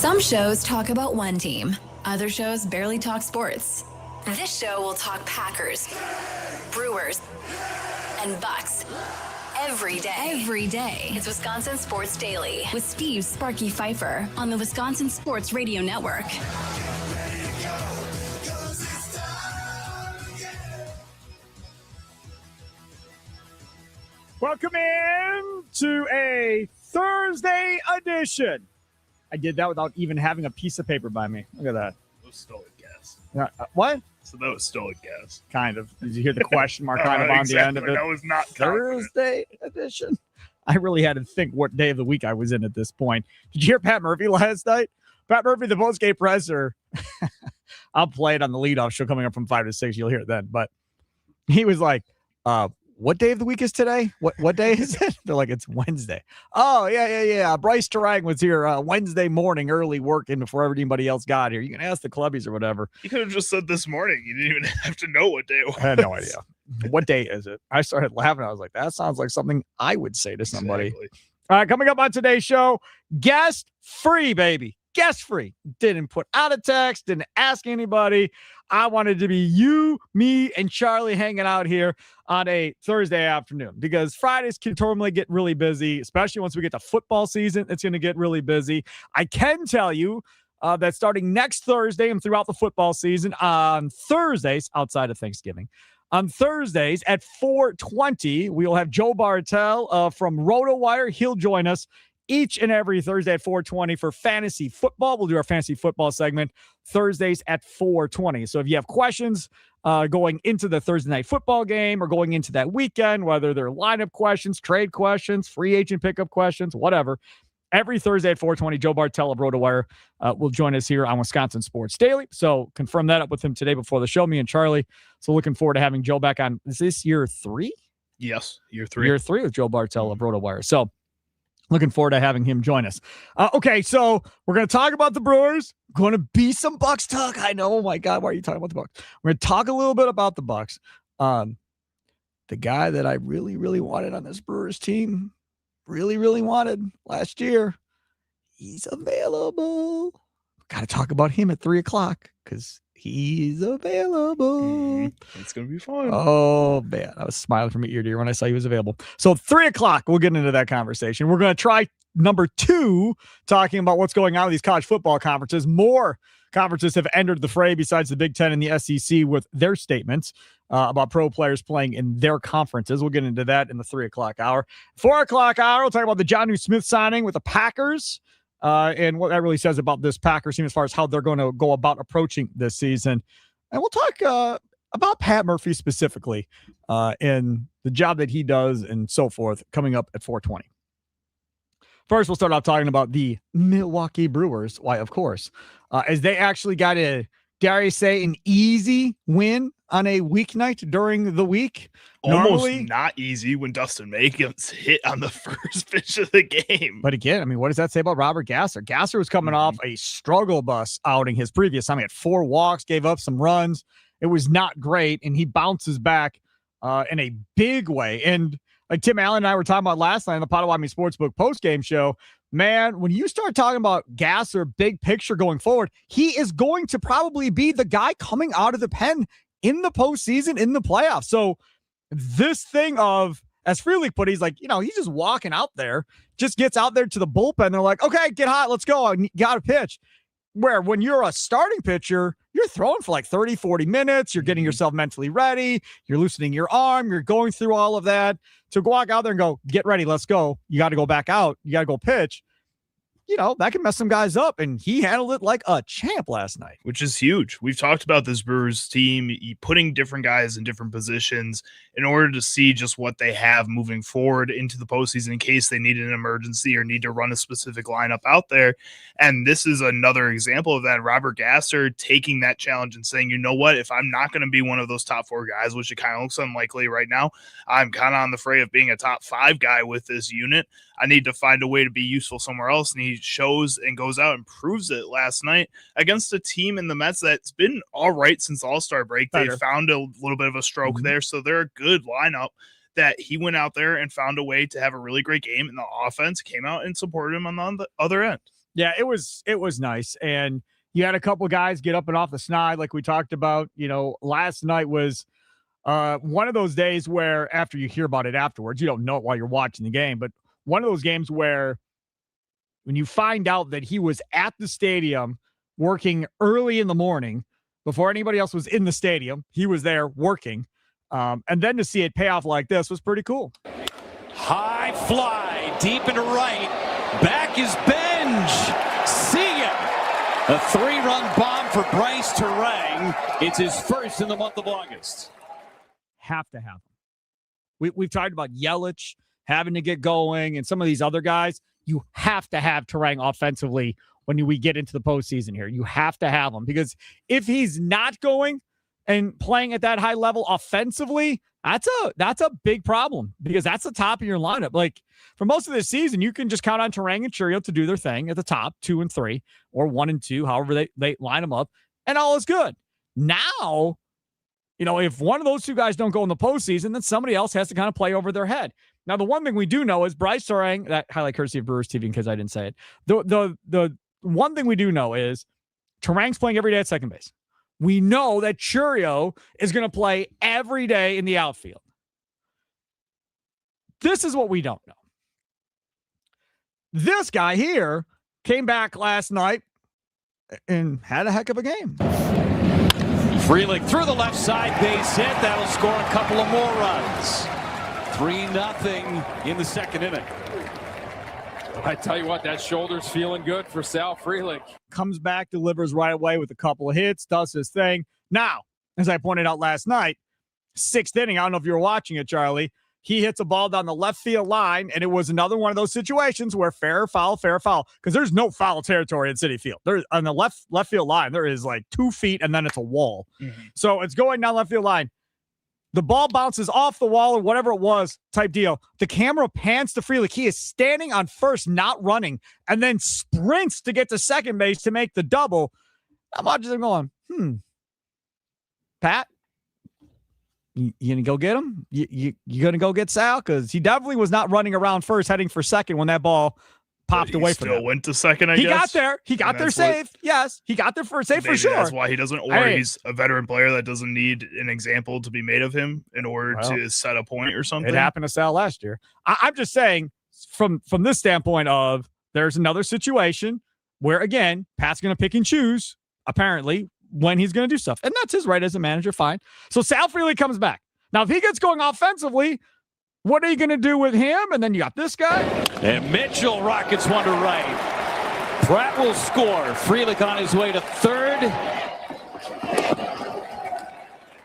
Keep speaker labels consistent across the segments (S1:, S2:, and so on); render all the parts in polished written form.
S1: Some shows talk about one team. Other shows barely talk sports. This show will talk Packers, Brewers, and Bucks. Every day. It's Wisconsin Sports Daily with Steve Sparky Pfeiffer on the Wisconsin Sports Radio Network.
S2: Welcome in to a Thursday edition. I did that without even having a piece of paper by me. Look at that.
S3: That was stolen gas.
S2: What?
S3: So that was stolen gas.
S2: Kind of. Did you hear the question mark kind of on
S3: exactly.
S2: the end of it?
S3: That was not
S2: Thursday edition. I really had to think what day of the week I was in at this point. Did you hear Pat Murphy last night? Pat Murphy, the postgame presser. I'll play it on the leadoff show coming up from 5 to 6. You'll hear it then. But he was like, what day of the week is today? What day is it? They're like, it's Wednesday. Oh, yeah. Bryce Terang was here Wednesday morning, early working before anybody else got here. You can ask the clubbies or whatever.
S3: You could have just said this morning. You didn't even have to know what day it was.
S2: I had no idea. What day is it? I started laughing. I was like, that sounds like something I would say to somebody.
S3: Exactly.
S2: All right, coming up on today's show, guest free, baby. Guest free. Didn't put out a text, didn't ask anybody. I wanted to be you, me, and Charlie hanging out here on a Thursday afternoon because Fridays can normally get really busy, especially once we get to football season. It's going to get really busy. I can tell you that starting next Thursday and throughout the football season on Thursdays, outside of Thanksgiving, on Thursdays at 4:20, we will have Joe Bartel from RotoWire. He'll join us each and every Thursday at 4:20 for fantasy football. We'll do our fantasy football segment Thursdays at 4:20. So if you have questions going into the Thursday night football game or going into that weekend, whether they're lineup questions, trade questions, free agent pickup questions, whatever, every Thursday at 4:20, Joe Bartel of RotoWire will join us here on Wisconsin Sports Daily. So confirm that up with him today before the show, me and Charlie. So looking forward to having Joe back on. Is this year 3?
S3: Yes, year 3.
S2: Year 3 with Joe Bartel of RotoWire. So looking forward to having him join us. Okay, so we're going to talk about the Brewers. Going to be some Bucks talk. I know. Oh, my God. Why are you talking about the Bucks? We're going to talk a little bit about the Bucks. The guy that I really, really wanted on this Brewers team, really, really wanted last year, he's available. Got to talk about him at 3 o'clock because he's available.
S3: It's going to be fun.
S2: Oh, man. I was smiling from ear to ear when I saw he was available. So 3 o'clock, we'll get into that conversation. We're going to try number 2, talking about what's going on with these college football conferences. More conferences have entered the fray besides the Big Ten and the SEC with their statements about pro players playing in their conferences. We'll get into that in the 3 o'clock hour. 4 o'clock hour, we'll talk about the Jonnu Smith signing with the Packers. And what that really says about this Packers team as far as how they're going to go about approaching this season. And we'll talk about Pat Murphy specifically and the job that he does and so forth coming up at 4:20. First, we'll start off talking about the Milwaukee Brewers. Why, of course, as they actually got dare I say, an easy win on a weeknight during the week.
S3: Almost not easy when Dustin May gets hit on the first pitch of the game.
S2: But again, I mean, what does that say about Robert Gasser? Gasser was coming off a struggle bus outing his previous time. He had 4 walks, gave up some runs. It was not great, and he bounces back in a big way. And like Tim Allen and I were talking about last night on the Potawatomi Sportsbook postgame show, man, when you start talking about Gasser, big picture going forward, he is going to probably be the guy coming out of the pen in the postseason, in the playoffs. So this thing of, as Freely put, he's like, he's just walking out there, just gets out there to the bullpen. They're like, okay, get hot, let's go. You got to pitch. Where when you're a starting pitcher, you're throwing for like 30, 40 minutes. You're getting yourself mentally ready. You're loosening your arm. You're going through all of that. To walk out there and go, get ready, let's go. You got to go back out. You got to go pitch. That can mess some guys up. And he handled it like a champ last night.
S3: Which is huge. We've talked about this Brewers team putting different guys in different positions in order to see just what they have moving forward into the postseason in case they need an emergency or need to run a specific lineup out there. And this is another example of that. Robert Gasser taking that challenge and saying, you know what, if I'm not going to be one of those top 4 guys, which it kind of looks unlikely right now, I'm kind of on the fray of being a top 5 guy with this unit. I need to find a way to be useful somewhere else. And he shows and goes out and proves it last night against a team in the Mets that's been all right since the All-Star break. They found a little bit of a stroke there, so they're a good lineup that he went out there and found a way to have a really great game, and the offense came out and supported him on the other end.
S2: Yeah, it was nice. And you had a couple guys get up and off the snide like we talked about. Last night was one of those days where after you hear about it afterwards, you don't know it while you're watching the game, but one of those games where when you find out that he was at the stadium working early in the morning before anybody else was in the stadium, he was there working. And then to see it pay off like this was pretty cool.
S4: High fly, deep into right. Back is Benj. See ya. A 3-run bomb for Bryce Terang. It's his first in the month of August.
S2: Have to have him. We've talked about Yelich having to get going and some of these other guys. You have to have Terang offensively when we get into the postseason here. You have to have him, because if he's not going and playing at that high level offensively, that's a big problem, because that's the top of your lineup. Like for most of this season, you can just count on Terang and Chourio to do their thing at the top, 2 and 3, or 1 and 2, however they line them up, and all is good. Now, if one of those two guys don't go in the postseason, then somebody else has to kind of play over their head. Now, the one thing we do know is Bryce Terang, that highlight courtesy of Brewers TV, because I didn't say it. The one thing we do know is Terang's playing every day at second base. We know that Chourio is going to play every day in the outfield. This is what we don't know. This guy here came back last night and had a heck of a game.
S4: Frelick through the left side, base hit. That'll score a couple of more runs. 3-0 in the second inning.
S5: I tell you what, that shoulder's feeling good for Sal Frelick.
S2: Comes back, delivers right away with a couple of hits, does his thing. Now, as I pointed out last night, 6th inning, I don't know if you were watching it, Charlie, he hits a ball down the left field line, and it was another one of those situations where fair, foul, because there's no foul territory in Citi Field. There's on the left field line, there is like 2 feet, and then it's a wall. Mm-hmm. So it's going down left field line. The ball bounces off the wall or whatever it was, type deal. The camera pans to Frelick. He is standing on first, not running, and then sprints to get to second base to make the double. I'm watching him going, Pat, you gonna go get him? You gonna go get Sal? Because he definitely was not running around first, heading for second when that ball popped away from him.
S3: Still went to second, I guess.
S2: He got there. He got there safe. Yes, he got there for safe for sure.
S3: That's why he doesn't, or he's a veteran player that doesn't need an example to be made of him in order to set a point or something.
S2: It happened to Sal last year. I'm just saying from this standpoint of there's another situation where, again, Pat's going to pick and choose, apparently, when he's going to do stuff. And that's his right as a manager, fine. So Sal Frelick comes back. Now, if he gets going offensively, what are you going to do with him? And then you got this guy.
S4: And Mitchell rockets one to right. Pratt will score. Frelick on his way to third.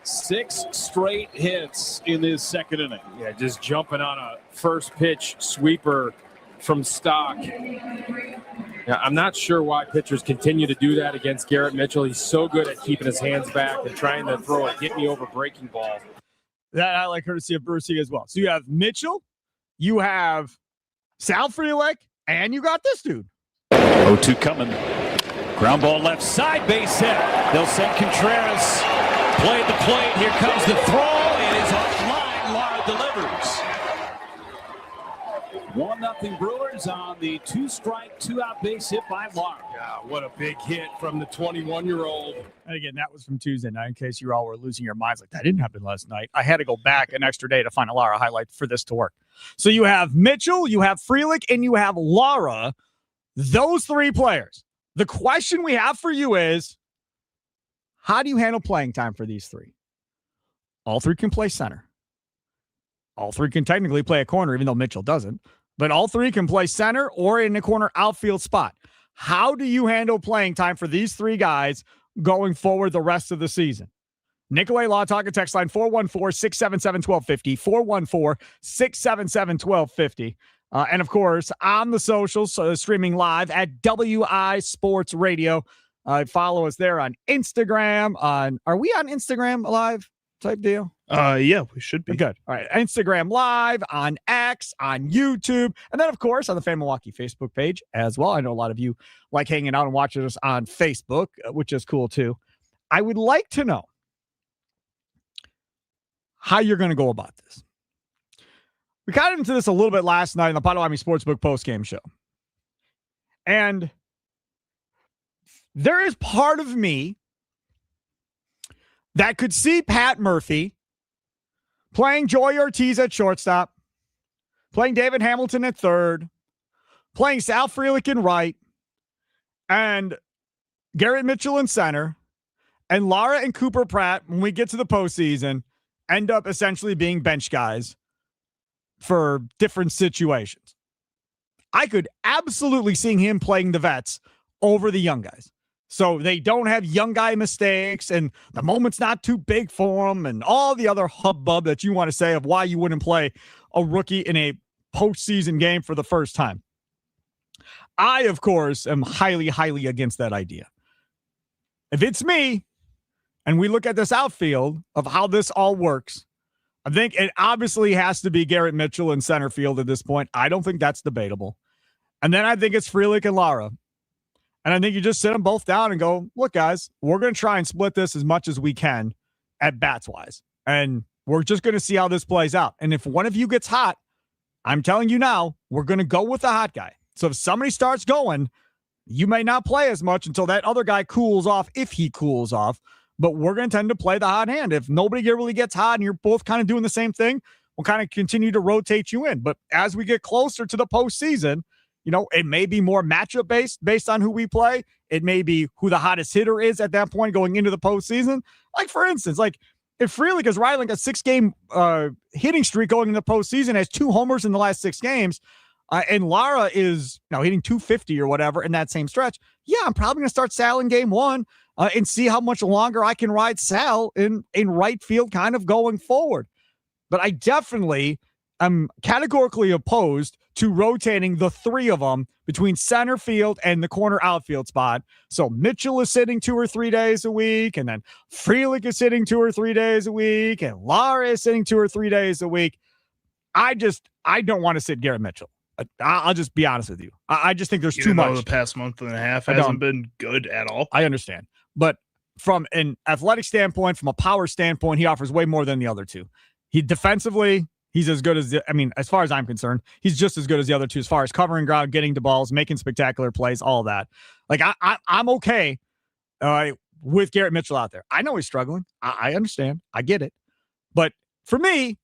S4: 6 straight hits in this second inning.
S5: Yeah, just jumping on a first pitch sweeper from Stock. Yeah, I'm not sure why pitchers continue to do that against Garrett Mitchell. He's so good at keeping his hands back and trying to throw a get-me-over breaking ball.
S2: That I like courtesy of Brucey as well. So you have Mitchell, you have Sal Frelick, and you got this dude.
S4: 0-2 coming. Ground ball left side, base hit. They'll send Contreras. Play at the plate. Here comes the throw. It is offline. Lara delivers. 1-0 Brewers on the 2-strike, 2-out base hit by Lara.
S5: Yeah, what a big hit from the 21-year-old.
S2: And again, that was from Tuesday night, in case you all were losing your minds like that didn't happen last night. I had to go back an extra day to find a Lara highlight for this to work. So you have Mitchell, you have Frelick, and you have Lara. Those 3 players. The question we have for you is, how do you handle playing time for these 3? All 3 can play center. All 3 can technically play a corner, even though Mitchell doesn't. But all 3 can play center or in a corner outfield spot. How do you handle playing time for these 3 guys going forward the rest of the season? Nicolay Law Talk text line 414-677-1250, 414-677-1250. And of course, on the socials, streaming live at WI Sports Radio. Follow us there on Instagram. Are we on Instagram live type deal?
S3: Yeah, we should be.
S2: Good. All right. Instagram Live, on X, on YouTube, and then, of course, on the Fan Milwaukee Facebook page as well. I know a lot of you like hanging out and watching us on Facebook, which is cool, too. I would like to know how you're going to go about this. We got into this a little bit last night in the Potawatomi Sportsbook postgame show. And there is part of me that could see Pat Murphy playing Joey Ortiz at shortstop, playing David Hamilton at third, playing Sal Frelick in right, and Garrett Mitchell in center, and Lara and Cooper Pratt, when we get to the postseason, end up essentially being bench guys for different situations. I could absolutely see him playing the vets over the young guys. So they don't have young guy mistakes and the moment's not too big for them and all the other hubbub that you want to say of why you wouldn't play a rookie in a postseason game for the first time. I, of course, am highly, highly against that idea. If it's me and we look at this outfield of how this all works, I think it obviously has to be Garrett Mitchell in center field at this point. I don't think that's debatable. And then I think it's Frelick and Lara. And I think you just sit them both down and go, look, guys, we're going to try and split this as much as we can at bats-wise. And we're just going to see how this plays out. And if one of you gets hot, I'm telling you now, we're going to go with the hot guy. So if somebody starts going, you may not play as much until that other guy cools off, if he cools off. But we're going to tend to play the hot hand. If nobody really gets hot and you're both kind of doing the same thing, we'll kind of continue to rotate you in. But as we get closer to the postseason, you know, it may be more matchup based on who we play. It may be who the hottest hitter is at that point going into the postseason. Like, for instance, like if Frelick is riding like a 6-game hitting streak going into the postseason, has 2 homers in the last 6 games, and Lara is hitting 250 or whatever in that same stretch, yeah, I'm probably going to start Sal in game 1 and see how much longer I can ride Sal in right field kind of going forward. But I definitely am categorically opposed to rotating the 3 of them between center field and the corner outfield spot. So Mitchell is sitting 2 or 3 days a week, and then Frelick is sitting 2 or 3 days a week, and Lara is sitting 2 or 3 days a week. I don't want to sit Garrett Mitchell. I'll just be honest with you. I just think there's too much.
S3: The past month and a half hasn't been good at all.
S2: I understand. But from an athletic standpoint, from a power standpoint, he offers way more than the other 2. He defensively, he's as good as, as far as I'm concerned, he's just as good as the other 2 as far as covering ground, getting to balls, making spectacular plays, all that. Like, I'm okay with Garrett Mitchell out there. I know he's struggling. I understand. I get it. But for me,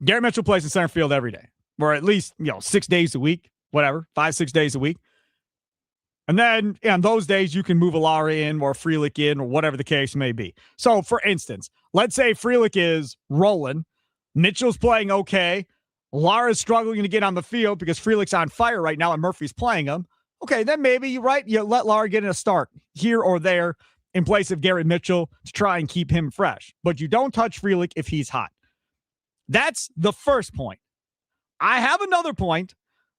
S2: Garrett Mitchell plays in center field every day, or at least, 6 days a week, whatever, 5-6 days a week. And then on those days, you can move a Lara in or Frelick in or whatever the case may be. So, for instance, let's say Frelick is rolling. Mitchell's playing okay. Lara's struggling to get on the field because Frelick's on fire right now and Murphy's playing him. Okay, then maybe you let Lara get in a start here or there in place of Garrett Mitchell to try and keep him fresh. But you don't touch Frelick if he's hot. That's the first point. I have another point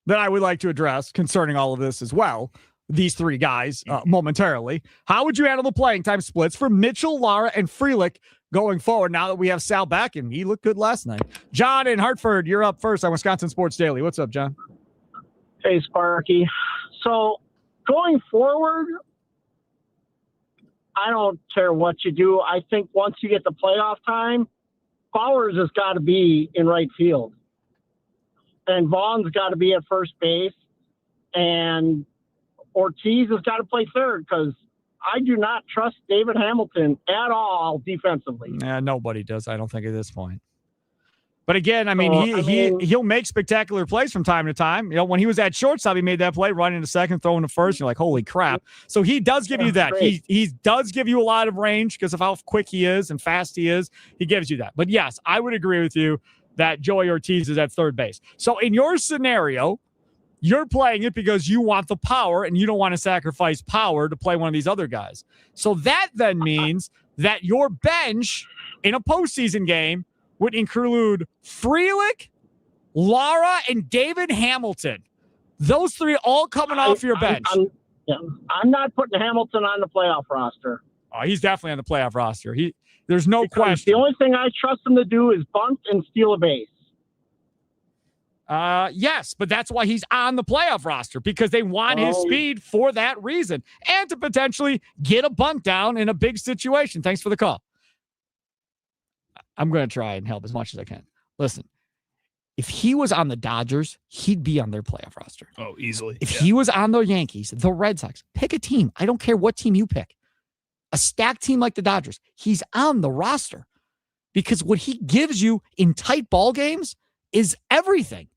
S2: that I would like to address concerning all of this as well. These 3 guys momentarily. How would you handle the playing time splits for Mitchell, Lara, and Frelick going forward now that we have Sal back and he looked good last night? John in Hartford, you're up first on Wisconsin Sports Daily. What's up, John?
S6: Hey, Sparky. So going forward, I don't care what you do. I think once you get the playoff time, Bowers has got to be in right field. And Vaughn's got to be at first base. And Ortiz has got to play third because I do not trust David Hamilton at all defensively.
S2: Nobody does, I don't think, at this point. But again, he'll make spectacular plays from time to time. When he was at shortstop, he made that play, running to second, throwing to first. You're like, holy crap. So he does give you that. He does give you a lot of range because of how quick he is and fast he is. He gives you that. But yes, I would agree with you that Joey Ortiz is at third base. So in your scenario, you're playing it because you want the power and you don't want to sacrifice power to play one of these other guys. So that then means that your bench in a postseason game would include Frelick, Lara, and David Hamilton. Those 3 all coming off your bench.
S6: I'm not putting Hamilton on the playoff roster.
S2: Oh, he's definitely on the playoff roster. There's no question.
S6: The only thing I trust him to do is bunt and steal a base.
S2: Yes, but that's why he's on the playoff roster, because they want his speed for that reason and to potentially get a bunt down in a big situation. Thanks for the call. I'm going to try and help as much as I can. Listen, If he was on the Dodgers, he'd be on their playoff roster.
S3: Oh, easily.
S2: If he was on the Yankees, the Red Sox, pick a team. I don't care what team you pick. A stacked team like the Dodgers, he's on the roster because what he gives you in tight ball games is everything.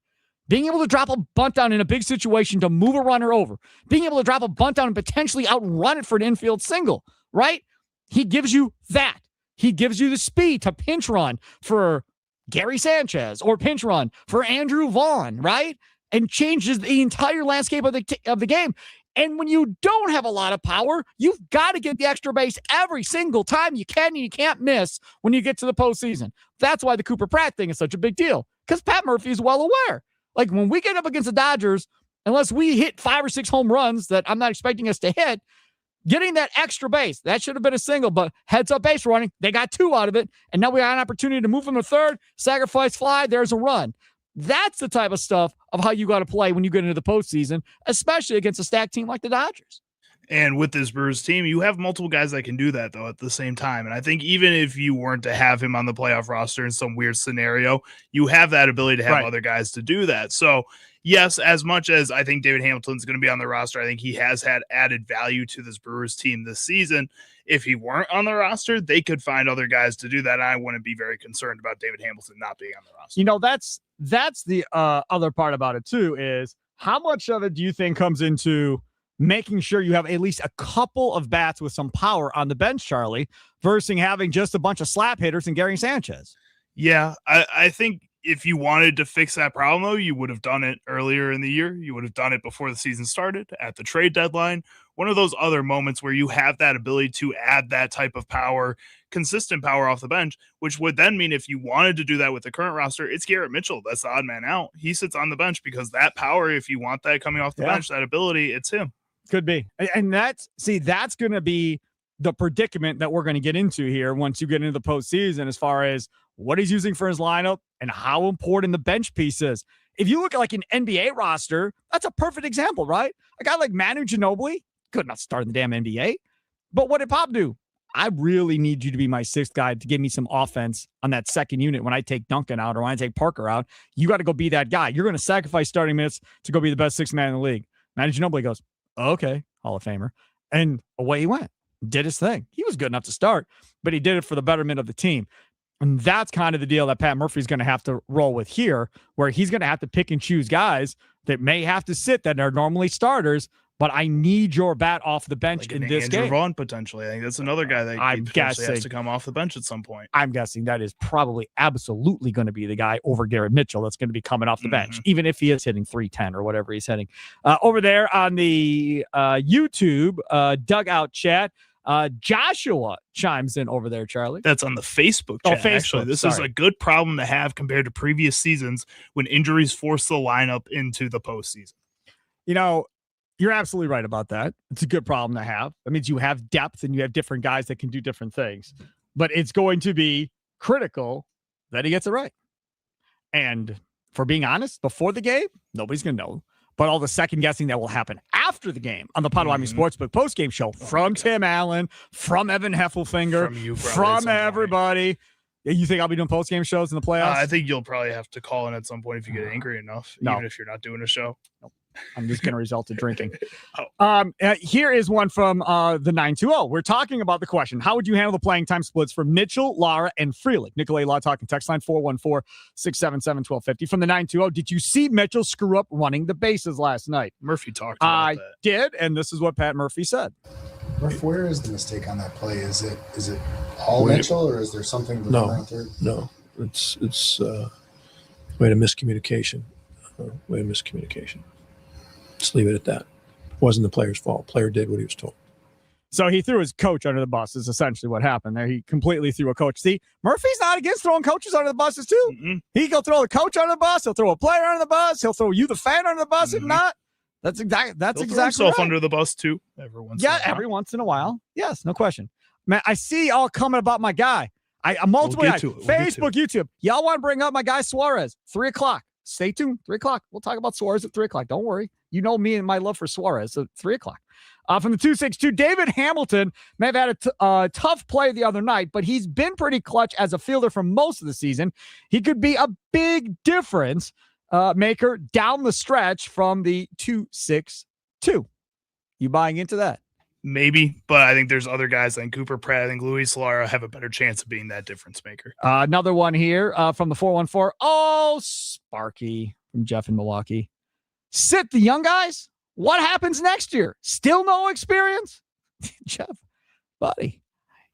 S2: Being able to drop a bunt down in a big situation to move a runner over, being able to drop a bunt down and potentially outrun it for an infield single, right? He gives you that. He gives you the speed to pinch run for Gary Sanchez or pinch run for Andrew Vaughn, right? And changes the entire landscape of the game. And when you don't have a lot of power, you've got to get the extra base every single time you can, and you can't miss when you get to the postseason. That's why the Cooper Pratt thing is such a big deal, because Pat Murphy is well aware. Like, when we get up against the Dodgers, unless we hit 5 or 6 home runs that I'm not expecting us to hit, getting that extra base, that should have been a single, but heads up base running, they got 2 out of it, and now we got an opportunity to move them to third, sacrifice fly, there's a run. That's the type of stuff of how you got to play when you get into the postseason, especially against a stacked team like the Dodgers.
S3: And with this Brewers team, you have multiple guys that can do that, though, at the same time. And I think even if you weren't to have him on the playoff roster in some weird scenario, you have that ability to have other guys to do that. So, yes, as much as I think David Hamilton's going to be on the roster, I think he has had added value to this Brewers team this season. If he weren't on the roster, they could find other guys to do that. And I wouldn't be very concerned about David Hamilton not being on the roster.
S2: You know, that's the other part about it, too, is how much of it do you think comes into making sure you have at least a couple of bats with some power on the bench, Charlie, versus having just a bunch of slap hitters and Gary Sanchez?
S3: Yeah, I think if you wanted to fix that problem, though, you would have done it earlier in the year. You would have done it before the season started, at the trade deadline. One of those other moments where you have that ability to add that type of power, consistent power off the bench, which would then mean if you wanted to do that with the current roster, it's Garrett Mitchell. That's the odd man out. He sits on the bench because that power, if you want that coming off the bench, that ability, it's him.
S2: Could be. And that's going to be the predicament that we're going to get into here once you get into the postseason, as far as what he's using for his lineup and how important the bench piece is. If you look at like an NBA roster, that's a perfect example, right? A guy like Manu Ginobili could not start in the damn NBA. But what did Pop do? I really need you to be my 6th guy to give me some offense on that second unit when I take Duncan out or when I take Parker out. You got to go be that guy. You're going to sacrifice starting minutes to go be the best 6th man in the league. Manu Ginobili goes, okay, Hall of Famer. And away he went. Did his thing. He was good enough to start, but he did it for the betterment of the team. And that's kind of the deal that Pat Murphy's going to have to roll with here, where he's going to have to pick and choose guys that may have to sit that are normally starters, but I need your bat off the bench
S3: like
S2: in this
S3: Andrew
S2: game.
S3: Vaughn, potentially. I think that's another guy that
S2: I'm guessing
S3: has to come off the bench at some point.
S2: I'm guessing that is probably absolutely going to be the guy over Garrett Mitchell that's going to be coming off the bench, even if he is hitting 310 or whatever he's hitting. Over there on the YouTube dugout chat, Joshua chimes in over there, Charlie.
S3: That's on the Facebook chat.
S2: Facebook,
S3: actually, this is a good problem to have compared to previous seasons when injuries force the lineup into the postseason.
S2: You know, you're absolutely right about that. It's a good problem to have. That means you have depth and you have different guys that can do different things. But it's going to be critical that he gets it right. And for being honest, before the game, nobody's going to know. But all the second guessing that will happen after the game on the Potawatomi Sportsbook postgame show from Tim Allen, from Evan Heffelfinger, from everybody. You think I'll be doing postgame shows in the playoffs?
S3: I think you'll probably have to call in at some point if you get angry enough, even if you're not doing a show.
S2: Nope. I'm just going to result in drinking. Here is one from the 920. We're talking about the question: how would you handle the playing time splits for Mitchell, Lara, and Frelick? Nikolay Law talking text line 414-677-1250 from the 920. Did you see Mitchell screw up running the bases last night?
S3: Murphy talked about that.
S2: I did, and this is what Pat Murphy said.
S7: Murph, where is the mistake on that play? Is it all Mitchell, or is there something?
S8: No. It's way to miscommunication. Just leave it at that. It wasn't the player's fault. Player did what he was told.
S2: So he threw his coach under the bus is essentially what happened there. He completely threw a coach. See, Murphy's not against throwing coaches under the buses too.
S3: Mm-hmm.
S2: He'll throw the coach under the bus. He'll throw a player under the bus. He'll throw you, the fan, under the bus. If not, that's exactly
S3: himself
S2: right.
S3: under the bus too. Every once in a while.
S2: Yes, no question. Man, I see y'all coming about my guy. I'm multiple guys. Facebook, YouTube. Y'all want to bring up my guy Suarez, 3:00. Stay tuned. 3 o'clock. We'll talk about Suarez at 3 o'clock. Don't worry. You know me and my love for Suarez at 3 o'clock. From the 262, David Hamilton may have had a tough play the other night, but he's been pretty clutch as a fielder for most of the season. He could be a big difference maker down the stretch from the 262. You buying into that?
S3: Maybe, but I think there's other guys like Cooper Pratt. I think Luis Solara have a better chance of being that difference maker.
S2: Another one here from the 414. Oh, Sparky from Jeff in Milwaukee. Sit the young guys. What happens next year? Still no experience? Jeff, buddy,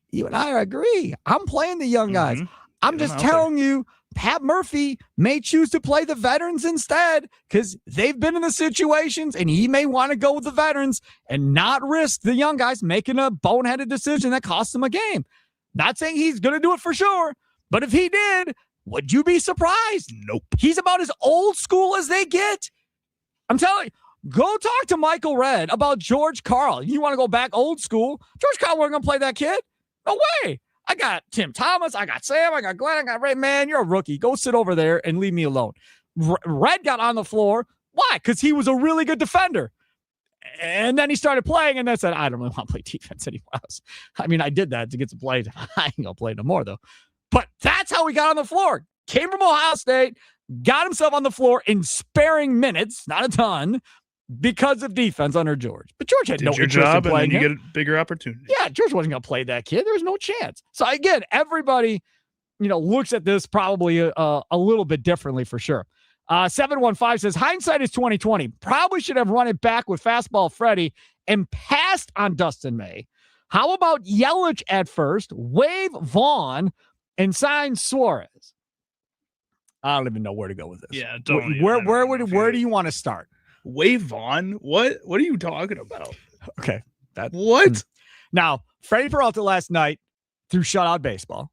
S2: you and I agree. I'm playing the young guys. I'm just telling you, Pat Murphy may choose to play the veterans instead because they've been in the situations and he may want to go with the veterans and not risk the young guys making a boneheaded decision that costs them a game. Not saying he's going to do it for sure, but if he did, would you be surprised?
S3: Nope.
S2: He's about as old school as they get. I'm telling you, go talk to Michael Redd about George Karl. You want to go back old school? George Karl wasn't going to play that kid. No way. I got Tim Thomas, I got Sam, I got Glenn, I got Ray. Man, you're a rookie. Go sit over there and leave me alone. Red got on the floor. Why? Because he was a really good defender. And then he started playing and then said, I don't really want to play defense anymore else. I mean, I did that to get some play. I ain't going to play no more, though. But that's how he got on the floor. Came from Ohio State, got himself on the floor in sparing minutes, not a ton, because of defense under George. But George had no interest in playing him.
S3: And then you get a bigger opportunity.
S2: Yeah, George wasn't going to play that kid. There was no chance. So again, everybody, looks at this probably a little bit differently for sure. 715 says, hindsight is 2020. Probably should have run it back with fastball Freddie and passed on Dustin May. How about Yelich at first, waive Vaughn, and sign Suarez? I don't even know where to go with this.
S3: Yeah,
S2: where do you want to start?
S3: Wave Vaughn? What are you talking about?
S2: Okay.
S3: What?
S2: Now, Freddie Peralta last night threw shutout baseball.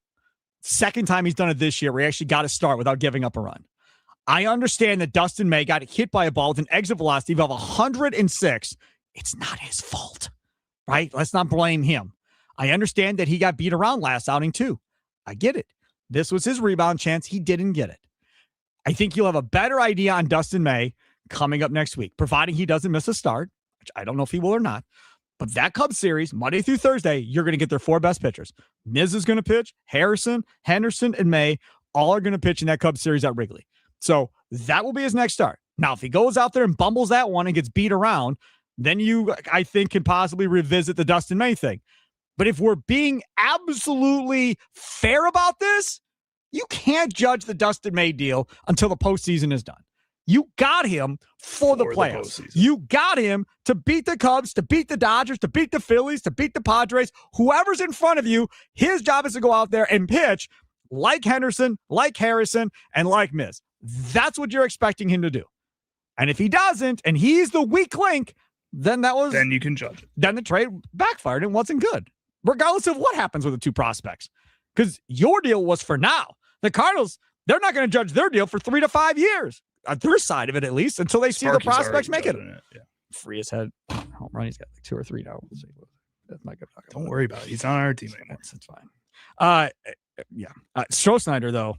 S2: Second time he's done it this year where he actually got to start without giving up a run. I understand that Dustin May got hit by a ball with an exit velocity of 106. It's not his fault, right? Let's not blame him. I understand that he got beat around last outing too. I get it. This was his rebound chance. He didn't get it. I think you'll have a better idea on Dustin May coming up next week, providing he doesn't miss a start, which I don't know if he will or not. But that Cubs series, Monday through Thursday, you're going to get their four best pitchers. Miz is going to pitch, Harrison, Henderson, and May all are going to pitch in that Cubs series at Wrigley. So that will be his next start. Now, if he goes out there and bumbles that one and gets beat around, then you, I think, can possibly revisit the Dustin May thing. But if we're being absolutely fair about this, you can't judge the Dustin May deal until the postseason is done. You got him for the playoffs. You got him to beat the Cubs, to beat the Dodgers, to beat the Phillies, to beat the Padres. Whoever's in front of you, his job is to go out there and pitch like Henderson, like Harrison, and like Miz. That's what you're expecting him to do. And if he doesn't, and he's the weak link, then you can judge it. Then the trade backfired and wasn't good, regardless of what happens with the two prospects. Because your deal was for now. The Cardinals, they're not going to judge their deal for 3 to 5 years. On their side of it, at least, until they see the prospects make it. Yeah. Free his head. Home run. He's got like 2 or 3 now. We'll see. That's not good.
S3: Don't worry about it. He's on our team anymore.
S2: That's fine. Yeah. Stroh-Snyder, though,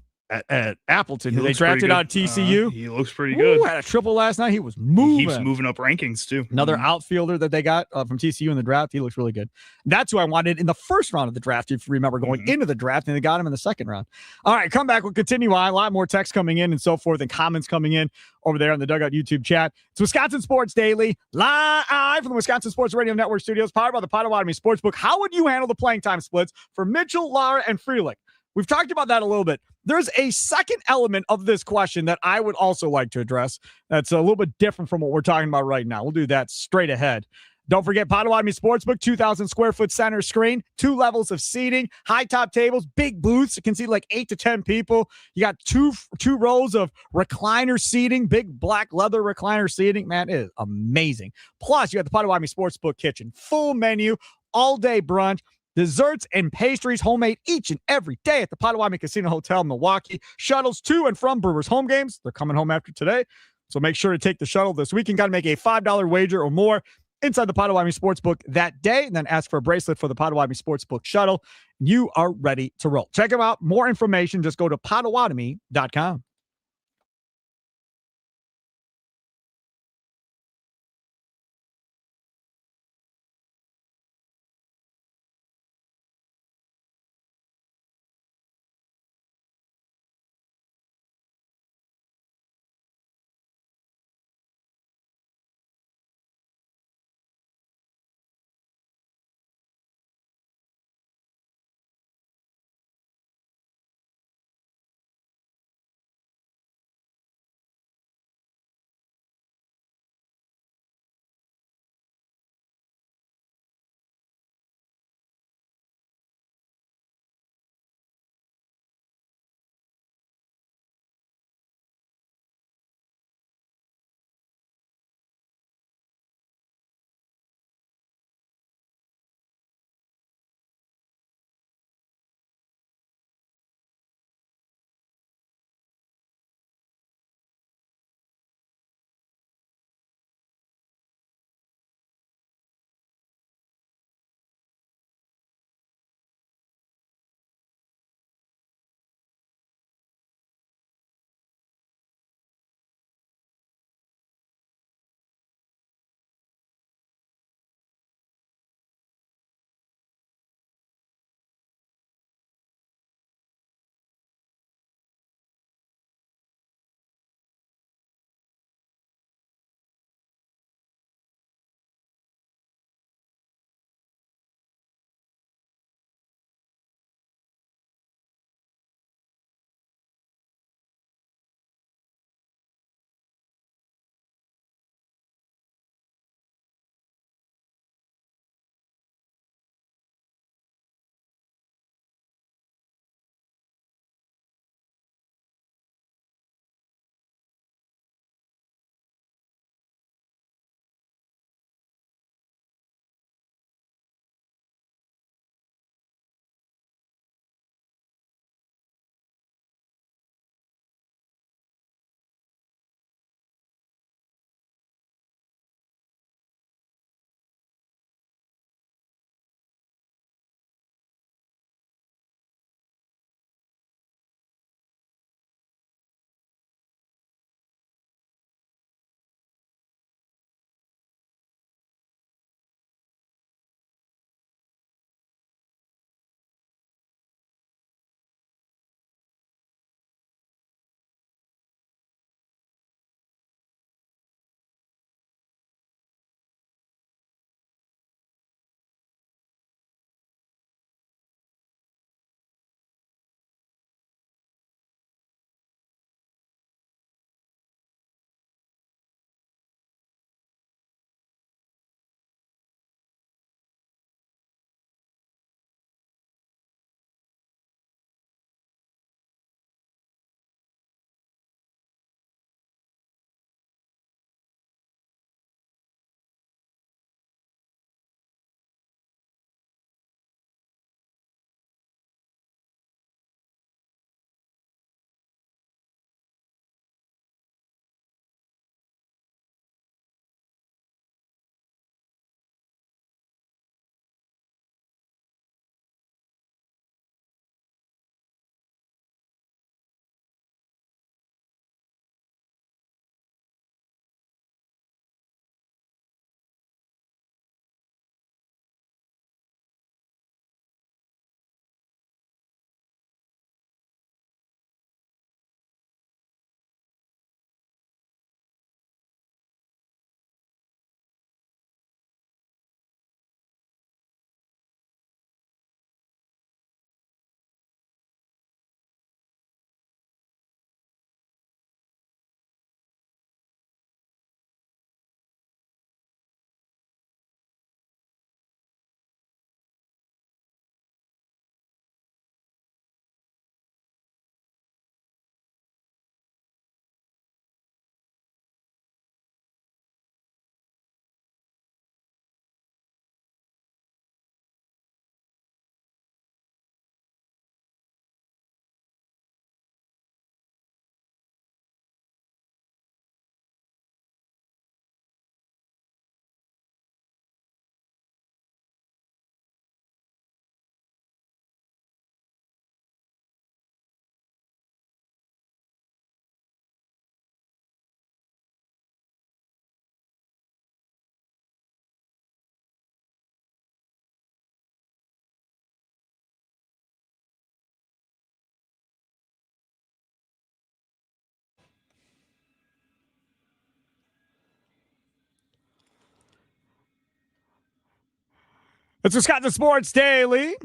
S2: at Appleton, who they drafted out of TCU.
S3: He looks pretty good.
S2: Had a triple last night. He was moving.
S3: He keeps moving up rankings, too.
S2: Another outfielder that they got from TCU in the draft. He looks really good. That's who I wanted in the first round of the draft, if you remember, going into the draft, and they got him in the second round. All right, come back. We'll continue on. A lot more text coming in and so forth, and comments coming in over there on the Dugout YouTube chat. It's Wisconsin Sports Daily, live from the Wisconsin Sports Radio Network studios, powered by the Potawatomi Sportsbook. How would you handle the playing time splits for Mitchell, Lara, and Frelick? We've talked about that a little bit. There's a second element of this question that I would also like to address. That's a little bit different from what we're talking about right now. We'll do that straight ahead. Don't forget Potawatomi Sportsbook, 2,000 square foot center screen, 2 levels of seating, high top tables, big booths. You can see like 8 to 10 people. You got two rows of recliner seating, big black leather recliner seating. Man, it is amazing. Plus, you got the Potawatomi Sportsbook kitchen, full menu, all day brunch. Desserts and pastries, homemade each and every day at the Potawatomi Casino Hotel in Milwaukee. Shuttles to and from Brewers home games. They're coming home after today. So make sure to take the shuttle this weekend. Got to make a $5 wager or more inside the Potawatomi Sportsbook that day. And then ask for a bracelet for the Potawatomi Sportsbook shuttle. You are ready to roll. Check them out. More information, just go to Potawatomi.com. It's Wisconsin Sports Daily.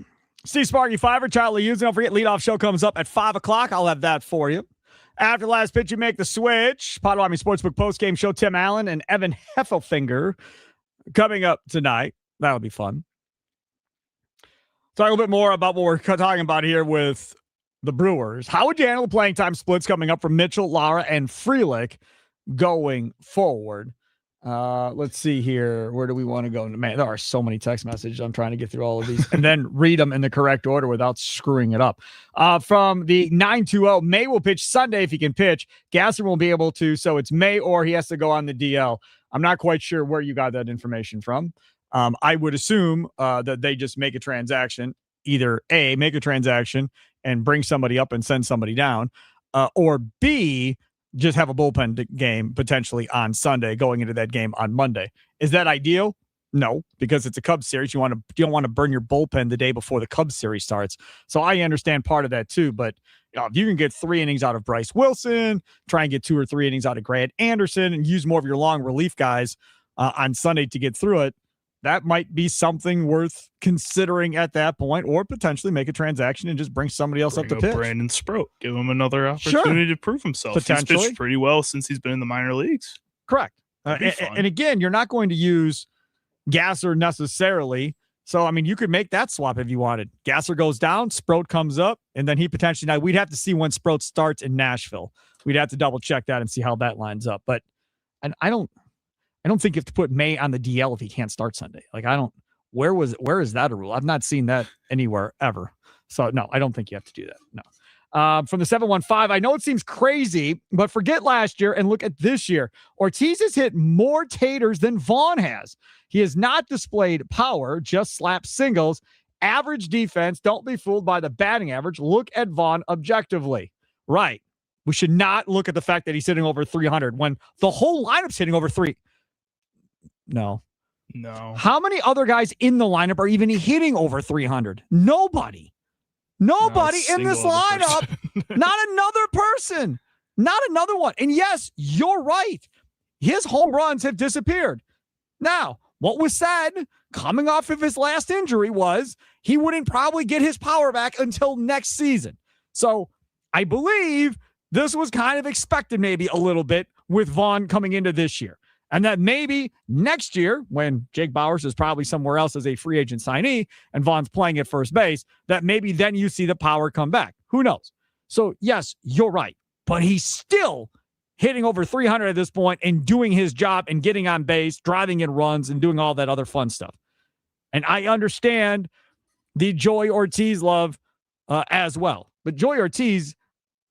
S2: Steve Sparky Fiver, Charlie Hughes. Don't forget, leadoff show comes up at 5 o'clock. I'll have that for you. After the last pitch, you make the switch. Potawatomi Sportsbook postgame show. Tim Allen and Evan Heffelfinger coming up tonight. That'll be fun. Talk a little bit more about what we're talking about here with the Brewers. How would you handle the playing time splits coming up from Mitchell, Lara, and Frelick going forward? Let's see here. Where do we want to go? Man, there are so many text messages. I'm trying to get through all of these and then read them in the correct order without screwing it up. From the 920, May will pitch Sunday if he can pitch. Gasser won't be able to, so it's May or he has to go on the DL. I'm not quite sure where you got that information from. I would assume that they just make a transaction, either A, make a transaction and bring somebody up and send somebody down, or B, just have a bullpen game potentially on Sunday going into that game on Monday. Is that ideal? No, because it's a Cubs series. You don't want to burn your bullpen the day before the Cubs series starts. So I understand part of that too, but if you can get 3 innings out of Bryce Wilson, try and get 2 or 3 innings out of Grant Anderson and use more of your long relief guys on Sunday to get through it, that might be something worth considering at that point, or potentially make a transaction and just bring somebody else up to pitch.
S3: Brandon Sproat, give him another opportunity to prove himself. He's pitched pretty well since he's been in the minor leagues.
S2: Correct. And again, you're not going to use Gasser necessarily. So, I mean, you could make that swap if you wanted. Gasser goes down, Sproat comes up, and then he potentially, now we'd have to see when Sproat starts in Nashville. We'd have to double check that and see how that lines up. But I don't think you have to put May on the DL if he can't start Sunday. Like, where is that a rule? I've not seen that anywhere ever. So no, I don't think you have to do that. No. From the 715, I know it seems crazy, but forget last year and look at this year. Ortiz has hit more taters than Vaughn has. He has not displayed power, just slap singles. Average defense. Don't be fooled by the batting average. Look at Vaughn objectively. Right. We should not look at the fact that he's hitting over 300 when the whole lineup's hitting over 3. No. How many other guys in the lineup are even hitting over 300? Nobody in this lineup. Not another person. Not another one. And yes, you're right. His home runs have disappeared. Now, what was said coming off of his last injury was he wouldn't probably get his power back until next season. So I believe this was kind of expected maybe a little bit with Vaughn coming into this year. And that maybe next year, when Jake Bauers is probably somewhere else as a free agent signee and Vaughn's playing at first base, that maybe then you see the power come back. Who knows? So, yes, you're right. But he's still hitting over 300 at this point and doing his job and getting on base, driving in runs, and doing all that other fun stuff. And I understand the Joey Ortiz love as well. But Joey Ortiz,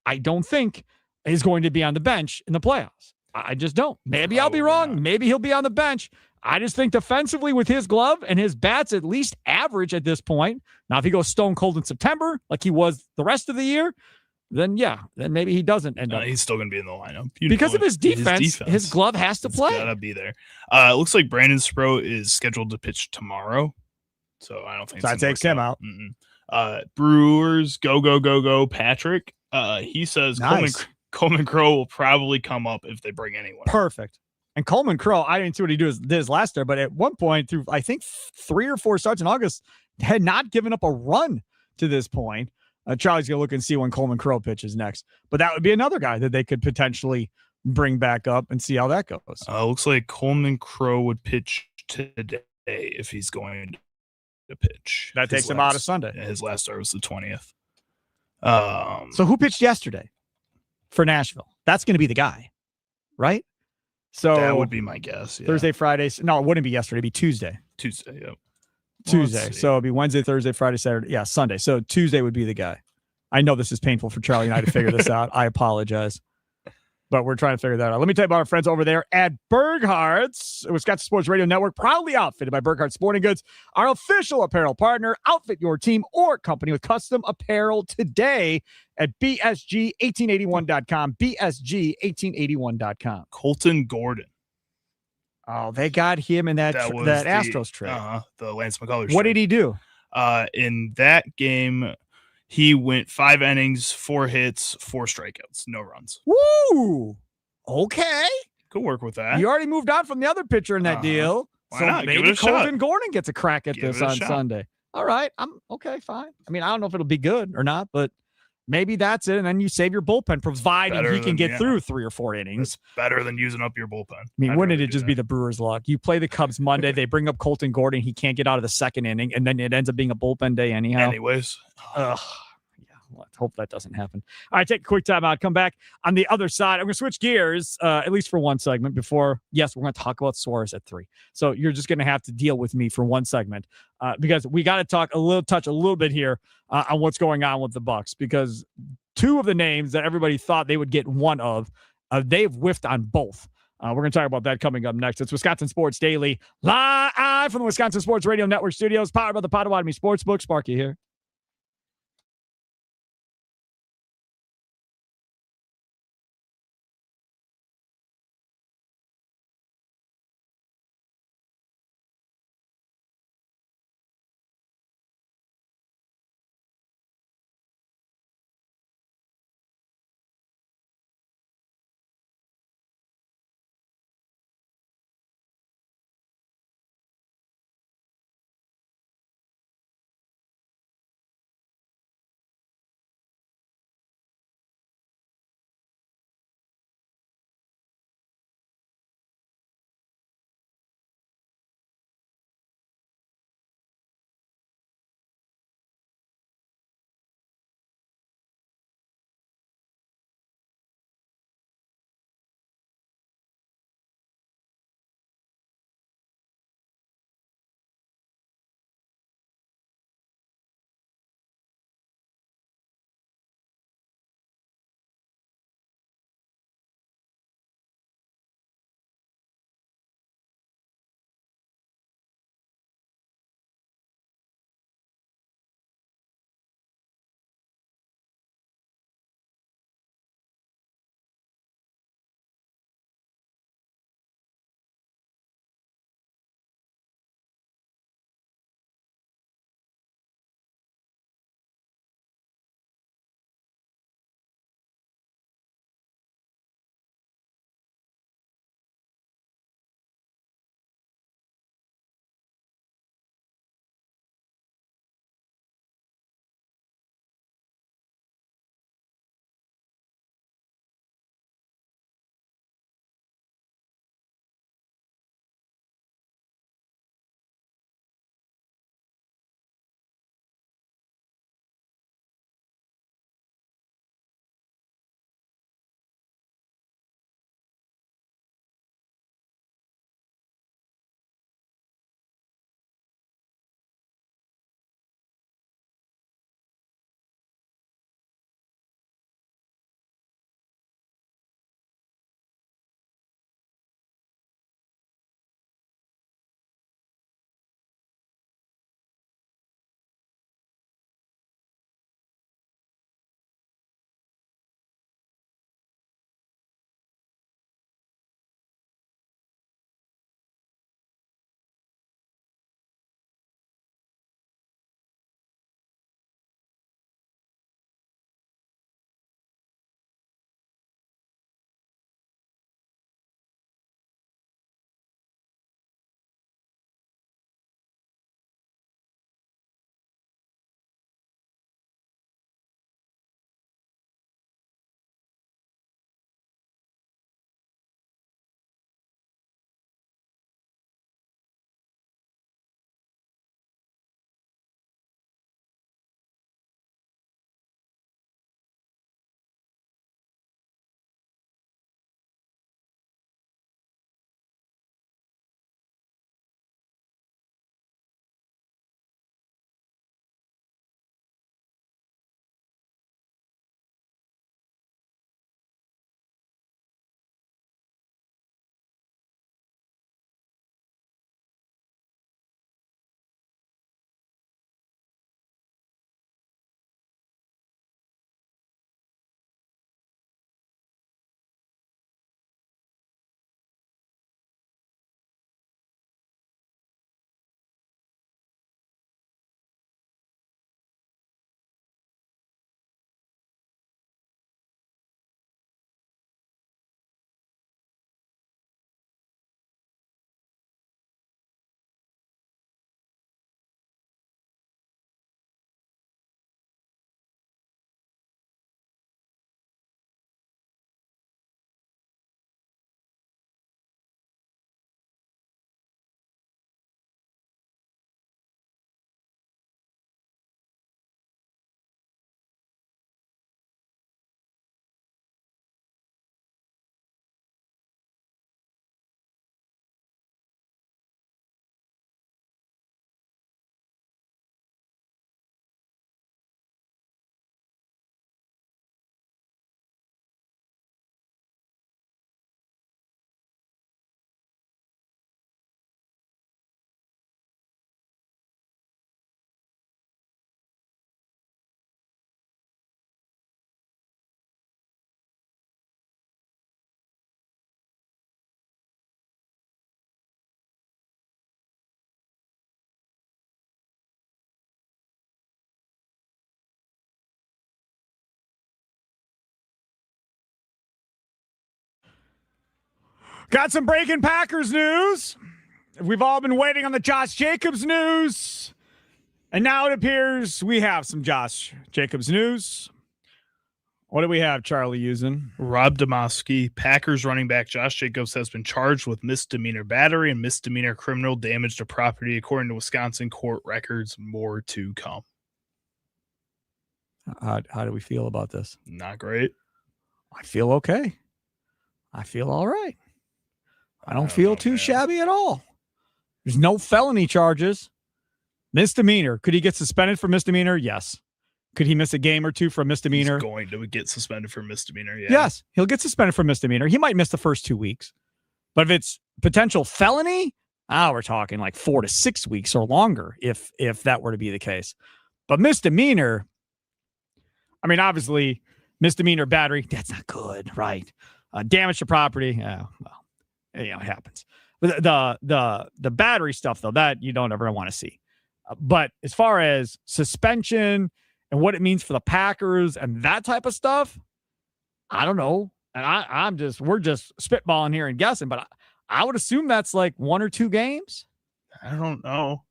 S2: I don't think, is going to be on the bench in the playoffs. I just don't. Maybe I'll be wrong. Maybe he'll be on the bench. I just think defensively with his glove and his bats at least average at this point. Now, if he goes stone cold in September like he was the rest of the year, then then maybe he doesn't end up.
S3: He's still going to be in the lineup.
S2: Because of his defense, his glove has to play.
S3: Got to be there. It looks like Brandon Sproat is scheduled to pitch tomorrow. So I don't think
S2: that takes him out.
S3: Brewers, go, Patrick. He says
S2: nice.
S3: Coleman Crow will probably come up if they bring anyone.
S2: Perfect. And Coleman Crow, I didn't see what he did his last year, but at one point through, I think 3 or 4 starts in August, had not given up a run to this point. Charlie's going to look and see when Coleman Crow pitches next. But that would be another guy that they could potentially bring back up and see how that goes.
S3: Looks like Coleman Crow would pitch today if he's going to pitch.
S2: That takes him out of Sunday.
S3: His last start was the 20th.
S2: So who pitched yesterday for Nashville? That's going to be the guy, right? So
S3: that would be my guess. Yeah.
S2: Thursday, Friday. No, it wouldn't be yesterday. It'd be Tuesday.
S3: Yep.
S2: Tuesday. So it'd be Wednesday, Thursday, Friday, Saturday. Yeah, Sunday. So Tuesday would be the guy. I know this is painful for Charlie and I to figure this out. I apologize. But we're trying to figure that out. Let me tell you about our friends over there at Burghart's, Wisconsin Sports Radio Network, proudly outfitted by Burghart's Sporting Goods, our official apparel partner. Outfit your team or company with custom apparel today at BSG1881.com, BSG1881.com.
S3: Colton Gordon.
S2: Oh, they got him in that Astros trade.
S3: The Lance McCullers.
S2: What did he do?
S3: In that game, he went 5 innings, 4 hits, 4 strikeouts, no runs.
S2: Woo! Okay.
S3: Could work with that.
S2: You already moved on from the other pitcher in that deal.
S3: Why
S2: So
S3: not? Give it
S2: maybe
S3: a shot.
S2: Colton Gordon gets a crack at
S3: Give
S2: this
S3: it a
S2: on
S3: shot.
S2: Sunday. All right. I'm okay, fine. I mean, I don't know if it'll be good or not, but maybe that's it. And then you save your bullpen, providing
S3: Better
S2: he can
S3: than-
S2: get
S3: yeah.
S2: through 3 or 4 innings.
S3: It's better than using up your bullpen.
S2: I mean, wouldn't it just be the Brewers' luck? You play the Cubs Monday, they bring up Colton Gordon, he can't get out of the second inning, and then it ends up being a bullpen day anyhow.
S3: Anyways.
S2: Ugh. Yeah, let's hope that doesn't happen. All right, take a quick time out. Come back on the other side. I'm going to switch gears, at least for one segment before, yes, we're going to talk about Suarez at 3. So you're just going to have to deal with me for one segment because we got to touch a little bit here on what's going on with the Bucks, because 2 of the names that everybody thought they would get one of, they've whiffed on both. We're going to talk about that coming up next. It's Wisconsin Sports Daily, live from the Wisconsin Sports Radio Network studios, powered by the Potawatomi Sportsbook. Sparky here. Got some breaking Packers news. We've all been waiting on the Josh Jacobs news. And now it appears we have some Josh Jacobs news. What do we have, Charlie, using?
S3: Rob Demovsky, Packers running back Josh Jacobs has been charged with misdemeanor battery and misdemeanor criminal damage to property, according to Wisconsin court records. More to come.
S2: How do we feel about this?
S3: Not great.
S2: I feel okay. I feel all right. I don't feel too shabby at all. There's no felony charges. Misdemeanor. Could he get suspended for misdemeanor? Yes. Could he miss a game or two for misdemeanor?
S3: He's going to get suspended for misdemeanor, yeah.
S2: Yes, he'll get suspended for misdemeanor. He might miss the first 2 weeks. But if it's potential felony, we're talking like 4 to 6 weeks or longer if that were to be the case. But misdemeanor, I mean, obviously, misdemeanor battery, that's not good, right? Damage to property, well, it happens. The battery stuff, though, that you don't ever want to see. But as far as suspension and what it means for the Packers and that type of stuff, I don't know. And we're just spitballing here and guessing, but I would assume that's like 1 or 2 games.
S3: I don't know.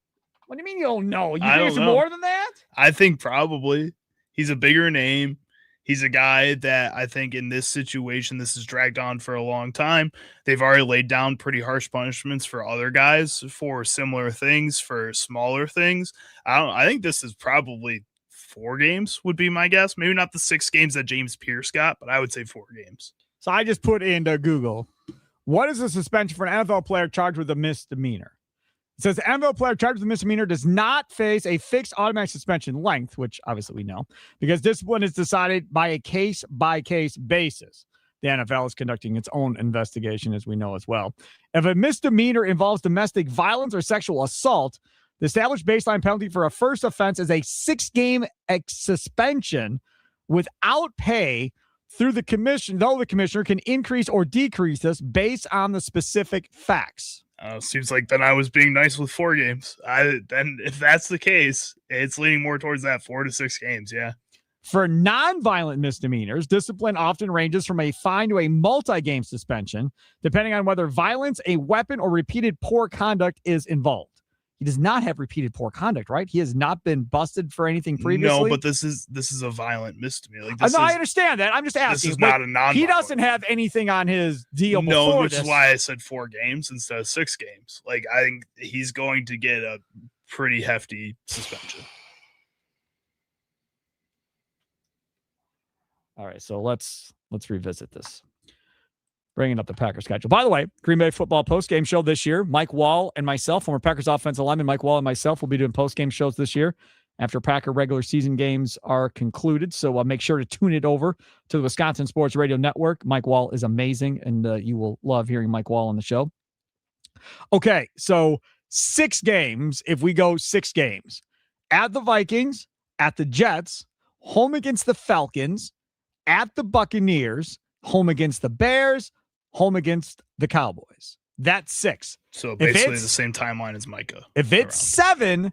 S2: What do you mean you don't know? You
S3: I
S2: think it's
S3: don't know.
S2: more than that?
S3: I think probably. He's a bigger name. He's a guy that I think in this situation, this has dragged on for a long time. They've already laid down pretty harsh punishments for other guys for similar things, for smaller things. I think this is probably 4 games would be my guess. Maybe not the 6 games that James Pierce got, but I would say 4 games.
S2: So I just put into Google, what is a suspension for an NFL player charged with a misdemeanor? It says the NFL player charged with a misdemeanor does not face a fixed automatic suspension length, which obviously we know, because discipline is decided by a case-by-case basis. The NFL is conducting its own investigation, as we know as well. If a misdemeanor involves domestic violence or sexual assault, the established baseline penalty for a first offense is a 6-game suspension without pay through the commission, though the commissioner can increase or decrease this based on the specific facts.
S3: Seems like then I was being nice with 4 games. Then if that's the case, it's leaning more towards that 4 to 6 games. Yeah.
S2: For non-violent misdemeanors, discipline often ranges from a fine to a multi-game suspension, depending on whether violence, a weapon, or repeated poor conduct is involved. He does not have repeated poor conduct, right? He has not been busted for anything previously.
S3: No, but this is a violent misdemeanor. Like
S2: I understand that. I'm just asking.
S3: This is not a non.
S2: He doesn't have anything on his deal.
S3: No, which is why I said 4 games instead of 6 games. Like I think he's going to get a pretty hefty suspension.
S2: All right, so let's revisit this. Bringing up the Packers schedule. By the way, Green Bay football postgame show this year. Mike Wall and myself, former Packers offensive lineman Mike Wall and myself will be doing postgame shows this year after Packer regular season games are concluded. So make sure to tune it over to the Wisconsin Sports Radio Network. Mike Wall is amazing, and you will love hearing Mike Wall on the show. Okay, so 6 games, if we go 6 games. At the Vikings, at the Jets, home against the Falcons, at the Buccaneers, home against the Bears, home against the Cowboys. That's 6.
S3: So basically the same timeline as Micah.
S2: If it's 7,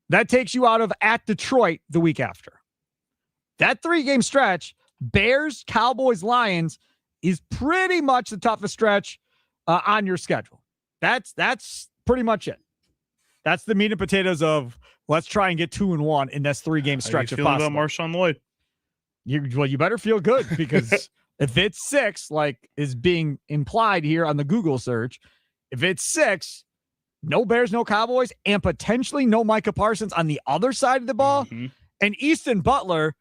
S2: that takes you out of at Detroit the week after. That 3-game stretch, Bears, Cowboys, Lions, is pretty much the toughest stretch on your schedule. That's pretty much it. That's the meat and potatoes of let's try and get 2-1 in this 3-game stretch.
S3: How you feeling about Marshawn Lloyd?
S2: You better feel good because if it's 6, like is being implied here on the Google search, if it's 6, no Bears, no Cowboys, and potentially no Micah Parsons on the other side of the ball, and Easton Butler,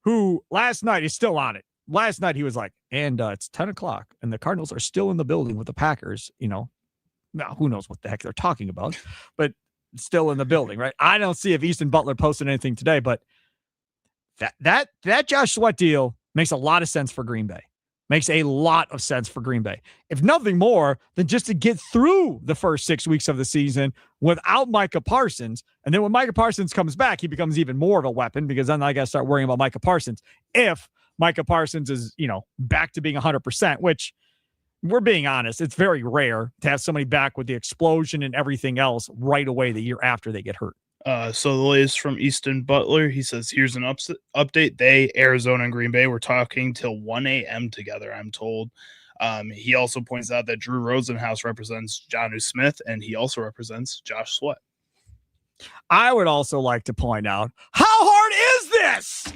S2: who last night is still on it. Last night he was like, and it's 10 o'clock, and the Cardinals are still in the building with the Packers. Now who knows what the heck they're talking about, but still in the building, right? I don't see if Easton Butler posted anything today, but that Josh Sweat deal makes a lot of sense for Green Bay. Makes a lot of sense for Green Bay. If nothing more than just to get through the first 6 weeks of the season without Micah Parsons. And then when Micah Parsons comes back, he becomes even more of a weapon because then I got to start worrying about Micah Parsons. If Micah Parsons is, back to being 100%, which we're being honest, it's very rare to have somebody back with the explosion and everything else right away the year after they get hurt.
S3: So the latest from Easton Butler, he says, here's an update. They, Arizona and Green Bay, were talking till 1 a.m. together, I'm told. He also points out that Drew Rosenhaus represents Jonnu Smith, and he also represents Josh Sweat.
S2: I would also like to point out, how hard is this?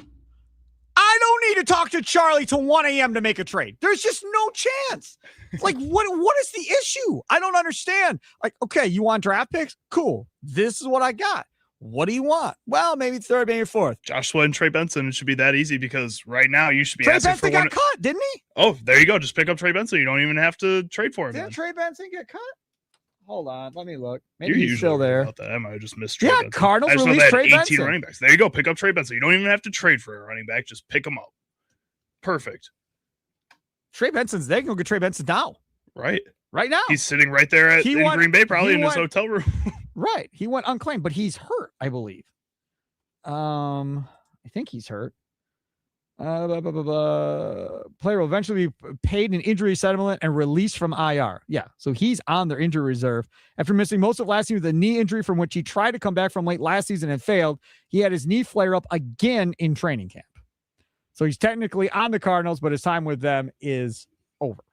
S2: I don't need to talk to Charlie till 1 a.m. to make a trade. There's just no chance. Like, what is the issue? I don't understand. Like, okay, you want draft picks? Cool. This is what I got. What do you want? Well, maybe third, maybe fourth.
S3: Josh Sweat and Trey Benson, it should be that easy because right now you should be
S2: Trey
S3: asking
S2: Benson
S3: for
S2: got
S3: one.
S2: cut, didn't he?
S3: Oh, there you go. Just pick up Trey Benson. You don't even have to trade for him.
S2: Did
S3: then.
S2: Trey Benson get cut? Hold on, let me look.
S3: You're
S2: Maybe he's
S3: usually
S2: still
S3: right
S2: there.
S3: about that. I might have just missed Trey
S2: Yeah,
S3: Benson.
S2: Cardinals
S3: I just know
S2: released
S3: they had
S2: Trey
S3: 18
S2: Benson.
S3: running backs. There you go. Pick up Trey Benson. You don't even have to trade for a running back. Just pick him up. Perfect.
S2: Trey Benson's, they can go get Trey Benson now.
S3: Right.
S2: Right now.
S3: He's sitting right there in Green Bay, probably in his hotel room.
S2: Right. He went unclaimed, but he's hurt, I believe. I think he's hurt. Player will eventually be paid an injury settlement and released from IR. Yeah, so he's on their injury reserve. After missing most of last season with a knee injury from which he tried to come back from late last season and failed, he had his knee flare up again in training camp. So he's technically on the Cardinals, but his time with them is over.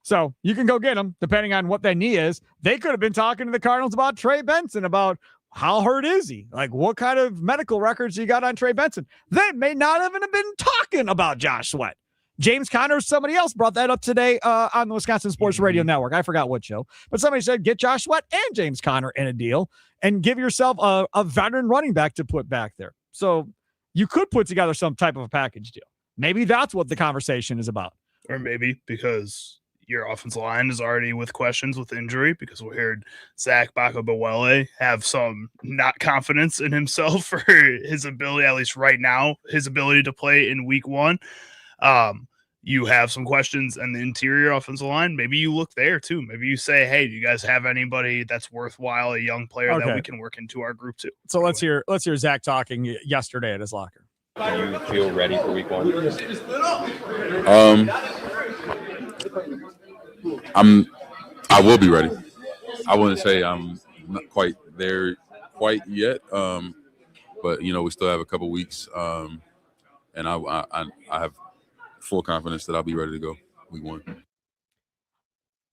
S2: So you can go get him, depending on what that knee is. They could have been talking to the Cardinals about Trey Benson, about how hurt is he? Like, what kind of medical records you got on Trey Benson? They may not even have been talking about Josh Sweat. James Conner or somebody else brought that up today on the Wisconsin Sports Radio Network. I forgot what show, but somebody said get Josh Sweat and James Conner in a deal and give yourself a veteran running back to put back there. So you could put together some type of a package deal. Maybe that's what the conversation is about.
S3: Or maybe because your offensive line is already with questions with injury, because we heard Zach Bakabawele have some not confidence in himself for his ability, at least right now, his ability to play in week 1. You have some questions in the interior offensive line. Maybe you look there too. Maybe you say, hey, do you guys have anybody that's worthwhile, a young player that we can work into our group too?
S2: So let's hear Zach talking yesterday at his locker.
S9: Do you feel ready for week 1?
S10: I will be ready. I wouldn't say I'm not quite there quite yet, but we still have a couple weeks, and I have full confidence that I'll be ready to go week 1.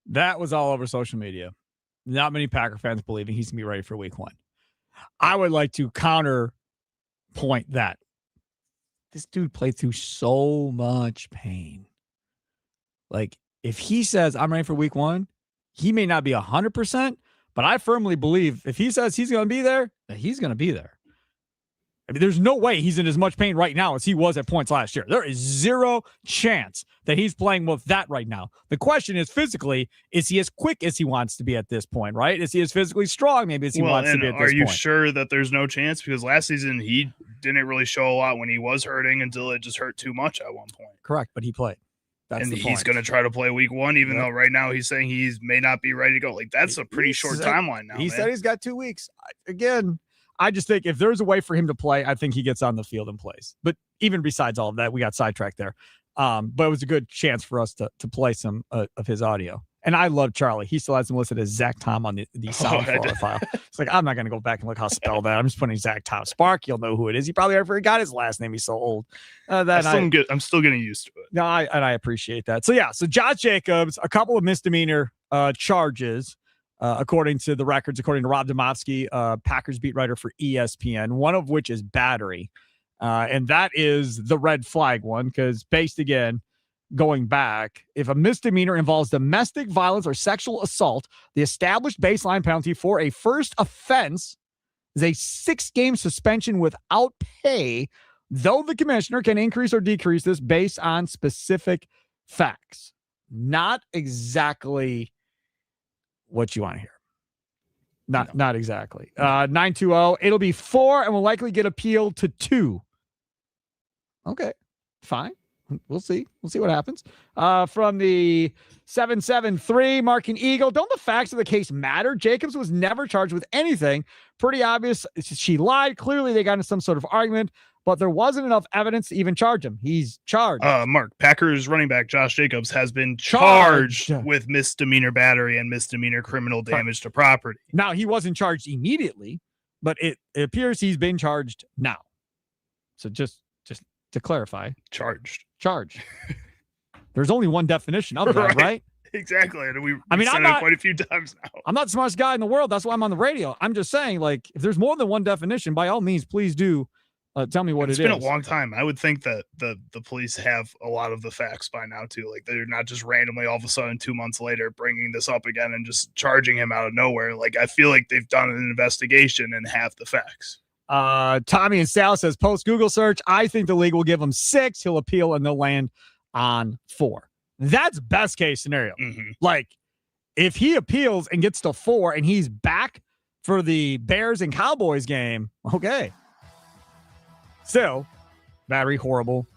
S2: That was all over social media. Not many Packer fans believing he's gonna be ready for week 1. I would like to counterpoint that this dude played through so much pain. Like, if he says I'm ready for week 1, he may not be 100%, but I firmly believe if he says he's going to be there, that he's going to be there. I mean, there's no way he's in as much pain right now as he was at points last year. There is zero chance that he's playing with that right now. The question is, physically, is he as quick as he wants to be at this point, right? Is he as physically strong maybe as he wants to be at this point?
S3: Are you sure that there's no chance? Because last season, he didn't really show a lot when he was hurting until it just hurt too much at one point.
S2: Correct, but he played.
S3: And he's going to try to play week 1, even though right now he's saying he may not be ready to go. Like, that's a pretty short timeline now.
S2: He said he's got 2 weeks. Again, I just think if there's a way for him to play, I think he gets on the field and plays. But even besides all of that, we got sidetracked there. But it was a good chance for us to play some of his audio. And I love Charlie. He still has him listed as Zach Tom on the sound file. It's like, I'm not going to go back and look how to spell that. I'm just putting Zach Tom Spark. You'll know who it is. He probably already forgot his last name. He's so old.
S3: I'm still getting used to it.
S2: No, I appreciate that. So, yeah. So, Josh Jacobs, a couple of misdemeanor charges, according to the records, according to Rob Demovsky, Packers beat writer for ESPN, one of which is battery. And that is the red flag one, because based, again, going back, if a misdemeanor involves domestic violence or sexual assault, the established baseline penalty for a first offense is a 6-game suspension without pay, though the commissioner can increase or decrease this based on specific facts. Not exactly what you want to hear. Not exactly. 920, it'll be 4 and will likely get appealed to 2. Okay, fine. We'll see. We'll see what happens. From the 773, Marking Eagle. Don't the facts of the case matter? Jacobs was never charged with anything. Pretty obvious. She lied. Clearly, they got into some sort of argument, but there wasn't enough evidence to even charge him. He's charged.
S3: Mark, Packers running back Josh Jacobs has been charged with misdemeanor battery and misdemeanor criminal damage to property.
S2: Now, he wasn't charged immediately, but it appears he's been charged now. So just to clarify,
S3: charged.
S2: There's only one definition of that, right?
S3: Exactly. And we've
S2: I'm
S3: said
S2: not
S3: it quite a few times now.
S2: I'm not the smartest guy in the world. That's why I'm on the radio. I'm just saying, like, if there's more than one definition, by all means, please do tell me what
S3: It's
S2: it
S3: been
S2: is.
S3: a long time. I would think that the police have a lot of the facts by now too. Like they're not just randomly all of a sudden 2 months later bringing this up again and just charging him out of nowhere. Like I feel like they've done an investigation and have the facts.
S2: Tommy and Sal says post Google search. I think the league will give him 6. He'll appeal and they'll land on 4. That's best case scenario.
S3: Mm-hmm.
S2: Like if he appeals and gets to 4 and he's back for the Bears and Cowboys game, okay. Still, very horrible.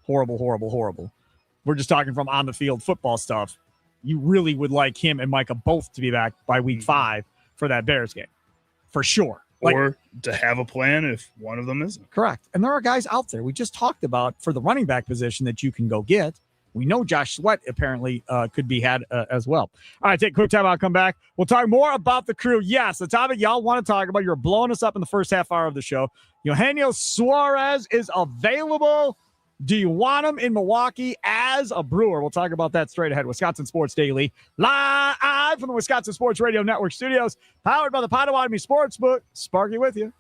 S2: We're just talking from on the field football stuff. You really would like him and Micah both to be back by week 5 for that Bears game. For sure.
S3: Or to have a plan if one of them isn't.
S2: Correct. And there are guys out there we just talked about for the running back position that you can go get. We know Josh Sweat apparently could be had as well. All right, take a quick time. I'll come back. We'll talk more about the crew. Yes, the topic y'all want to talk about. You're blowing us up in the first half hour of the show. Eugenio Suarez is available. Do you want him in Milwaukee as a Brewer? We'll talk about that straight ahead. Wisconsin Sports Daily, live from the Wisconsin Sports Radio Network studios, powered by the Potawatomi Sportsbook. Sparky with you.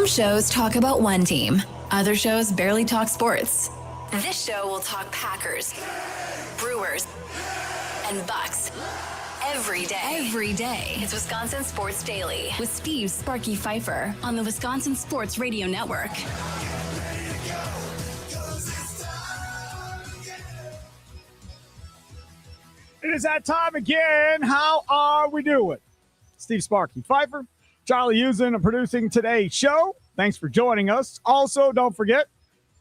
S1: Some shows talk about one team. Other shows barely talk sports. This show will talk Packers, Brewers, and Bucks. Every day. It's Wisconsin Sports Daily with Steve Sparky Pfeiffer on the Wisconsin Sports Radio Network.
S2: It is that time again. How are we doing? Steve Sparky Pfeiffer, Charlie Usen producing today's show. Thanks for joining us. Also, don't forget,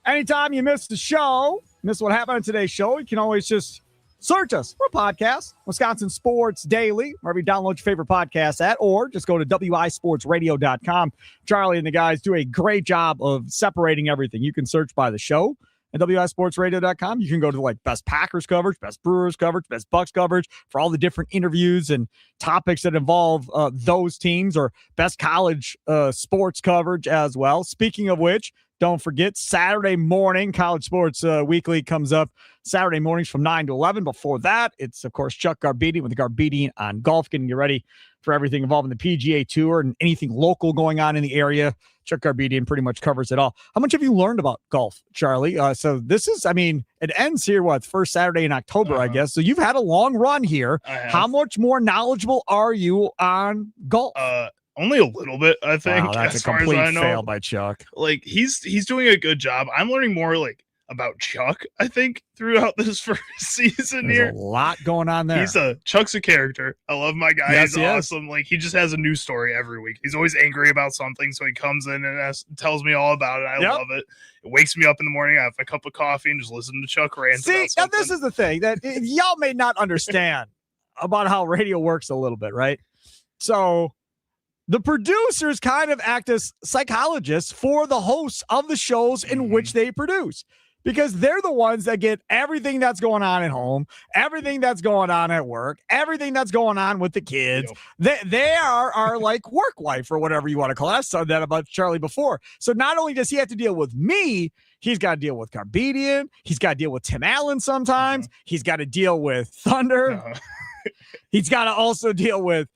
S2: anytime you miss the show, miss what happened on today's show, you can always just search us for a podcast, Wisconsin Sports Daily, wherever you download your favorite podcast at, or just go to wisportsradio.com. Charlie and the guys do a great job of separating everything. You can search by the show at wisportsradio.com. You can go to like best Packers coverage, best Brewers coverage, best Bucks coverage for all the different interviews and topics that involve those teams, or best college sports coverage as well. Speaking of which, don't forget, Saturday morning, College Sports Weekly comes up Saturday mornings from 9 to 11. Before that, it's, of course, Chuck Garbedian with Garbedian on Golf, getting you ready for everything involving the PGA Tour and anything local going on in the area. Chuck Garbedian pretty much covers it all. How much have you learned about golf, Charlie? So this is, it ends here, first Saturday in October, I guess. So you've had a long run here. How much more knowledgeable are you on golf?
S3: Only a little bit, I think.
S2: Wow, that's
S3: as
S2: a
S3: far
S2: complete
S3: as I know.
S2: fail by Chuck.
S3: Like he's doing a good job. I'm learning more about Chuck, I think, throughout this first season.
S2: There's
S3: here.
S2: A lot going on there.
S3: Chuck's a character. I love my guy.
S2: Yes,
S3: He's awesome. Like he just has a new story every week. He's always angry about something, so he comes in and tells me all about it. I love it. It wakes me up in the morning. I have a cup of coffee and just listen to Chuck rant.
S2: See,
S3: about something.
S2: now this is the thing that y'all may not understand about how radio works a little bit, right? So the producers kind of act as psychologists for the hosts of the shows in which they produce, because they're the ones that get everything that's going on at home, everything that's going on at work, everything that's going on with the kids. Yep. They are like work wife or whatever you want to call it. I said that about Charlie before. So not only does he have to deal with me, he's got to deal with Garbedian. He's got to deal with Tim Allen sometimes. He's got to deal with Thunder. He's got to also deal with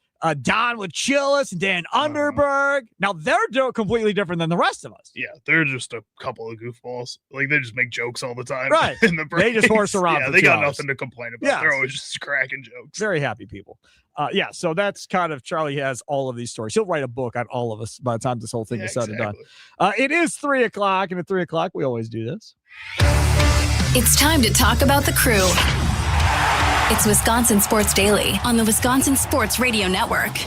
S2: Don with Chillis and Dan Underberg. Now they're completely different than the rest of us.
S3: Yeah, they're just a couple of goofballs. Like they just make jokes all the time.
S2: Right.
S3: They
S2: just horse around.
S3: Yeah,
S2: for
S3: they
S2: 2
S3: got
S2: hours.
S3: nothing to complain about. They're always just cracking jokes.
S2: Very happy people. So that's kind of Charlie has all of these stories. He'll write a book on all of us by the time this whole thing is said and done. It is 3:00, and at 3:00 we always do this.
S1: It's time to talk about the crew. It's Wisconsin Sports Daily on the Wisconsin Sports Radio Network.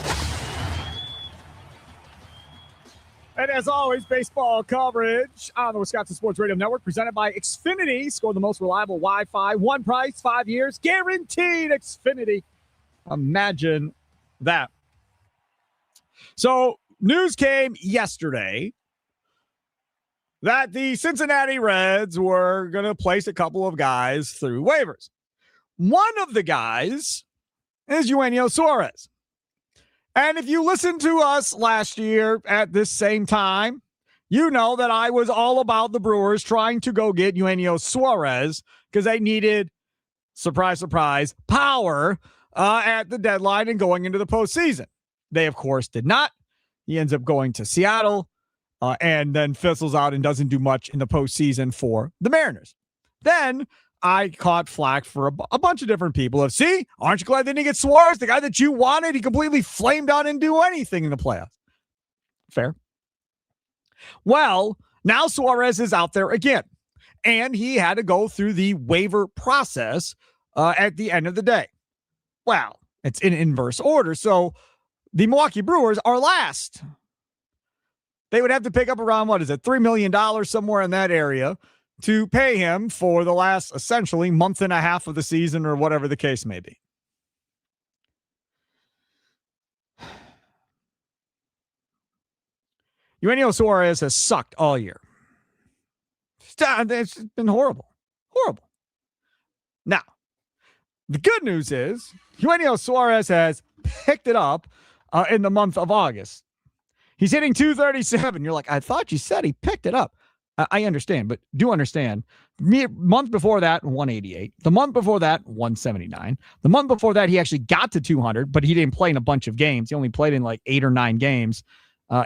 S2: And as always, baseball coverage on the Wisconsin Sports Radio Network, presented by Xfinity. Score the most reliable Wi-Fi. One price, 5 years, guaranteed. Xfinity. Imagine that. So news came yesterday that the Cincinnati Reds were going to place a couple of guys through waivers. One of the guys is Eugenio Suarez. And if you listened to us last year at this same time, you know that I was all about the Brewers trying to go get Eugenio Suarez because they needed, surprise, surprise, power at the deadline and going into the postseason. They, of course, did not. He ends up going to Seattle and then fizzles out and doesn't do much in the postseason for the Mariners. Then I caught flack for a bunch of different people. See, aren't you glad they didn't get Suarez, the guy that you wanted? He completely flamed out and do anything in the playoffs. Fair. Well, now Suarez is out there again, and he had to go through the waiver process at the end of the day. Well, it's in inverse order. So the Milwaukee Brewers are last. They would have to pick up around, $3 million somewhere in that area to pay him for the last essentially month and a half of the season or whatever the case may be. Eugenio Suarez has sucked all year. It's been horrible. Horrible. Now, the good news is Eugenio Suarez has picked it up in the month of August. He's hitting .237. You're like, I thought you said he picked it up. I understand, but do understand. Month before that, 188. The month before that, 179. The month before that, he actually got to 200, but he didn't play in a bunch of games. He only played in like 8 or 9 games.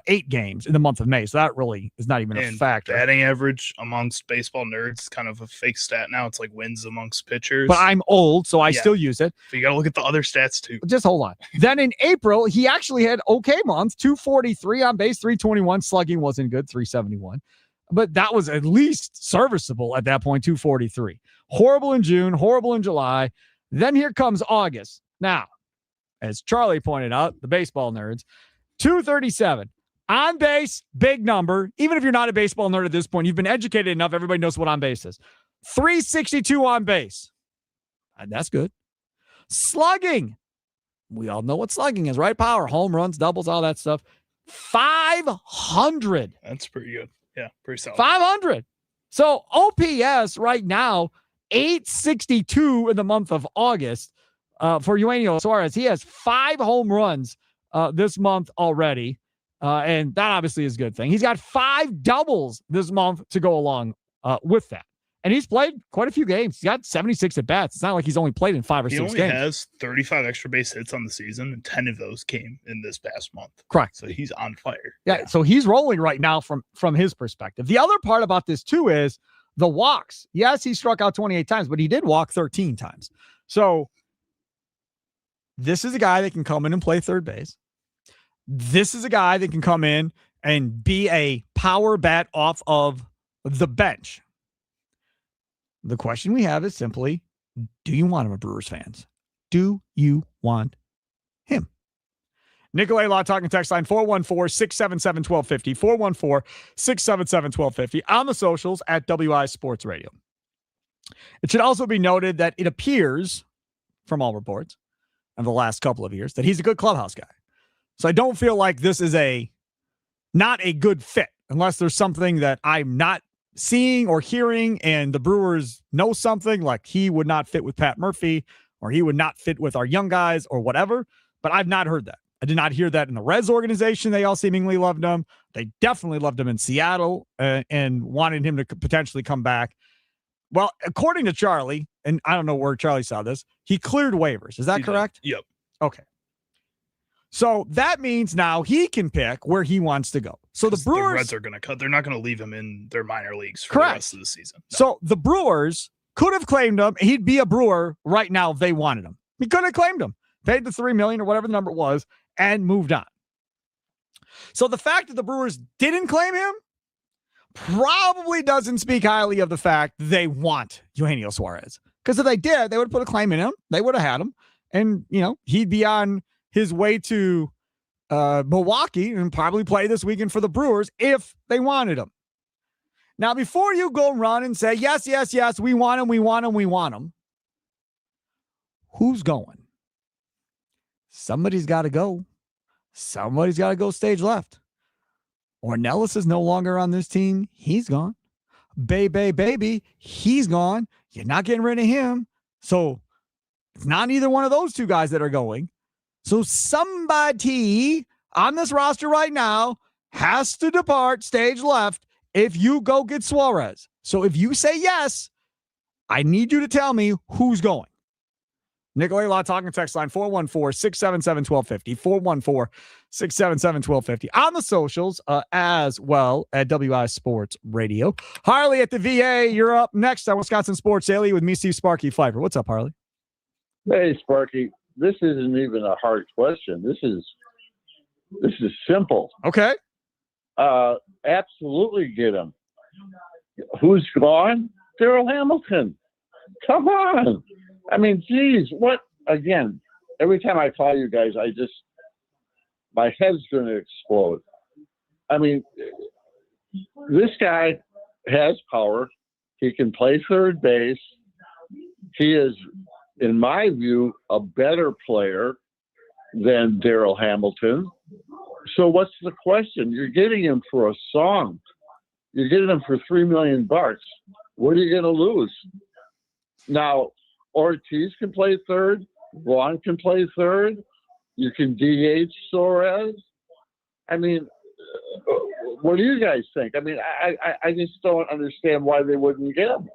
S2: 8 games in the month of May. So that really is not even a
S3: And
S2: factor.
S3: batting average amongst baseball nerds is kind of a fake stat now. It's like wins amongst pitchers.
S2: But I'm old, so I
S3: Yeah.
S2: still use it.
S3: So you got to look at the other stats too.
S2: Just hold on. Then in April, he actually had okay month, 243 on base, 321. Slugging wasn't good, 371. But that was at least serviceable at that point, 243. Horrible in June, horrible in July. Then here comes August. Now, as Charlie pointed out, the baseball nerds, 237. On base, big number. Even if you're not a baseball nerd at this point, you've been educated enough, everybody knows what on base is. 362 on base. And that's good. Slugging. We all know what slugging is, right? Power, home runs, doubles, all that stuff. 500.
S3: That's pretty good. Yeah, pretty solid.
S2: 500. So OPS right now, 862 in the month of August for Eugenio Suarez. He has 5 home runs this month already. And that obviously is a good thing. He's got 5 doubles this month to go along with that. And he's played quite a few games. He's got 76 at bats. It's not like he's only played in 5 or 6 games.
S3: He only has 35 extra base hits on the season, and 10 of those came in this past month.
S2: Correct.
S3: So he's on fire.
S2: Yeah, so he's rolling right now from his perspective. The other part about this too is the walks. Yes, he struck out 28 times, but he did walk 13 times. So this is a guy that can come in and play third base. This is a guy that can come in and be a power bat off of the bench. The question we have is simply, do you want him, Brewers fans? Do you want him? Nikolay Law talking text line 414-677-1250, 414-677-1250 on the socials at WI Sports Radio. It should also be noted that it appears from all reports of the last couple of years that he's a good clubhouse guy. So I don't feel like this is not a good fit unless there's something that I'm not seeing or hearing and the Brewers know something, like he would not fit with Pat Murphy or he would not fit with our young guys or whatever. But I've not heard that. I did not hear that in the Reds organization. They all seemingly loved him. They definitely loved him in Seattle and wanted him to potentially come back. Well, according to Charlie, and I don't know where Charlie saw this, he cleared waivers. Is that correct?
S3: Yep.
S2: Okay. So that means now he can pick where he wants to go. So the Brewers,
S3: Reds are going to cut. They're not going to leave him in their minor leagues for
S2: correct.
S3: the rest of the season. No.
S2: So the Brewers could have claimed him. He'd be a Brewer right now if they wanted him. He could have claimed him, paid the $3 million or whatever the number was, and moved on. So the fact that the Brewers didn't claim him probably doesn't speak highly of the fact they want Eugenio Suarez. Because if they did, they would put a claim in him. They would have had him. And, he'd be on his way to Milwaukee and probably play this weekend for the Brewers if they wanted him. Now, before you go run and say, yes, we want him. Who's going? Somebody's got to go. Somebody's got to go stage left. Ornelas is no longer on this team. He's gone. Baby, he's gone. You're not getting rid of him. So it's not either one of those two guys that are going. So somebody on this roster right now has to depart stage left if you go get Suarez. So if you say yes, I need you to tell me who's going. Nikolay Law talking text line 414-677-1250, 414-677-1250 on the socials as well at WI Sports Radio. Harley at the VA, you're up next on Wisconsin Sports Daily with me, Steve Sparky Pfeiffer. What's up, Harley?
S11: Hey, Sparky. This isn't even a hard question. This is simple.
S2: Okay.
S11: Absolutely get him. Who's gone? Darryl Hamilton. Come on. I mean, geez, what? Again, every time I call you guys, my head's going to explode. I mean, this guy has power. He can play third base. He is, in my view, a better player than Darryl Hamilton. So what's the question? You're getting him for a song. You're getting him for $3 million. What are you going to lose? Now, Ortiz can play third. Vaughn can play third. You can DH Suarez. I mean, what do you guys think? I mean, I just don't understand why they wouldn't get him.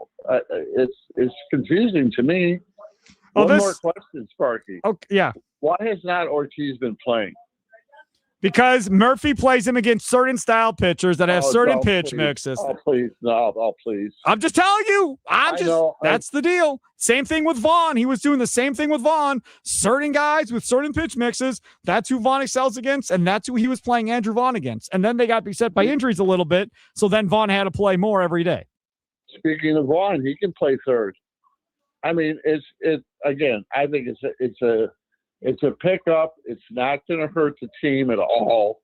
S11: It's confusing to me. One more question, Sparky.
S2: Okay, yeah.
S11: Why has not Ortiz been playing?
S2: Because Murphy plays him against certain style pitchers that have certain pitch mixes.
S11: Oh, please. No, please.
S2: I'm just telling you. That's the deal. Same thing with Vaughn. He was doing the same thing with Vaughn. Certain guys with certain pitch mixes, that's who Vaughn excels against, and that's who he was playing Andrew Vaughn against. And then they got beset by injuries a little bit, so then Vaughn had to play more every day.
S11: Speaking of Vaughn, he can play third. I mean, again, I think it's a pickup. It's not going to hurt the team at all.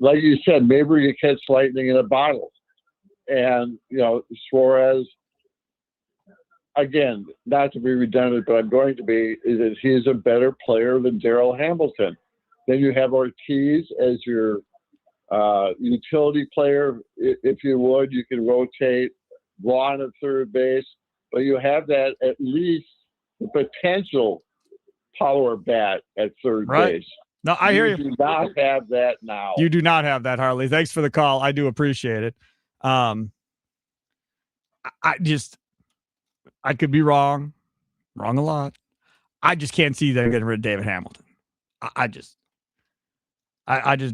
S11: Like you said, maybe you catch lightning in a bottle. And, Suarez, again, not to be redundant, but I'm going to be, is that he's a better player than Darrell Hamilton. Then you have Ortiz as your utility player. If you would, you can rotate Vaughn at third base. But you have that at least the potential power bat at third base.
S2: No, I hear you.
S11: You do not have that now.
S2: You do not have that, Harley. Thanks for the call. I do appreciate it. I could be wrong a lot. I just can't see them getting rid of David Hamilton. I just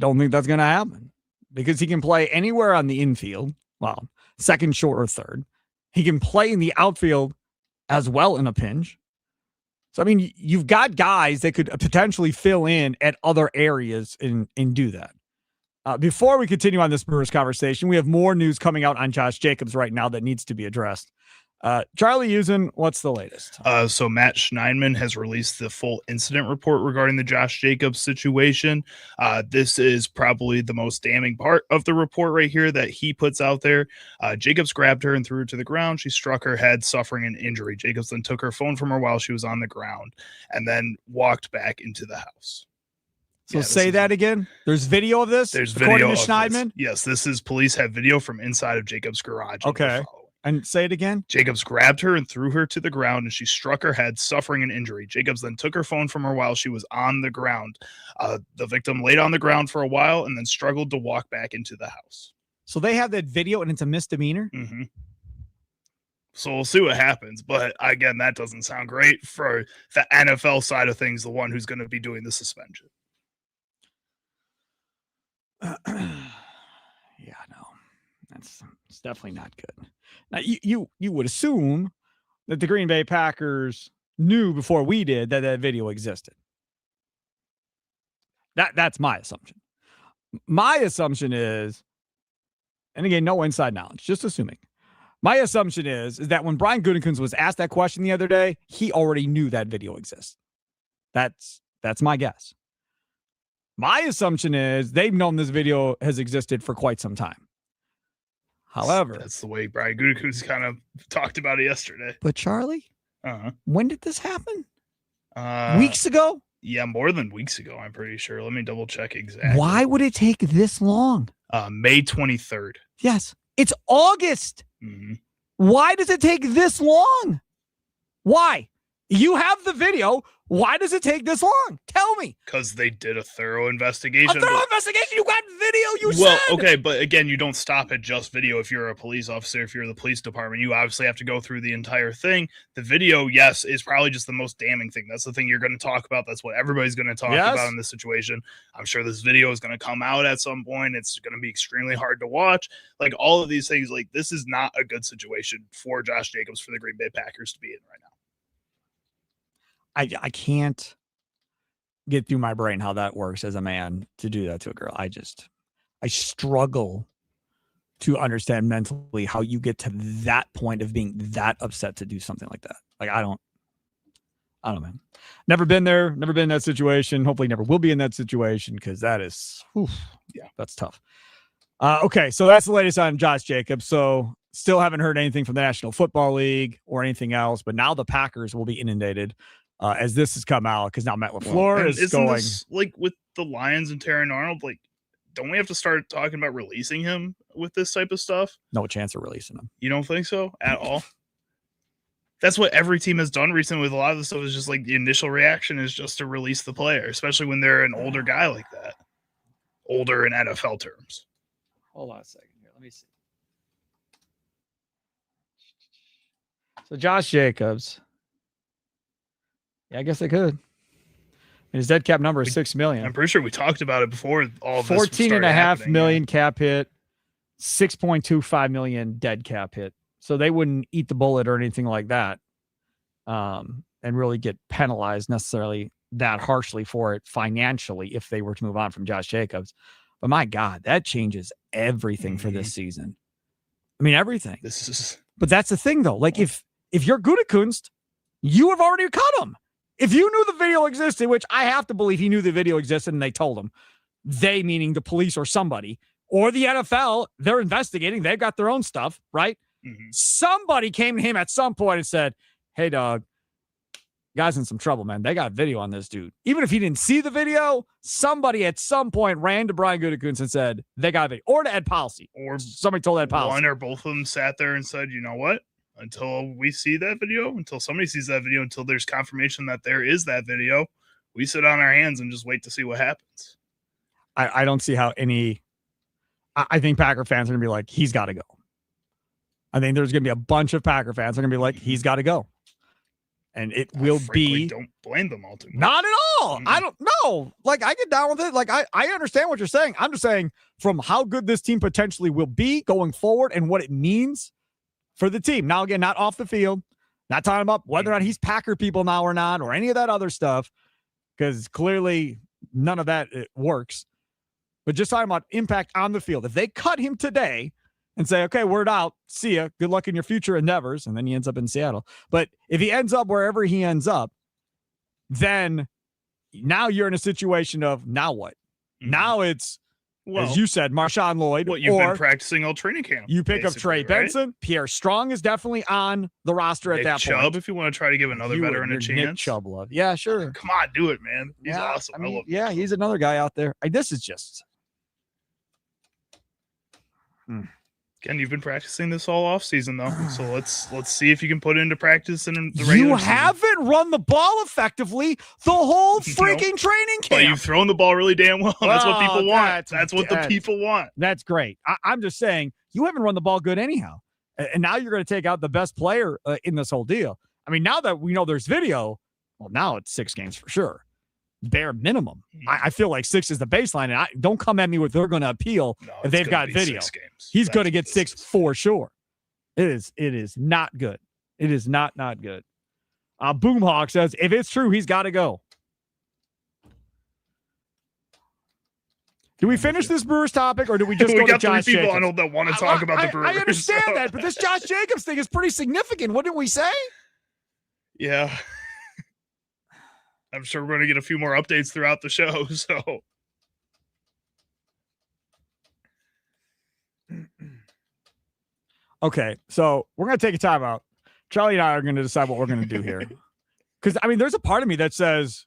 S2: don't think that's going to happen because he can play anywhere on the infield. Well, second, short, or third. He can play in the outfield as well in a pinch. So, I mean, you've got guys that could potentially fill in at other areas and do that. Before we continue on this Brewers conversation, we have more news coming out on Josh Jacobs right now that needs to be addressed. Charlie Usen, what's the latest?
S3: So Matt Schneidman has released the full incident report regarding the Josh Jacobs situation. This is probably the most damning part of the report right here that he puts out there. Jacobs grabbed her and threw her to the ground. She struck her head, suffering an injury. Jacobs then took her phone from her while she was on the ground and then walked back into the house.
S2: So say that again. There's video of this?
S3: There's
S2: according
S3: video
S2: to Schneidman?
S3: Yes, this is police have video from inside of Jacobs' garage.
S2: Okay. And say it again.
S3: Jacobs grabbed her and threw her to the ground, and she struck her head, suffering an injury. Jacobs then took her phone from her while she was on the ground. The victim laid on the ground for a while and then struggled to walk back into the house.
S2: So they have that video, and it's a misdemeanor?
S3: Mm-hmm. So we'll see what happens. But, again, that doesn't sound great for the NFL side of things, the one who's going to be doing the suspension.
S2: Yeah, no. It's definitely not good. Now, you would assume that the Green Bay Packers knew before we did that video existed. That's my assumption. My assumption is, and again, no inside knowledge, just assuming. My assumption is that when Brian Gutekunst was asked that question the other day, he already knew that video exists. That's my guess. My assumption is they've known this video has existed for quite some time. However,
S3: that's the way Brian Gutekunst kind of talked about it yesterday.
S2: But Charlie, when did this happen? Weeks ago?
S3: Yeah, more than weeks ago, I'm pretty sure. Let me double check exactly.
S2: Why would it take this long?
S3: May 23rd.
S2: Yes. It's August.
S3: Mm-hmm.
S2: Why does it take this long? Why? You have the video. Why does it take this long? Tell me.
S3: Because they did a thorough investigation.
S2: A thorough investigation? You got video,
S3: Well,
S2: said.
S3: okay, but again, you don't stop at just video if you're a police officer, if you're the police department. You obviously have to go through the entire thing. The video, yes, is probably just the most damning thing. That's the thing you're going to talk about. That's what everybody's going to talk about in this situation. I'm sure this video is going to come out at some point. It's going to be extremely hard to watch. Like, all of these things, like, this is not a good situation for Josh Jacobs, for the Green Bay Packers to be in right now.
S2: I can't get through my brain how that works as a man to do that to a girl. I struggle to understand mentally how you get to that point of being that upset to do something like that. Like, I don't know, man. Never been there, never been in that situation. Hopefully never will be in that situation, because that is, that's tough. Okay, so that's the latest on Josh Jacobs. So still haven't heard anything from the National Football League or anything else, but now the Packers will be inundated as this has come out, because now Matt LaFleur is going.
S3: This, like, with the Lions and Terran Arnold, like, don't we have to start talking about releasing him with this type of stuff?
S2: No chance of releasing him.
S3: You don't think so at all? That's what every team has done recently with a lot of the stuff. Is just like the initial reaction is just to release the player, especially when they're an older guy like that. Older in NFL terms.
S2: Hold on a second here. Let me see. So Josh Jacobs. Yeah, I guess they could. And his dead cap number is $6 million.
S3: I'm pretty sure we talked about it before all of this
S2: 14.5 million cap hit, 6.25 million dead cap hit. So they wouldn't eat the bullet or anything like that, and really get penalized necessarily that harshly for it financially if they were to move on from Josh Jacobs. But my God, that changes everything for this season. I mean, everything. But that's the thing, though. Like, if you're Gutekunst, you have already cut him. If you knew the video existed, which I have to believe he knew the video existed and they told him, they meaning the police or somebody, or the NFL, they're investigating. They've got their own stuff, right?
S3: Mm-hmm.
S2: Somebody came to him at some point and said, hey, dog, guy's in some trouble, man. They got video on this dude. Even if he didn't see the video, somebody at some point ran to Brian Gutekunst and said, they got video. Or to Ed Policy.
S3: Or
S2: somebody told Ed Policy.
S3: One or both of them sat there and said, you know what? Until we see that video, until somebody sees that video, until there's confirmation that there is that video, we sit on our hands and just wait to see what happens.
S2: I don't see how any – I think Packer fans are going to be like, he's got to go. I think there's going to be a bunch of Packer fans that are going to be like, he's got to go. And it will
S3: frankly,
S2: be.
S3: Don't blame them all too much.
S2: Not at all. I don't know. Like, I get down with it. Like, I understand what you're saying. I'm just saying from how good this team potentially will be going forward and what it means for the team. Now, again, not off the field, not talking about whether or not he's Packer people now or not, or any of that other stuff, because clearly none of that works. But just talking about impact on the field. If they cut him today and say, okay, word out, see ya, good luck in your future endeavors, and then he ends up in Seattle. But if he ends up wherever he ends up, then now you're in a situation of now what? Mm-hmm. Now it's, as you said, Marshawn Lloyd.
S3: What you've been practicing all training camp.
S2: You pick up Trey Benson. Right? Pierre Strong is definitely on the roster
S3: Nick
S2: at that
S3: Chubb,
S2: point.
S3: If you want to try to give another veteran a chance.
S2: Nick Chubb love. Yeah, sure.
S3: Come on, do it, man. He's awesome.
S2: I mean, he's another guy out there. This is just...
S3: Again, you've been practicing this all off season though, so let's see if you can put it into practice in the regular
S2: You
S3: season.
S2: haven't run the ball effectively the whole freaking training camp.
S3: But you've thrown the ball really damn well. That's what people want. That's what the people want.
S2: That's great. I'm just saying you haven't run the ball good anyhow, and now you're going to take out the best player in this whole deal. I mean, now that we know there's video, well, now it's 6 games for sure. Bare minimum. I feel like 6 is the baseline, and don't come at me with they're going to appeal if they've got video. He's going to get 6 for sure. It is not good. It is not good. Boomhawk says if it's true, he's got to go. Do we finish this Brewers topic, or do we just
S3: we
S2: go
S3: got
S2: to Josh
S3: 3 people
S2: Jacobs?
S3: I know that want to talk about the Brewers.
S2: I understand that, but this Josh Jacobs thing is pretty significant. What did we say?
S3: Yeah. I'm sure we're going to get a few more updates throughout the show. So,
S2: okay, so we're going to take a timeout. Charlie and I are going to decide what we're going to do here. Because, I mean, there's a part of me that says,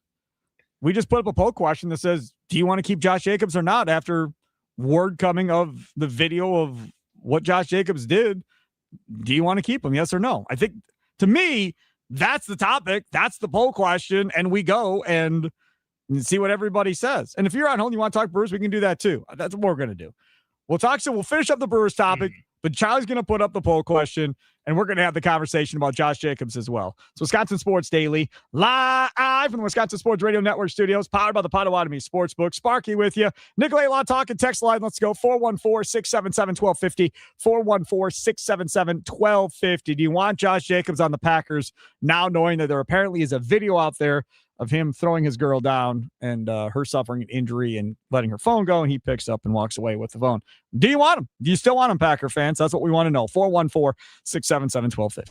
S2: we just put up a poll question that says, do you want to keep Josh Jacobs or not after word coming of the video of what Josh Jacobs did? Do you want to keep him? Yes or no? I think, to me, that's the topic. That's the poll question. And we go and see what everybody says. And if you're at home, you want to talk Brewers, we can do that too. That's what we're going to do. We'll finish up the Brewers topic, but Charlie's going to put up the poll question, and we're going to have the conversation about Josh Jacobs as well. So Wisconsin Sports Daily, live from the Wisconsin Sports Radio Network studios, powered by the Potawatomi Sportsbook. Sparky with you. Nicolay Law Talk and text line. Let's go. 414-677-1250. 414-677-1250. Do you want Josh Jacobs on the Packers now, knowing that there apparently is a video out there of him throwing his girl down and her suffering an injury and letting her phone go, and he picks up and walks away with the phone? Do you want him? Do you still want him, Packer fans? That's what we want to know. 414-677-1250.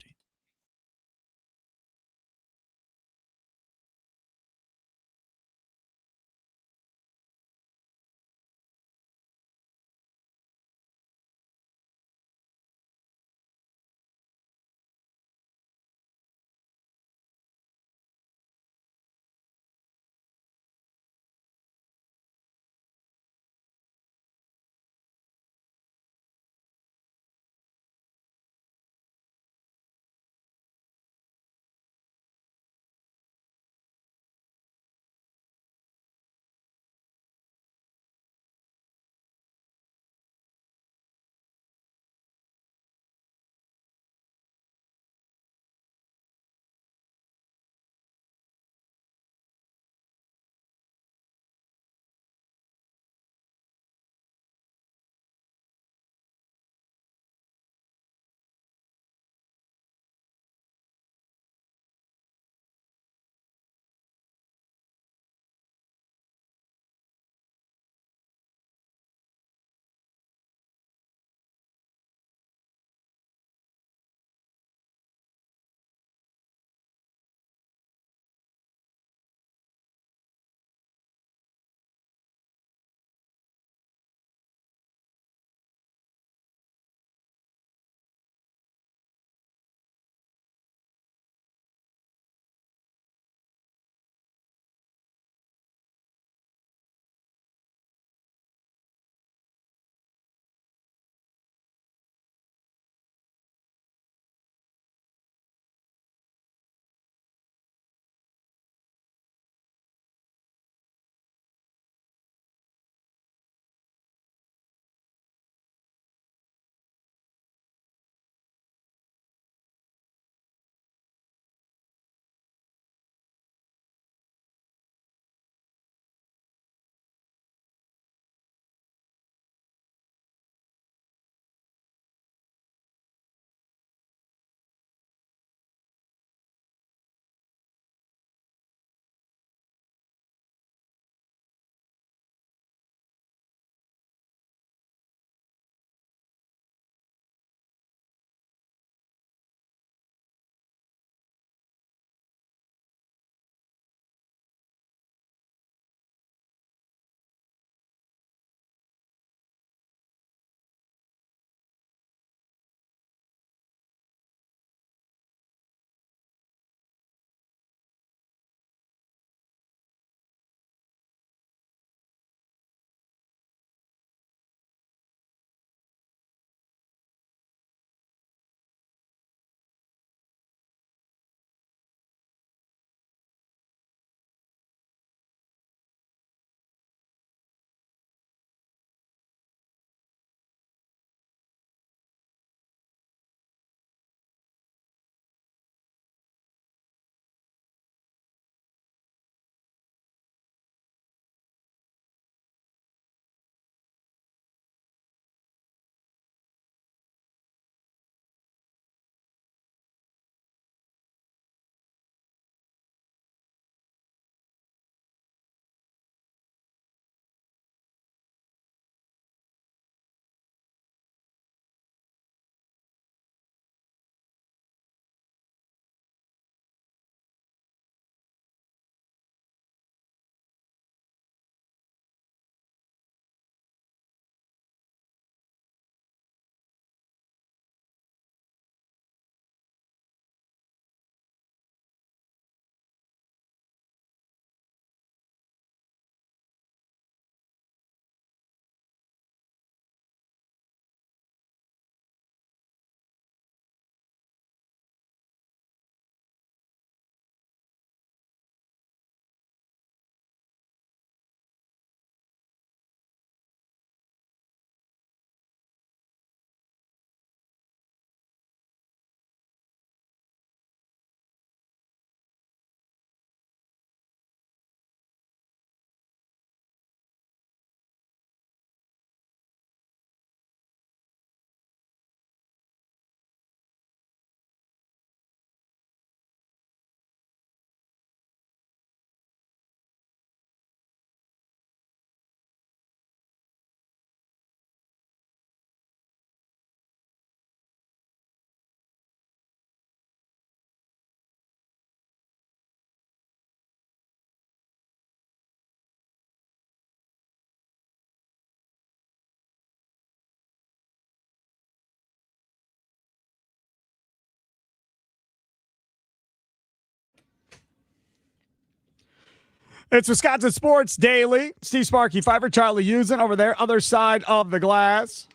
S2: It's Wisconsin Sports Daily. Steve Sparky Pfeiffer, Charlie Usen over there, other side of the glass.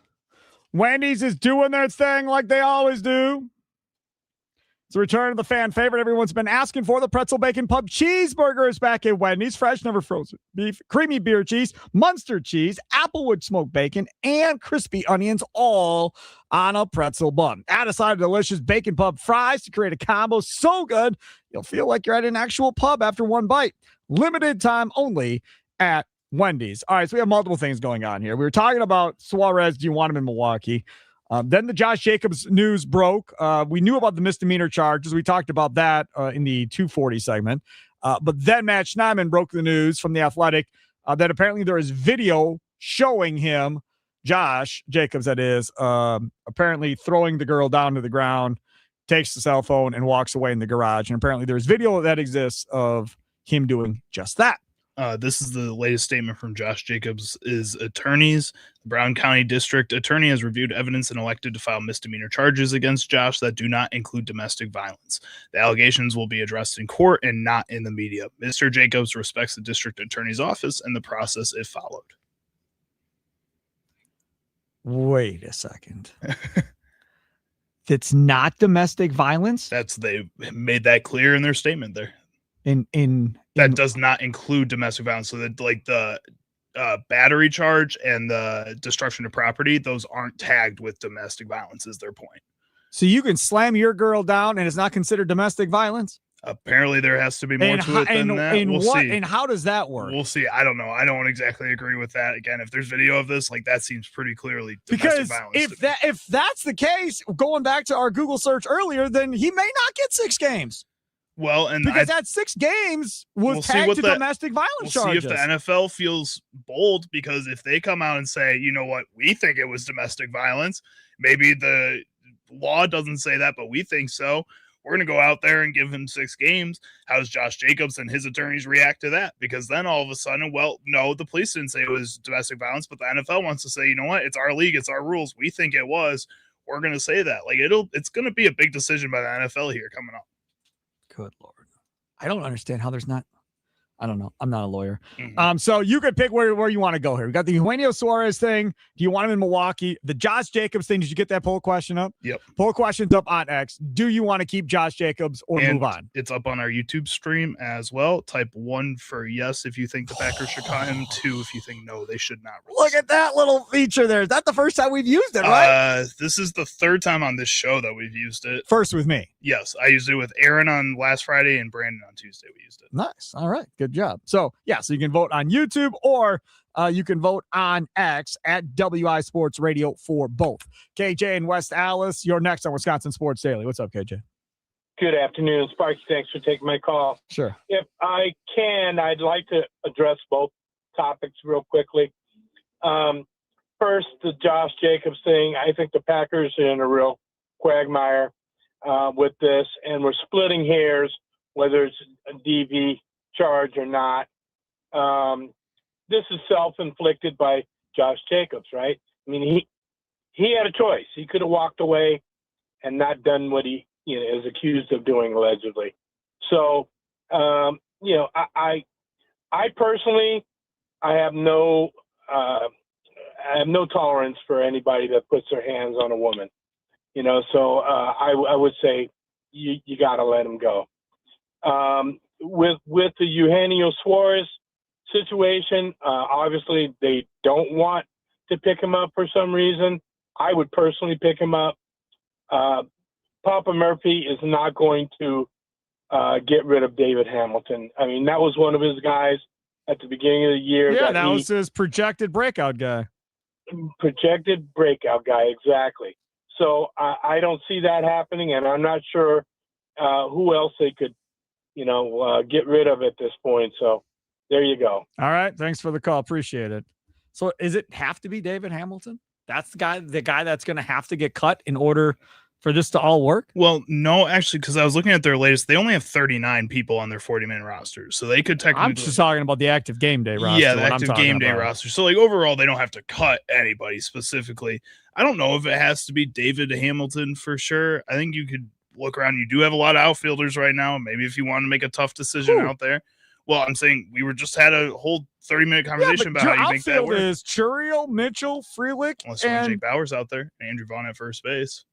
S2: Wendy's is doing their thing like they always do. It's a return of the fan favorite everyone's been asking for. The pretzel bacon pub cheeseburger is back at Wendy's. Fresh, never frozen beef, creamy beer cheese, Munster cheese, applewood smoked bacon, and crispy onions, all on a pretzel bun. Add a side of delicious bacon pub fries to create a combo so good you'll feel like you're at an actual pub after one bite. Limited time only at Wendy's. All right, so we have multiple things going on here. We were talking about Suarez. Do you want him in Milwaukee? Then the Josh Jacobs news broke. We knew about the misdemeanor charges. We talked about that in the 240 segment. But then Matt Schneidman broke the news from The Athletic that apparently there is video showing him, Josh Jacobs that is, apparently throwing the girl down to the ground, takes the cell phone, and walks away in the garage. And apparently there's video that exists of him doing just that.
S3: This is the latest statement from Josh Jacobs' attorneys. The Brown County District Attorney has reviewed evidence and elected to file misdemeanor charges against Josh that do not include domestic violence. The allegations will be addressed in court and not in the media. Mr. Jacobs respects the district attorney's office and the process it followed.
S2: Wait a second. It's not domestic violence?
S3: They made that clear in their statement there. That does not include domestic violence. So that like the battery charge and the destruction of property, those aren't tagged with domestic violence is their point.
S2: So you can slam your girl down and it's not considered domestic violence?
S3: Apparently there has to be more to it than that. We'll see.
S2: And how does that work?
S3: We'll see. I don't know. I don't exactly agree with that. Again, if there's video of this, like that seems pretty clearly domestic violence.
S2: Because if that's the case, going back to our Google search earlier, then he may not get 6 games.
S3: Well, and
S2: because that 6 games was tagged to domestic violence charges.
S3: See if the NFL feels bold, because if they come out and say, you know what, we think it was domestic violence, maybe the law doesn't say that, but we think so. We're going to go out there and give him 6 games. How does Josh Jacobs and his attorneys react to that? Because then all of a sudden, well, no, the police didn't say it was domestic violence, but the NFL wants to say, you know what, it's our league, it's our rules. We think it was. We're going to say that. Like it's going to be a big decision by the NFL here coming up.
S2: Good Lord. I don't understand how there's not. I don't know. I'm not a lawyer. Mm-hmm. So you could pick where you want to go here. We got the Eugenio Suarez thing. Do you want him in Milwaukee? The Josh Jacobs thing. Did you get that poll question up?
S3: Yep.
S2: Poll question's up on X. Do you want to keep Josh Jacobs or move on?
S3: It's up on our YouTube stream as well. Type 1 for yes if you think the Packers should cut him. 2 if you think no, they should not.
S2: Look at that little feature there. Is that the first time we've used it, right?
S3: This is the 3rd time on this show that we've used it.
S2: First with me.
S3: Yes. I used it with Aaron on last Friday and Brandon on Tuesday. We used it.
S2: Nice. All right. Good job. So, so you can vote on YouTube or you can vote on X at WI Sports Radio for both. KJ and West Allis, you're next on Wisconsin Sports Daily. What's up, KJ?
S12: Good afternoon, Sparky. Thanks for taking my call.
S2: Sure.
S12: If I can, I'd like to address both topics real quickly. First, the Josh Jacobs thing. I think the Packers are in a real quagmire with this, and we're splitting hairs, whether it's a DV charge or not. This is self-inflicted by Josh Jacobs, right? I mean, he had a choice. He could have walked away and not done what he is accused of doing allegedly. So, I personally, I have no tolerance for anybody that puts their hands on a woman. So I would say you got to let him go. With the Eugenio Suarez situation, obviously they don't want to pick him up for some reason. I would personally pick him up. Papa Murphy is not going to get rid of David Hamilton. I mean, that was one of his guys at the beginning of the year.
S2: Yeah, that was his projected breakout guy.
S12: Projected breakout guy, exactly. So I don't see that happening, and I'm not sure who else they could get rid of at this point. So there you go.
S2: All right. Thanks for the call. Appreciate it. So is it have to be David Hamilton? That's the guy that's going to have to get cut in order for this to all work?
S3: Well, no, actually, because I was looking at their latest, they only have 39 people on their 40-man roster. So they could technically.
S2: I'm just talking about the active game day roster.
S3: Yeah, the active game day roster. So like overall, they don't have to cut anybody specifically. I don't know if it has to be David Hamilton for sure. I think you could look around. You do have a lot of outfielders right now. Maybe if you want to make a tough decision out there. Well, I'm saying we were just had a whole 30-minute conversation about how you make that work.
S2: Is Churiel, Mitchell, Frelick,
S3: Unless you want Jake Bauers out there, Andrew Vaughn at first base.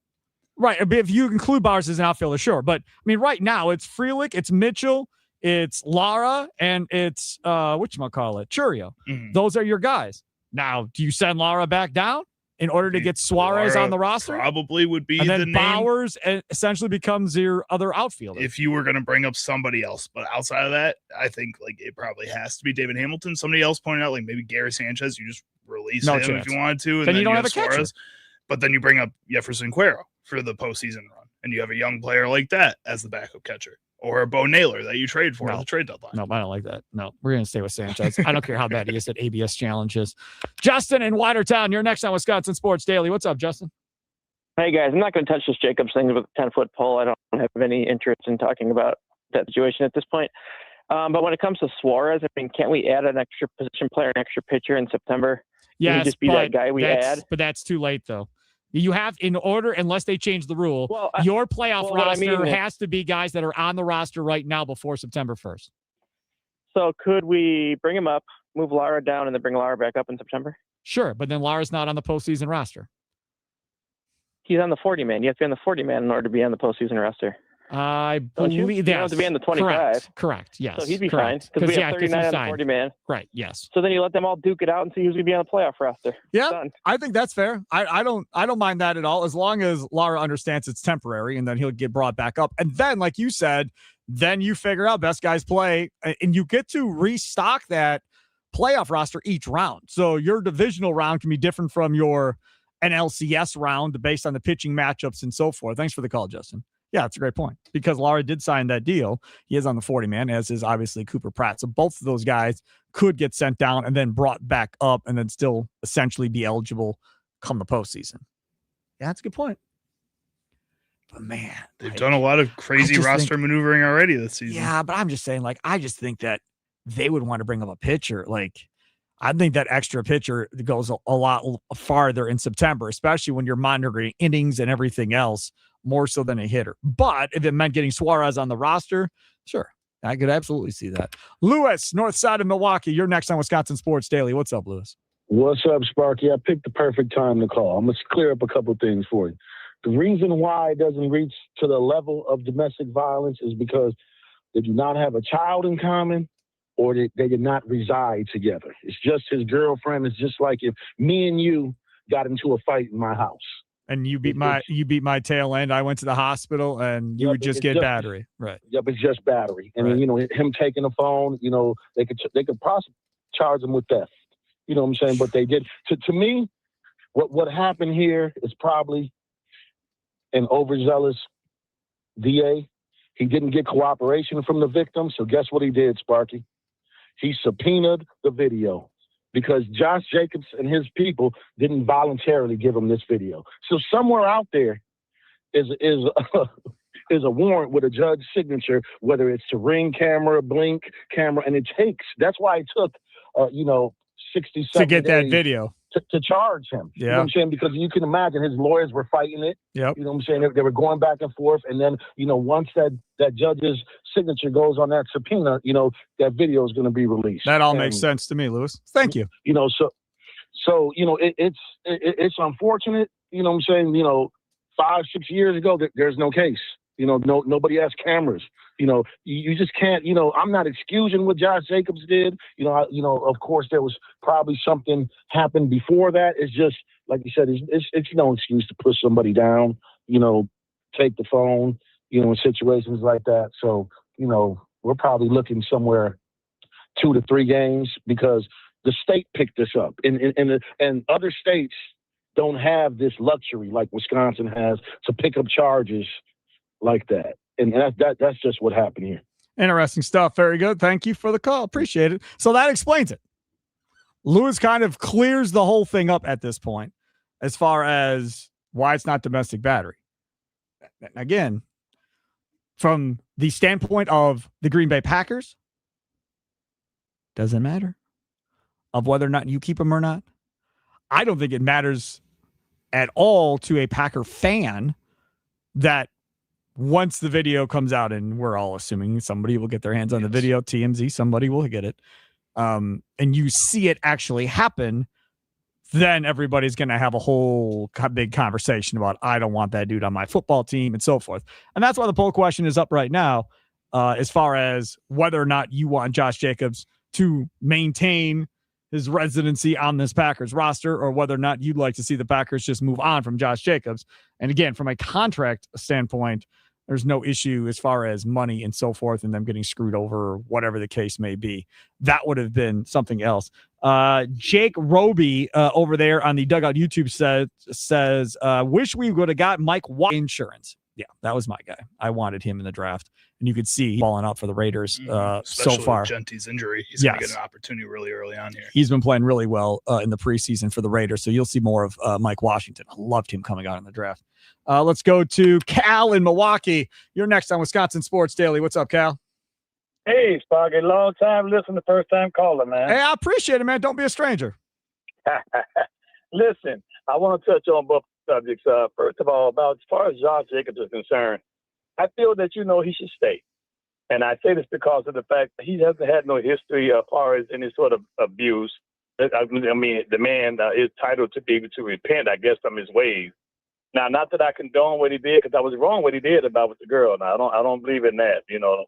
S2: Right. If you include Bauers as an outfielder, sure. But I mean, right now it's Frelick, it's Mitchell, it's Lara, and it's whatchamacallit, Churiel.
S3: Mm-hmm.
S2: Those are your guys. Now, do you send Lara back down in order to get Suarez
S3: Lara
S2: on the roster?
S3: Probably would be
S2: and then
S3: the name.
S2: Bauers essentially becomes your other outfielder.
S3: If you were going to bring up somebody else, but outside of that, I think like it probably has to be David Hamilton. Somebody else pointed out like maybe Gary Sanchez. You just release him if you wanted to, and
S2: then you don't have a
S3: Suarez.
S2: catcher.
S3: But then you bring up Jefferson Cuero for the postseason run, and you have a young player like that as the backup catcher, or a Bo Naylor that you trade for at the trade deadline.
S2: No, I don't like that. No, we're going to stay with Sanchez. I don't care how bad he is at ABS challenges. Justin in Watertown, you're next on Wisconsin Sports Daily. What's up, Justin?
S13: Hey, guys. I'm not going to touch this Jacobs thing with a 10-foot pole. I don't have any interest in talking about that situation at this point. But when it comes to Suarez, I mean, can't we add an extra position player, an extra pitcher in September?
S2: Yes,
S13: can he just be that guy we add?
S2: But that's too late, though. You have, in order, unless they change the rule, your playoff roster has to be guys that are on the roster right now before September 1st.
S13: So could we bring him up, move Lara down, and then bring Lara back up in September?
S2: Sure, but then Lara's not on the postseason roster.
S13: He's on the 40-man. You have to be on the 40-man in order to be on the postseason roster.
S2: I
S13: Don't you?
S2: believe
S13: You don't have to be on the 25.
S2: Correct. Yes.
S13: So he'd be fine because we have 39 on the 40-man.
S2: Right. Yes.
S13: So then you let them all duke it out and see who's going to be on the playoff roster.
S2: Yeah,
S13: Done.
S2: I think that's fair. I don't mind that at all, as long as Lara understands it's temporary, and then he'll get brought back up. And then, like you said, then you figure out best guys play, and you get to restock that playoff roster each round. So your divisional round can be different from your NLCS round based on the pitching matchups and so forth. Thanks for the call, Justin. Yeah, that's a great point, because Lara did sign that deal. He is on the 40-man, as is obviously Cooper Pratt. So both of those guys could get sent down and then brought back up and then still essentially be eligible come the postseason. Yeah, that's a good point. But man,
S3: they've done a lot of crazy roster maneuvering already this season.
S2: Yeah, but I'm just saying, like, I just think that they would want to bring up a pitcher. Like, I think that extra pitcher goes a lot farther in September, especially when you're monitoring innings and everything else, more so than a hitter. But if it meant getting Suarez on the roster, sure, I could absolutely see that. Lewis, north side of Milwaukee, you're next on Wisconsin Sports Daily. What's up, Lewis?
S14: What's up, Sparky? I picked the perfect time to call. I'm going to clear up a couple things for you. The reason why it doesn't reach to the level of domestic violence is because they do not have a child in common, or they did not reside together. It's just his girlfriend. It's just like if me and you got into a fight in my house.
S2: And you beat my tail end. I went to the hospital, and you would just get battery. Right.
S14: Yep, it's just battery. And then, him taking the phone, they could possibly charge him with theft. You know what I'm saying? But they did. To me, what happened here is probably an overzealous DA. He didn't get cooperation from the victim. So guess what he did, Sparky? He subpoenaed the video, because Josh Jacobs and his people didn't voluntarily give him this video. So somewhere out there is a warrant with a judge's signature, whether it's to Ring camera, Blink camera, and that's why it took 67
S2: to get that
S14: days
S2: video
S14: to charge him.
S2: Yeah.
S14: You know what I'm saying? Because you can imagine his lawyers were fighting it.
S2: Yep.
S14: You know what I'm saying? They were going back and forth. And then, once that judge's signature goes on that subpoena, that video is going to be released.
S2: That all makes sense to me, Lewis. Thank you.
S14: So it's unfortunate. You know what I'm saying? 5-6 years ago, there's no case. Nobody has cameras. You just can't. I'm not excusing what Josh Jacobs did. Of course, there was probably something happened before that. It's just like you said. It's no excuse to push somebody down. Take the phone. In situations like that. So we're probably looking somewhere 2 to 3 games, because the state picked this up, and other states don't have this luxury like Wisconsin has to pick up charges like that. And that's just what happened here.
S2: Interesting stuff. Very good. Thank you for the call. Appreciate it. So that explains it. Lewis kind of clears the whole thing up at this point as far as why it's not domestic battery. Again, from the standpoint of the Green Bay Packers, doesn't matter of whether or not you keep them or not. I don't think it matters at all to a Packer fan that once the video comes out, and we're all assuming somebody will get their hands on the video, TMZ, somebody will get it, and you see it actually happen, then everybody's going to have a whole big conversation about, I don't want that dude on my football team and so forth. And that's why the poll question is up right now, as far as whether or not you want Josh Jacobs to maintain his residency on this Packers roster, or whether or not you'd like to see the Packers just move on from Josh Jacobs. And again, from a contract standpoint, there's no issue as far as money and so forth and them getting screwed over or whatever the case may be. That would have been something else. Jake Roby over there on the Dugout YouTube says, wish we would have got Mike Watt insurance. Yeah, that was my guy. I wanted him in the draft. And you could see balling out for the Raiders so far.
S3: With Genty's injury, he's going to get an opportunity really early on here.
S2: He's been playing really well in the preseason for the Raiders, so you'll see more of Mike Washington. I loved him coming out in the draft. Let's go to Cal in Milwaukee. You're next on Wisconsin Sports Daily. What's up, Cal?
S15: Hey, Sparky, long time listener, first time caller, man.
S2: Hey, I appreciate it, man. Don't be a stranger.
S15: Listen, I want to touch on both subjects. First of all, about as far as Josh Jacobs is concerned, I feel that, he should stay. And I say this because of the fact that he hasn't had no history as far as any sort of abuse. I mean, the man is entitled to be able to repent, I guess, from his ways. Now, not that I condone what he did, because I was wrong what he did about with the girl. Now, I don't believe in that,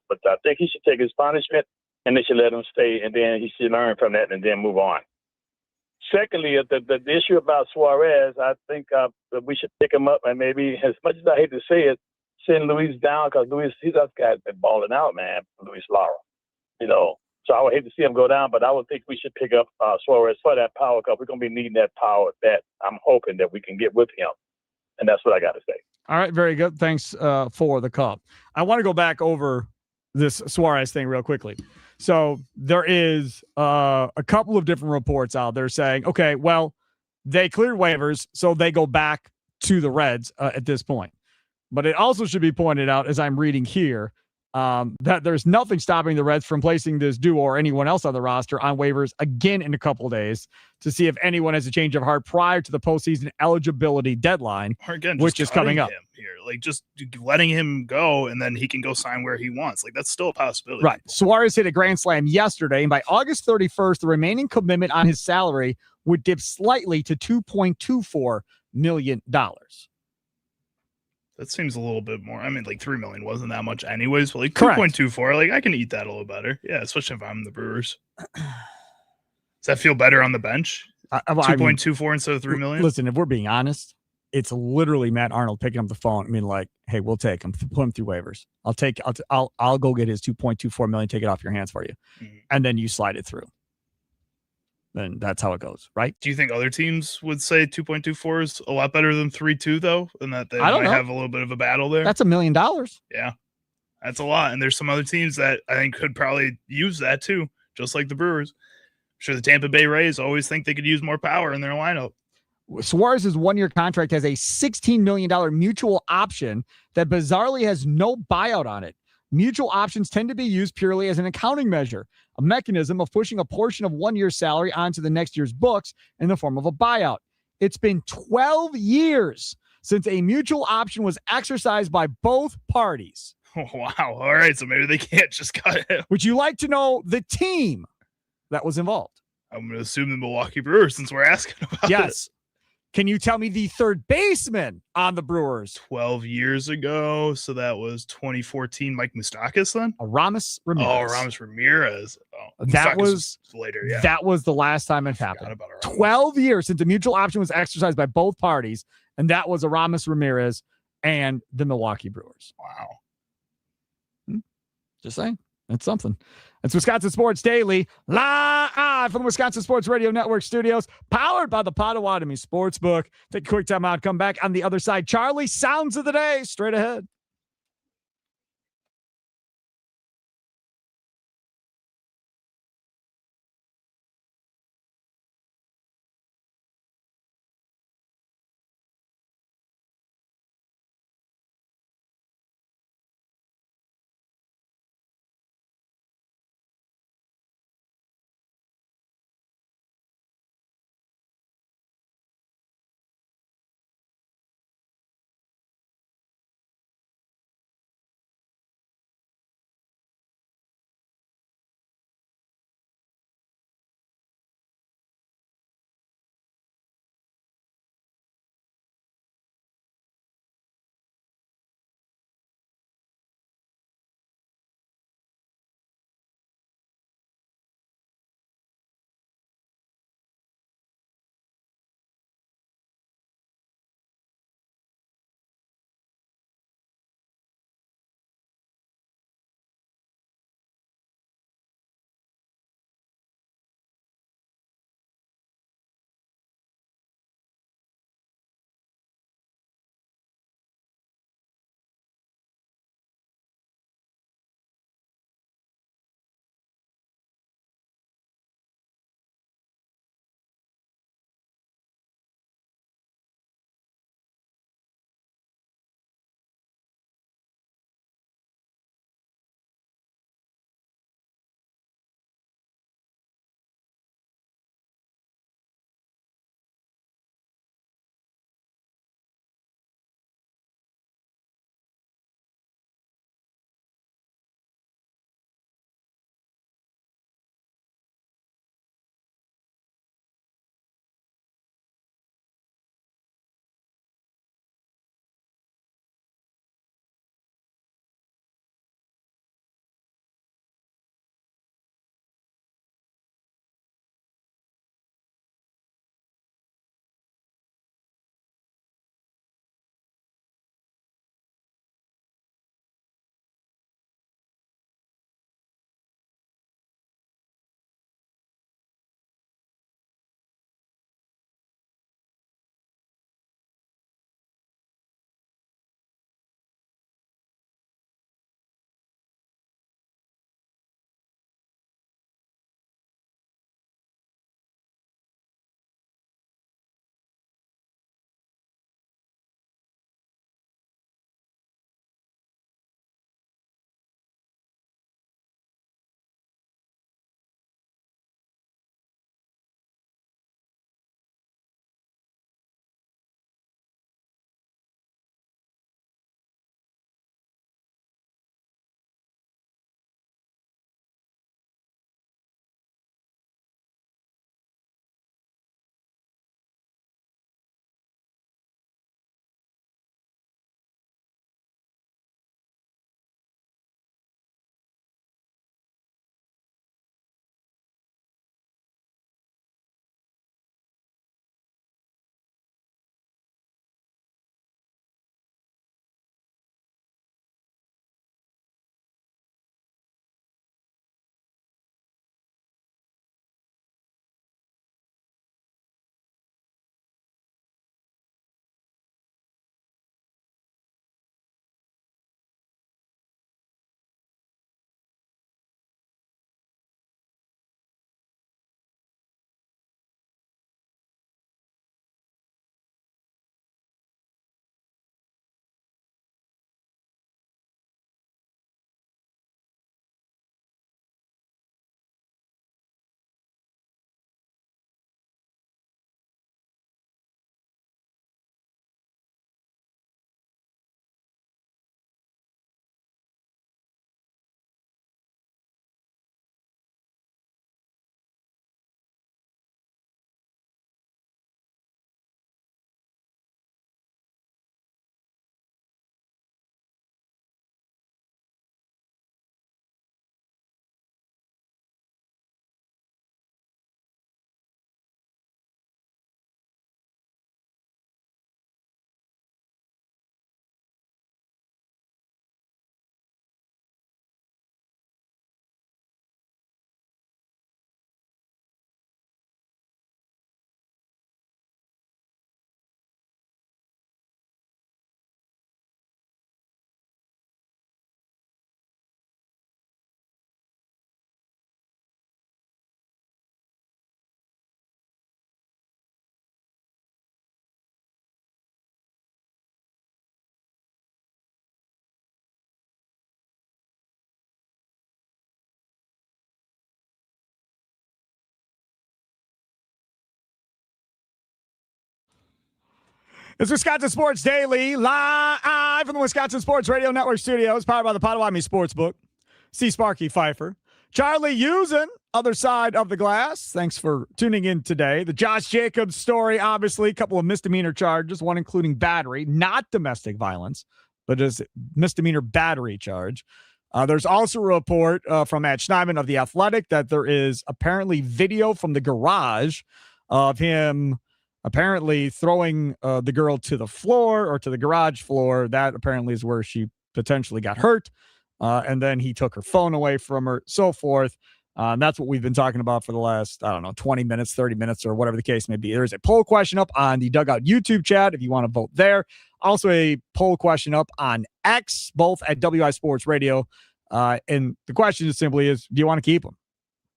S15: but I think he should take his punishment and they should let him stay, and then he should learn from that and then move on. Secondly, the issue about Suarez, I think that we should pick him up, and maybe, as much as I hate to say it, send Luis down, because he's that guy's been balling out, man, Luis Lara. So I would hate to see him go down, but I would think we should pick up Suarez for that power, because we're going to be needing that power that I'm hoping that we can get with him. And that's what I got to say.
S2: All right, very good. Thanks for the call. I want to go back over this Suarez thing real quickly. So there is a couple of different reports out there saying, okay, well, they cleared waivers, so they go back to the Reds at this point. But it also should be pointed out, as I'm reading here, that there's nothing stopping the Reds from placing this duo or anyone else on the roster on waivers again in a couple of days to see if anyone has a change of heart prior to the postseason eligibility deadline, which is coming up.
S3: Here, just letting him go, and then he can go sign where he wants. That's still a possibility.
S2: Right. Suarez hit a grand slam yesterday, and by August 31st, the remaining commitment on his salary would dip slightly to $2.24 million.
S3: That seems a little bit more. I mean, $3 million wasn't that much anyways, but 2.24, I can eat that a little better. Yeah, especially if I'm the Brewers. Does that feel better on the bench? 2.24 instead of $3 million?
S2: Listen, if we're being honest, it's literally Matt Arnold picking up the phone. I mean, hey, we'll take him, put him through waivers. I'll go get his $2.24 million, take it off your hands for you. Mm-hmm. And then you slide it through. Then that's how it goes, right?
S3: Do you think other teams would say 2.24 is a lot better than 3.2 though, and that they might have a little bit of a battle there?
S2: That's $1 million.
S3: Yeah, that's a lot. And there's some other teams that I think could probably use that too, just like the Brewers. I'm sure the Tampa Bay Rays always think they could use more power in their lineup.
S2: Suarez's one-year contract has a $16 million mutual option that bizarrely has no buyout on it. Mutual options tend to be used purely as an accounting measure, a mechanism of pushing a portion of 1 year's salary onto the next year's books in the form of a buyout. It's been 12 years since a mutual option was exercised by both parties.
S3: Oh, wow. All right. So maybe they can't just cut it.
S2: Would you like to know the team that was involved?
S3: I'm going to assume the Milwaukee Brewers, since we're asking about it.
S2: Yes. Can you tell me the third baseman on the Brewers?
S3: 12 years ago. So that was 2014. Mike Moustakas then?
S2: Aramis Ramirez.
S3: Oh, Aramis Ramirez. Oh,
S2: that was
S3: later. Yeah.
S2: That was the last time it happened. 12 years since the mutual option was exercised by both parties. And that was Aramis Ramirez and the Milwaukee Brewers.
S3: Wow.
S2: Just saying. That's something. It's Wisconsin Sports Daily, live from the Wisconsin Sports Radio Network studios, powered by the Potawatomi Sportsbook. Take a quick time out, come back on the other side. Charlie, sounds of the day, straight ahead. It's Wisconsin Sports Daily, live from the Wisconsin Sports Radio Network studios, powered by the Potawatomi Sportsbook. See Sparky Pfeiffer. Charlie Usen, other side of the glass. Thanks for tuning in today. The Josh Jacobs story, obviously, a couple of misdemeanor charges, one including battery, not domestic violence, but just misdemeanor battery charge. There's also a report from Matt Schneidman of The Athletic that there is apparently video from the garage of him apparently throwing the girl to the floor or to the garage floor. That apparently is where she potentially got hurt. And then he took her phone away from her, so forth. And that's what we've been talking about for the last, 20 minutes, 30 minutes, or whatever the case may be. There's a poll question up on the Dugout YouTube chat if you want to vote there. Also a poll question up on X, both at WI Sports Radio. And the question is simply do you want to keep them?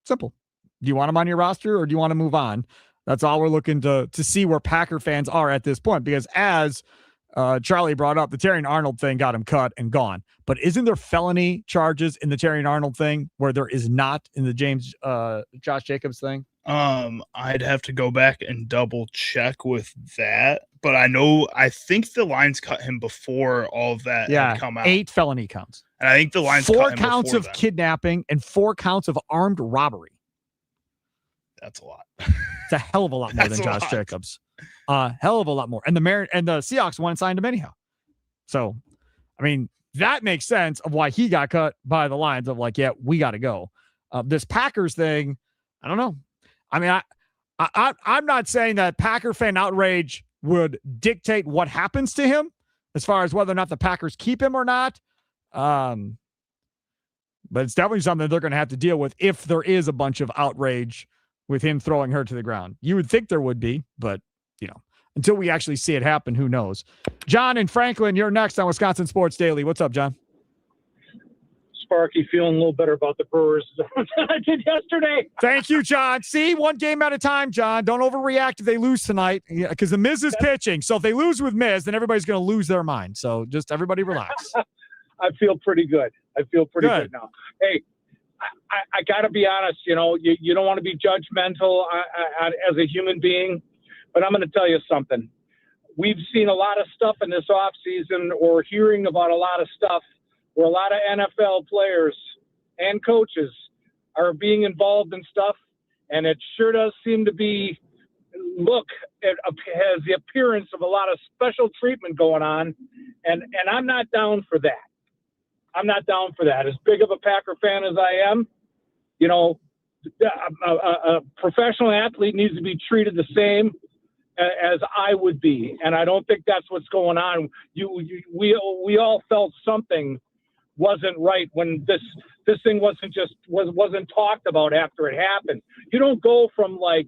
S2: Simple. Do you want them on your roster or do you want to move on? That's all we're looking to see where Packer fans are at this point, because as Charlie brought up, the Terrion Arnold thing got him cut and gone. But isn't there felony charges in the Terrion Arnold thing where there is not in the Josh Jacobs thing?
S3: I'd have to go back and double check with that, but I think the Lions cut him before all of that had come out.
S2: 8 felony counts.
S3: And I think the Lions
S2: 4
S3: cut him
S2: counts of kidnapping and 4 counts of armed robbery.
S3: That's a lot.
S2: It's a hell of a lot more than Josh Jacobs. Hell of a lot more. And the Seahawks went and signed him anyhow. So, I mean, that makes sense of why he got cut by the Lions of like, yeah, we got to go. This Packers thing, I don't know. I mean, I'm not saying that Packer fan outrage would dictate what happens to him as far as whether or not the Packers keep him or not. But it's definitely something they're going to have to deal with if there is a bunch of outrage with him throwing her to the ground. You would think there would be, but, until we actually see it happen, who knows? John and Franklin, you're next on Wisconsin Sports Daily. What's up, John?
S16: Sparky, feeling a little better about the Brewers than I did yesterday.
S2: Thank you, John. See, one game at a time, John. Don't overreact if they lose tonight, because the Miz is pitching. So if they lose with Miz, then everybody's going to lose their mind. So just everybody relax.
S16: I feel pretty good. Good now. Hey, I got to be honest. You don't want to be judgmental as a human being, but I'm going to tell you something. We've seen a lot of stuff in this offseason, or hearing about a lot of stuff where a lot of NFL players and coaches are being involved in stuff, and it sure does seem to be, it has the appearance of a lot of special treatment going on, and I'm not down for that. I'm not down for that. As big of a Packer fan as I am, a professional athlete needs to be treated the same as I would be, and I don't think that's what's going on. We all felt something wasn't right when this thing wasn't talked about after it happened. You don't go from like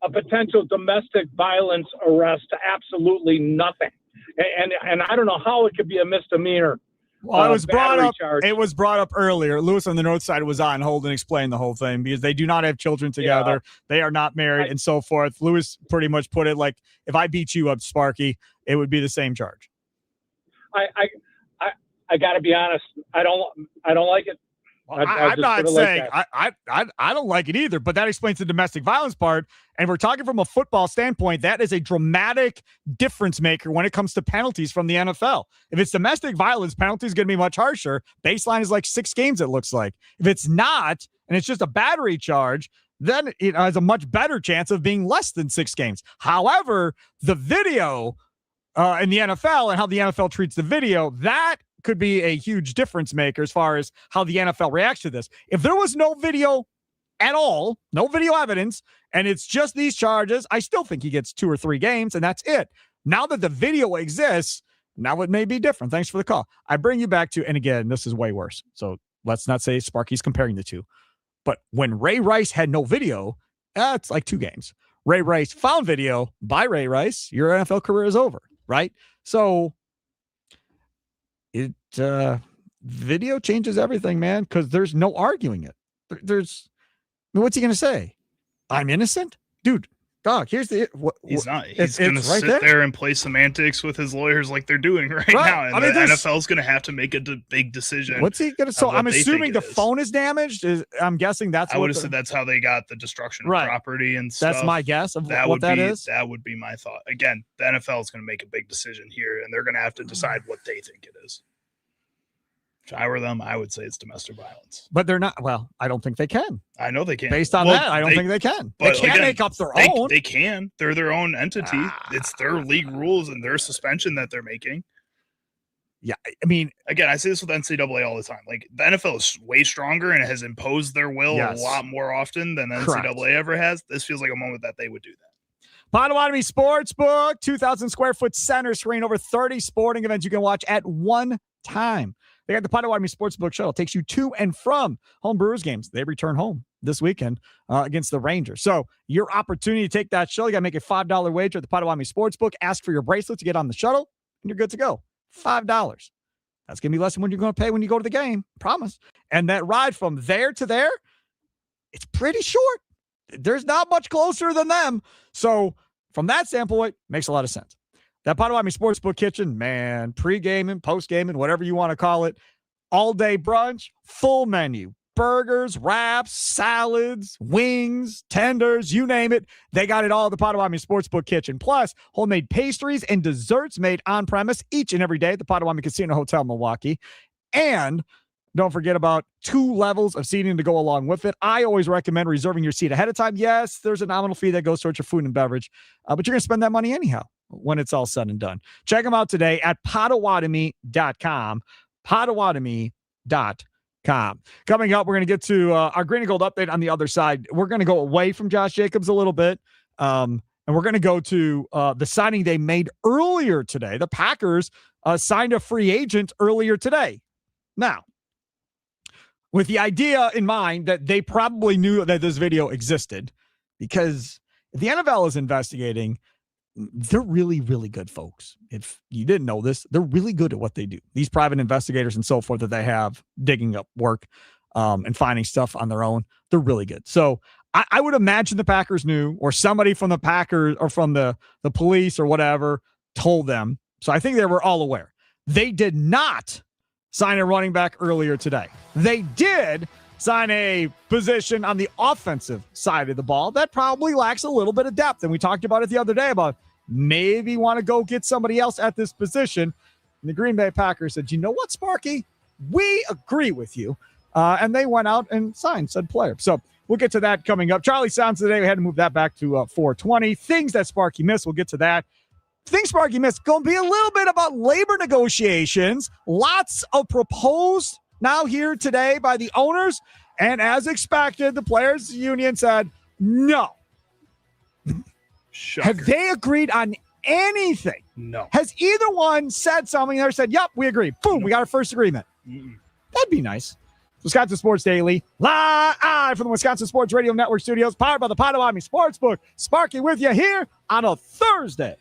S16: a potential domestic violence arrest to absolutely nothing, and I don't know how it could be a misdemeanor.
S2: Well, it was brought up. It was brought up earlier. Lewis on the North Side was on hold and explained the whole thing because they do not have children together. Yeah. They are not married and so forth. Lewis pretty much put it like, if I beat you up, Sparky, it would be the same charge.
S16: I got to be honest. I don't like it.
S2: I'm not saying I don't like it either, but that explains the domestic violence part. And we're talking from a football standpoint, that is a dramatic difference maker when it comes to penalties from the NFL. If it's domestic violence, penalty is going to be much harsher. Baseline is like 6 games, it looks like. If it's not, and it's just a battery charge, then it has a much better chance of being less than 6 games. However, the video in the NFL and how the NFL treats the video, that could be a huge difference maker as far as how the NFL reacts to this. If there was no video at all, no video evidence, and it's just these charges, I still think he gets 2 or 3 games, and that's it. Now that the video exists, now it may be different. Thanks for the call. I bring you back to, and again, this is way worse, so let's not say Sparky's comparing the two. But when Ray Rice had no video, it's like 2 games. Ray Rice found video by Ray Rice, your NFL career is over, right? So video changes everything, man, because there's no arguing it. What's he going to say? I'm innocent? Dude, Dog, here's the
S3: He's not.
S2: it's
S3: He's going to
S2: right
S3: sit there and play semantics with his lawyers like they're doing right now. And the NFL is going to have to make a big decision.
S2: What's he going to? So I'm assuming the
S3: phone
S2: phone is damaged. I'm guessing that's.
S3: I would have said that's how they got the destruction of property and stuff.
S2: That's my guess of
S3: that
S2: what that is.
S3: That would be my thought. Again, the NFL is going to make a big decision here, and they're going to have to decide what they think it is. If I were them, I would say it's domestic violence.
S2: But they're not. Well, I don't think they can.
S3: I know they can.
S2: Based on that, I don't think they can. They can't
S3: again,
S2: make up their own.
S3: They can. They're their own entity. It's their league rules and their suspension that they're making.
S2: Yeah, I mean,
S3: again, I say this with NCAA all the time. Like the NFL is way stronger and has imposed their will a lot more often than NCAA ever has. This feels like a moment that they would do that.
S2: Potawatomi Sportsbook, 2,000 square foot center screen, over 30 sporting events you can watch at one time. They got the Potawatomi Sportsbook shuttle. It takes you to and from home Brewers games. They return home this weekend against the Rangers. So your opportunity to take that shuttle, you got to make a $5 wager at the Potawatomi Sportsbook. Ask for your bracelet to get on the shuttle, and you're good to go. $5. That's going to be less than what you're going to pay when you go to the game. Promise. And that ride from there to there, it's pretty short. There's not much closer than them. So from that standpoint, makes a lot of sense. That Potawatomi Sportsbook kitchen, man, pre-gaming, post-gaming, whatever you want to call it, all-day brunch, full menu, burgers, wraps, salads, wings, tenders, you name it. They got it all at the Potawatomi Sportsbook kitchen. Plus, homemade pastries and desserts made on-premise each and every day at the Potawatomi Casino Hotel Milwaukee. And don't forget about 2 levels of seating to go along with it. I always recommend reserving your seat ahead of time. Yes, there's a nominal fee that goes towards your food and beverage, but you're going to spend that money anyhow when it's all said and done. Check them out today at Potawatomi.com. Potawatomi.com. Coming up, we're going to get to our green and gold update on the other side. We're going to go away from Josh Jacobs a little bit, and we're going to go to the signing they made earlier today. The Packers signed a free agent earlier today. Now, with the idea in mind that they probably knew that this video existed, because if the NFL is investigating, they're really, really good folks. If you didn't know this, they're really good at what they do. These private investigators and so forth that they have digging up work and finding stuff on their own, they're really good. So I would imagine the Packers knew, or somebody from the Packers or from the police or whatever told them. So I think they were all aware. They did not sign a running back earlier today. They did sign a position on the offensive side of the ball that probably lacks a little bit of depth. And we talked about it the other day about maybe want to go get somebody else at this position. And the Green Bay Packers said, you know what, Sparky? We agree with you. And they went out and signed said player. So we'll get to that coming up. Charlie Sounds today. We had to move that back to 420. Things that Sparky missed. We'll get to that. Things Sparky missed. Going to be a little bit about labor negotiations. Lots of proposed now here today by the owners. And as expected, the players' union said no.
S3: Shocker.
S2: Have they agreed on anything?
S3: No.
S2: Has either one said something or said, yep, we agree. Boom, we got our first agreement. That'd be nice. Wisconsin Sports Daily, live from the Wisconsin Sports Radio Network studios, powered by the Potawatomi Sportsbook. Sparky with you here on a Thursday.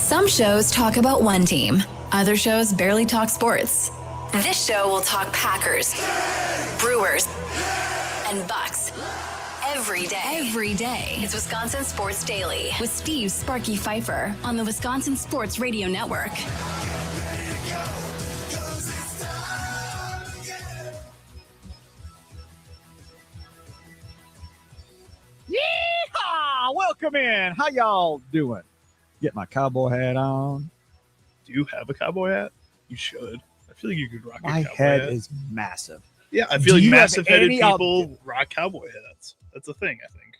S1: Some shows talk about one team. Other shows barely talk sports. This show will talk Packers, Brewers, and Bucks. Every day. It's Wisconsin Sports Daily with Steve Sparky Pfeiffer on the Wisconsin Sports Radio Network.
S2: Yeehaw! Welcome in. How y'all doing? Get my cowboy hat on.
S3: Do you have a cowboy hat? You should. I feel like you could rock a
S2: My
S3: cowboy
S2: head
S3: hat.
S2: is massive.
S3: Yeah, I feel
S2: Do
S3: like
S2: you have
S3: massive-headed
S2: any
S3: people rock cowboy hats. That's a thing, I think.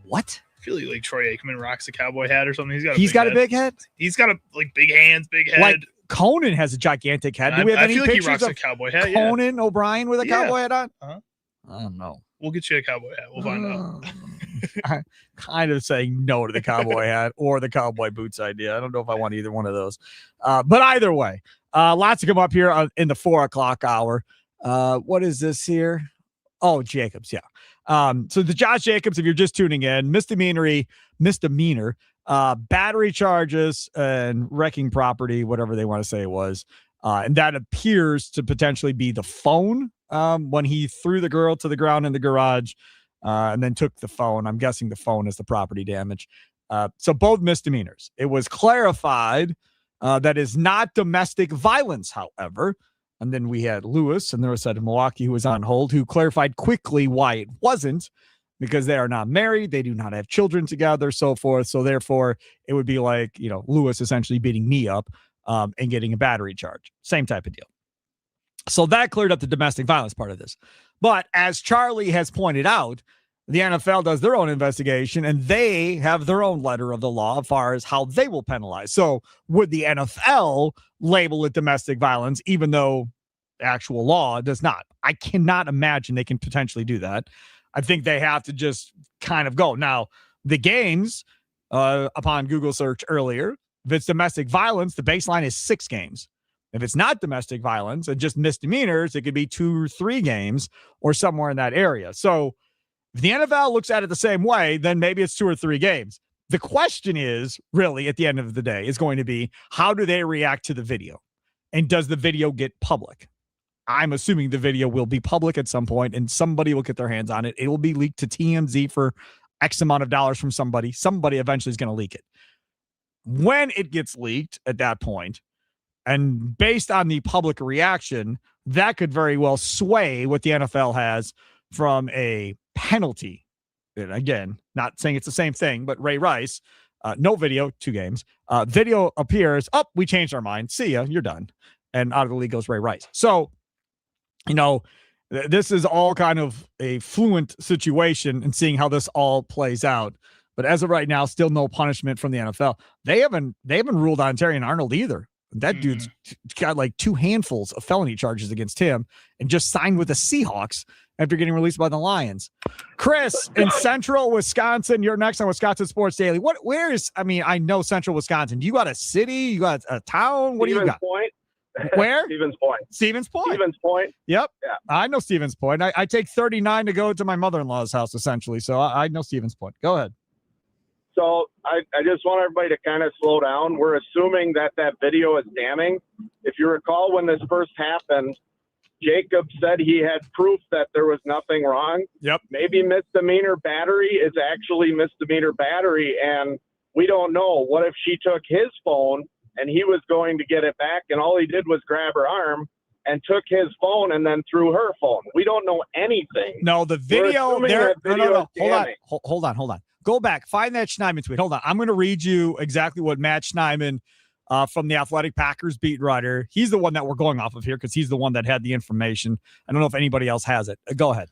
S2: What?
S3: I feel like Troy Aikman rocks a cowboy hat or something.
S2: He's got a big head?
S3: He's got big hands, big head.
S2: Like Conan has a gigantic head. Do we have
S3: I
S2: any
S3: feel like he
S2: pictures
S3: rocks
S2: of
S3: a cowboy hat.
S2: Conan O'Brien with a
S3: Yeah.
S2: cowboy hat on?
S3: Uh-huh.
S2: I don't know.
S3: We'll get you a cowboy hat. We'll find out.
S2: I'm kind of saying no to the cowboy hat or the cowboy boots idea. I don't know if I want either one of those. But either way, lots to come up here in the 4 o'clock hour. What is this here? Oh, Jacobs. Yeah. So the Josh Jacobs, if you're just tuning in, misdemeanor, battery charges and wrecking property, whatever they want to say it was. And that appears to potentially be the phone when he threw the girl to the ground in the garage and then took the phone. I'm guessing the phone is the property damage. So both misdemeanors. It was clarified that is not domestic violence, however. And then we had Lewis and the rest of Milwaukee, who was on hold, who clarified quickly why it wasn't, because they are not married. They do not have children together, so forth. So therefore, it would be like, Lewis essentially beating me up and getting a battery charge. Same type of deal. So that cleared up the domestic violence part of this. But as Charlie has pointed out, the NFL does their own investigation and they have their own letter of the law as far as how they will penalize. So would the NFL label it domestic violence, even though actual law does not? I cannot imagine they can potentially do that. I think they have to just kind of go. Now, the games, upon Google search earlier, if it's domestic violence, the baseline is 6 games. If it's not domestic violence and just misdemeanors, it could be 2 or 3 games or somewhere in that area. So if the NFL looks at it the same way, then maybe it's 2 or 3 games. The question is really at the end of the day is going to be, how do they react to the video? And does the video get public? I'm assuming the video will be public at some point and somebody will get their hands on it. It will be leaked to TMZ for X amount of dollars from somebody. Somebody eventually is going to leak it. When it gets leaked at that point, and based on the public reaction, that could very well sway what the NFL has from a penalty. And again, not saying it's the same thing, but Ray Rice, no video, 2 games. Video appears, we changed our mind. See ya, you're done. And out of the league goes Ray Rice. So, this is all kind of a fluent situation and seeing how this all plays out. But as of right now, still no punishment from the NFL. They haven't ruled on Terrion Arnold either. That dude's got like 2 handfuls of felony charges against him and just signed with the Seahawks after getting released by the Lions. Chris in Central Wisconsin, you're next on Wisconsin Sports Daily. I know Central Wisconsin. Do you got a city? You got a town? What do you got?
S15: Point.
S2: Where?
S15: Stevens Point.
S2: Stevens Point.
S15: Stevens Point.
S2: Yep.
S15: Yeah.
S2: I know Stevens Point. I take 39 to go to my mother-in-law's house, essentially. So I know Stevens Point. Go ahead.
S15: So I just want everybody to kind of slow down. We're assuming that video is damning. If you recall, when this first happened, Jacob said he had proof that there was nothing wrong.
S2: Yep.
S15: Maybe misdemeanor battery is actually misdemeanor battery, and we don't know. What if she took his phone and he was going to get it back, and all he did was grab her arm and took his phone and then threw her phone? We don't know anything.
S2: No, the video there. No.
S15: Is
S2: Hold on. Go back. Find that Schneidman tweet. Hold on. I'm going to read you exactly what Matt Schneidman from the Athletic Packers beat writer. He's the one that we're going off of here because he's the one that had the information. I don't know if anybody else has it. Go ahead.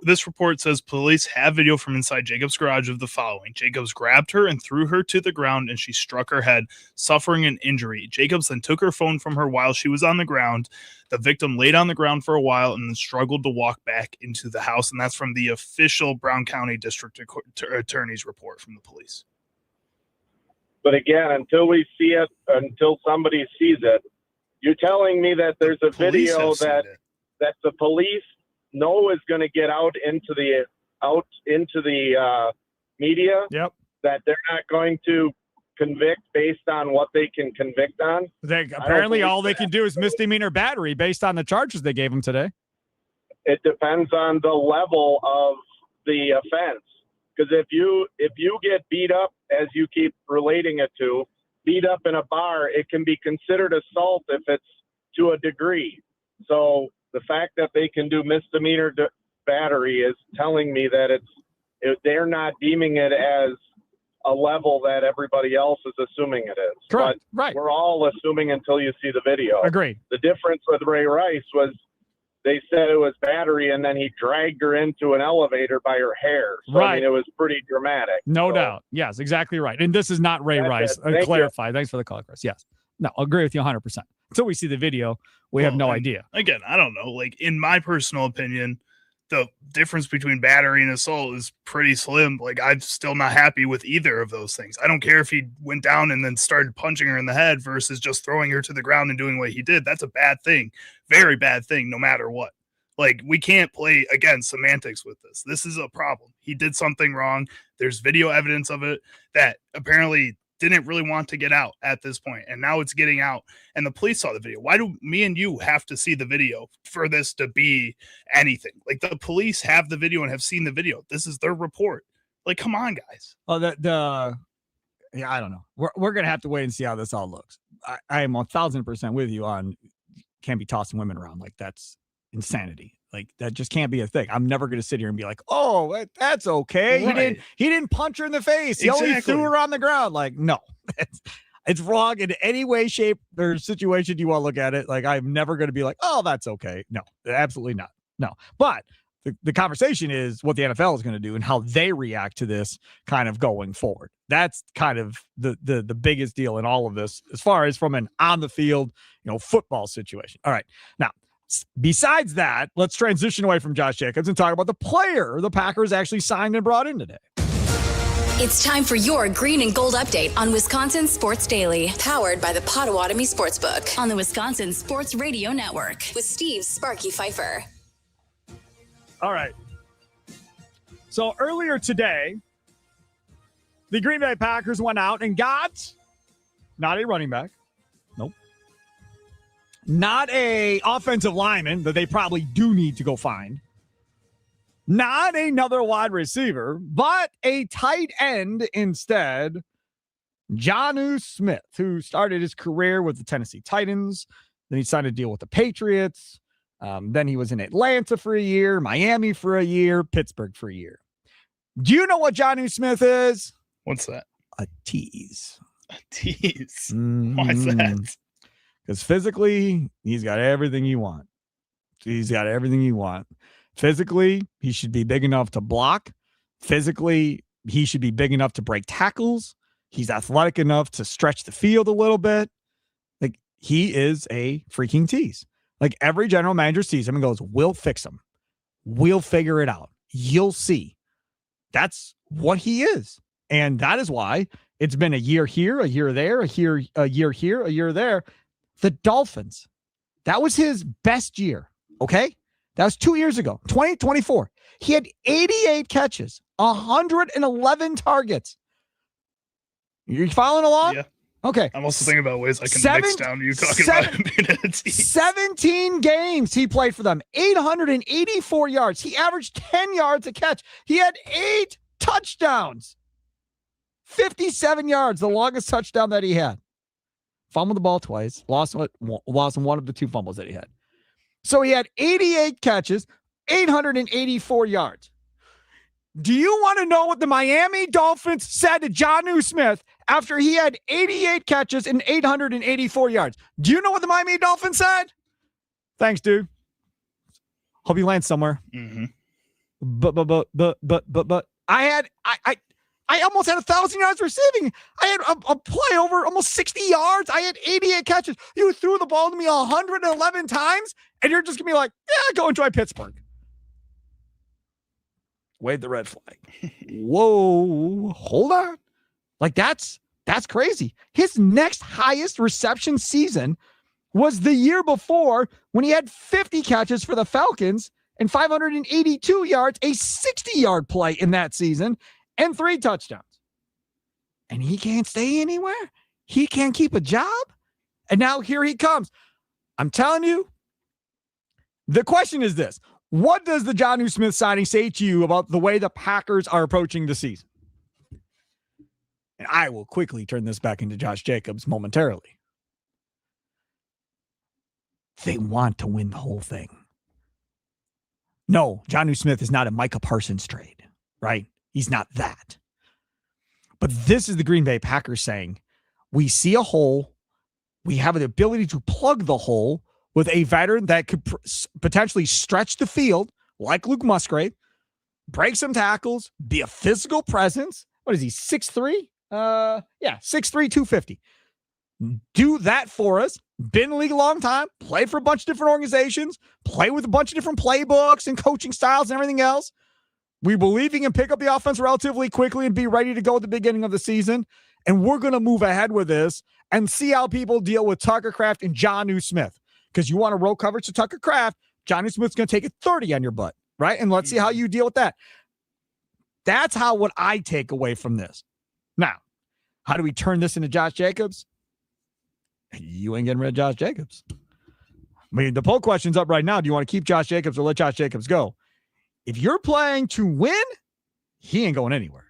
S3: This report says police have video from inside Jacob's garage of the following. Jacobs grabbed her and threw her to the ground, and she struck her head, suffering an injury. Jacobs then took her phone from her while she was on the ground. The victim laid on the ground for a while and then struggled to walk back into the house. And that's from the official Brown County District Attorney's report from the police.
S15: But again, until we see it, until somebody sees it, you're telling me that there's a video that the police know is going to get out into the media.
S2: Yep.
S15: That they're not going to
S12: convict based on what they can convict on?
S2: Apparently, all they can do is misdemeanor battery based on the charges they gave him today.
S12: It depends on the level of the offense. Because if you get beat up, as you keep relating it to, beat up in a bar, it can be considered assault if it's to a degree. So the fact that they can do misdemeanor battery is telling me that they're not deeming it as a level that everybody else is assuming it is.
S2: Correct.
S12: But
S2: right.
S12: We're all assuming until you see the video.
S2: Agreed.
S12: The difference with Ray Rice was they said it was battery, and then he dragged her into an elevator by her hair. So,
S2: right.
S12: I mean, it was pretty dramatic.
S2: No doubt. Yes, exactly right. And this is not Ray Rice. Clarify. Thanks for the call, Chris. Yes. No, I agree with you 100%. Until we see the video, we have no idea.
S3: Again, I don't know. Like, in my personal opinion, the difference between battery and assault is pretty slim. Like, I'm still not happy with either of those things. I don't care if he went down and then started punching her in the head versus just throwing her to the ground and doing what he did. That's a bad thing. Very bad thing, no matter what. Like, we can't play, again, semantics with this. This is a problem. He did something wrong. There's video evidence of it that apparently didn't really want to get out at this point, and now it's getting out, and the police saw the video. Why do me and you have to see the video for this to be anything? Like, the police have the video and have seen the video. This is their report. Like, come on, guys.
S2: Oh, yeah, I don't know. We're gonna have to wait and see how this all looks. I am 1,000% with you on can't be tossing women around. Like, that's insanity. Like, that just can't be a thing. I'm never going to sit here and be like, oh, that's okay.
S3: Right.
S2: He didn't punch her in the face. He only threw her on the ground. Like, no, it's wrong in any way, shape, or situation you want to look at it. Like, I'm never going to be like, oh, that's okay. No, absolutely not. No, but the conversation is what the NFL is going to do and how they react to this kind of going forward. That's kind of the biggest deal in all of this, as far as from an on the field, football situation. All right. Now, besides that, let's transition away from Josh Jacobs and talk about the player the Packers actually signed and brought in today.
S1: It's time for your green and gold update on Wisconsin Sports Daily, powered by the Potawatomi Sportsbook on the Wisconsin Sports Radio Network with Steve Sparky Pfeiffer.
S2: All right. So earlier today, the Green Bay Packers went out and got not a running back. Nope. Not a offensive lineman that they probably do need to go find. Not another wide receiver, but a tight end instead. Jonnu Smith, who started his career with the Tennessee Titans. Then he signed a deal with the Patriots. Then he was in Atlanta for a year, Miami for a year, Pittsburgh for a year. Do you know what Jonnu Smith is?
S3: What's that?
S2: A tease.
S3: A tease?
S2: Mm-hmm.
S3: Why is that?
S2: Because physically, he's got everything you want. He's got everything you want. Physically, he should be big enough to block. Physically, he should be big enough to break tackles. He's athletic enough to stretch the field a little bit. Like, he is a freaking tease. Like, every general manager sees him and goes, we'll fix him. We'll figure it out. You'll see. That's what he is. And that is why it's been a year here, a year there, a year here, a year there. The Dolphins, that was his best year, okay? That was 2 years ago, 2024. He had 88 catches, 111 targets. You following along?
S3: Yeah.
S2: Okay.
S3: I'm also thinking about ways I can mix down you talking about him being a team.
S2: 17 games he played for them, 884 yards. He averaged 10 yards a catch. He had 8 touchdowns, 57 yards, the longest touchdown that he had. Fumbled the ball twice, lost one of the 2 fumbles that he had. So he had 88 catches, 884 yards. Do you want to know what the Miami Dolphins said to Jonnu Smith after he had 88 catches and 884 yards? Do you know what the Miami Dolphins said? Thanks, dude. Hope you land somewhere.
S3: Mm-hmm.
S2: But I almost had 1,000 yards receiving. I had a play over almost 60 yards. I had 88 catches. You threw the ball to me 111 times, and you're just going to be like, yeah, go enjoy Pittsburgh. Wave the red flag. Whoa, hold on. Like, that's crazy. His next highest reception season was the year before when he had 50 catches for the Falcons and 582 yards, a 60-yard play in that season, and 3 touchdowns. and he can't stay anywhere. He can't keep a job. And now here he comes. I'm telling you, the question is this. What does the Jonnu Smith signing say to you about the way the Packers are approaching the season? And I will quickly turn this back into Josh Jacobs momentarily. They want to win the whole thing. No, Jonnu Smith is not a Micah Parsons trade, right? He's not that. But this is the Green Bay Packers saying, we see a hole. We have the ability to plug the hole with a veteran that could potentially stretch the field like Luke Musgrave, break some tackles, be a physical presence. What is he, 6'3"? 6'3", 250. Do that for us. Been in the league a long time, played for a bunch of different organizations, play with a bunch of different playbooks and coaching styles and everything else. We believe he can pick up the offense relatively quickly and be ready to go at the beginning of the season. And we're going to move ahead with this and see how people deal with Tucker Kraft and Jonnu Smith. Because you want to roll coverage to Tucker Kraft, Jonnu Smith's going to take a 30 on your butt, right? And let's see how you deal with that. That's what I take away from this. Now, how do we turn this into Josh Jacobs? You ain't getting rid of Josh Jacobs. I mean, the poll question's up right now. Do you want to keep Josh Jacobs or let Josh Jacobs go? If you're playing to win, he ain't going anywhere.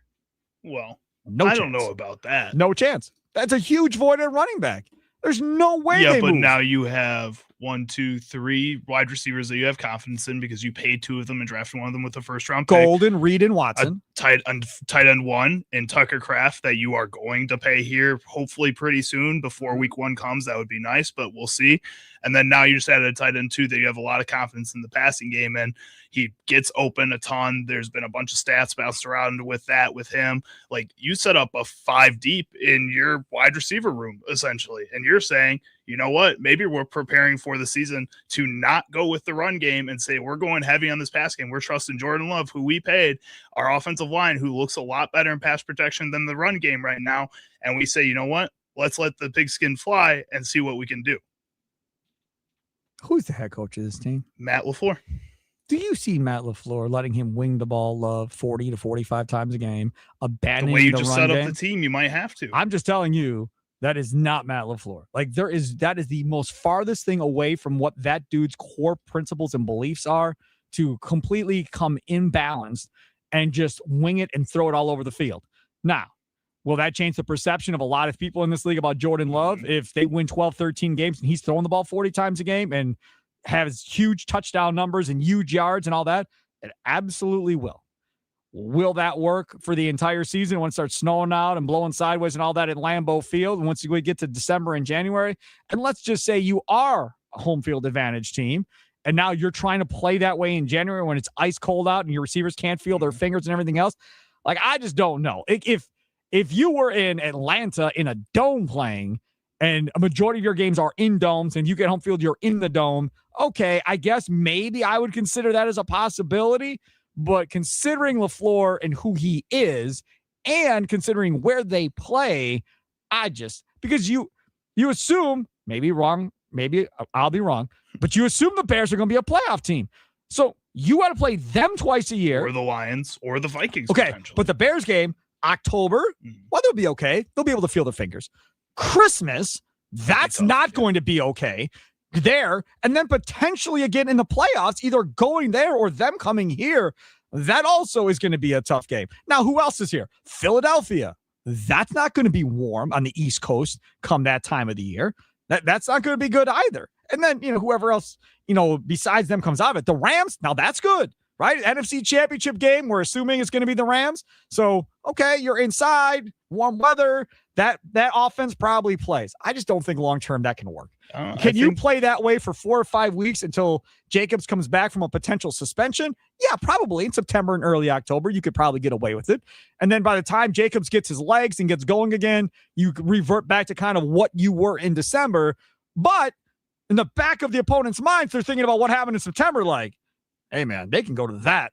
S3: Well,
S2: no
S3: I
S2: chance.
S3: don't know about that.
S2: No chance. That's a huge void at running back. There's no way
S3: Yeah,
S2: they
S3: but
S2: move.
S3: now you have 1, 2, 3 wide receivers that you have confidence in because you paid 2 of them and drafted one of them with a first-round pick.
S2: Golden, Reed, and Watson.
S3: Tight end 1 and Tucker Kraft that you are going to pay here hopefully pretty soon before week 1 comes. That would be nice, but we'll see. And then now you just added a tight end 2 that you have a lot of confidence in the passing game, and he gets open a ton. There's been a bunch of stats bounced around with him. Like, you set up a 5 deep in your wide receiver room essentially, and you're saying, you know what, maybe we're preparing for the season to not go with the run game and say we're going heavy on this pass game. We're trusting Jordan Love, who we paid, our offensive line, who looks a lot better in pass protection than the run game right now. And we say, you know what, let's let the pigskin fly and see what we can do.
S2: Who's the head coach of this team?
S3: Matt LaFleur.
S2: Do you see Matt LaFleur letting him wing the ball 40 to 45 times a game, abandoning
S3: the way you
S2: the
S3: just
S2: run
S3: set
S2: game?
S3: up the team, you might have to.
S2: I'm just telling you, that is not Matt LaFleur. Like, that is the most farthest thing away from what that dude's core principles and beliefs are, to completely come imbalanced and just wing it and throw it all over the field. Now, will that change the perception of a lot of people in this league about Jordan Love if they win 12, 13 games and he's throwing the ball 40 times a game and has huge touchdown numbers and huge yards and all that? It absolutely will. Will that work for the entire season when it starts snowing out and blowing sideways and all that at Lambeau Field once we get to December and January? And let's just say you are a home field advantage team, and now you're trying to play that way in January when it's ice cold out and your receivers can't feel their fingers and everything else. Like, I just don't know. If you were in Atlanta in a dome playing and a majority of your games are in domes and you get home field, you're in the dome, okay, I guess maybe I would consider that as a possibility. But considering LaFleur and who he is and considering where they play, because you assume, maybe wrong, maybe I'll be wrong, but you assume the Bears are going to be a playoff team. So you got to play them twice a year.
S3: Or the Lions or the Vikings.
S2: Okay, but the Bears game, October, well, they'll be okay. They'll be able to feel their fingers. Christmas, that's not going to be okay there. And then potentially again in the playoffs, either going there or them coming here. That also is going to be a tough game. Now, who else is here? Philadelphia. That's not going to be warm on the East Coast come that time of the year. That's not going to be good either. And then, whoever else, besides them comes out of it. The Rams, now that's good, right? NFC Championship game, we're assuming it's going to be the Rams. So, okay, you're inside, warm weather. That offense probably plays. I just don't think long-term that can work. Can you play that way for 4 or 5 weeks until Jacobs comes back from a potential suspension? Yeah, probably in September and early October, you could probably get away with it. And then by the time Jacobs gets his legs and gets going again, you revert back to kind of what you were in December. But in the back of the opponent's minds, they're thinking about what happened in September. Like, hey man, they can go to that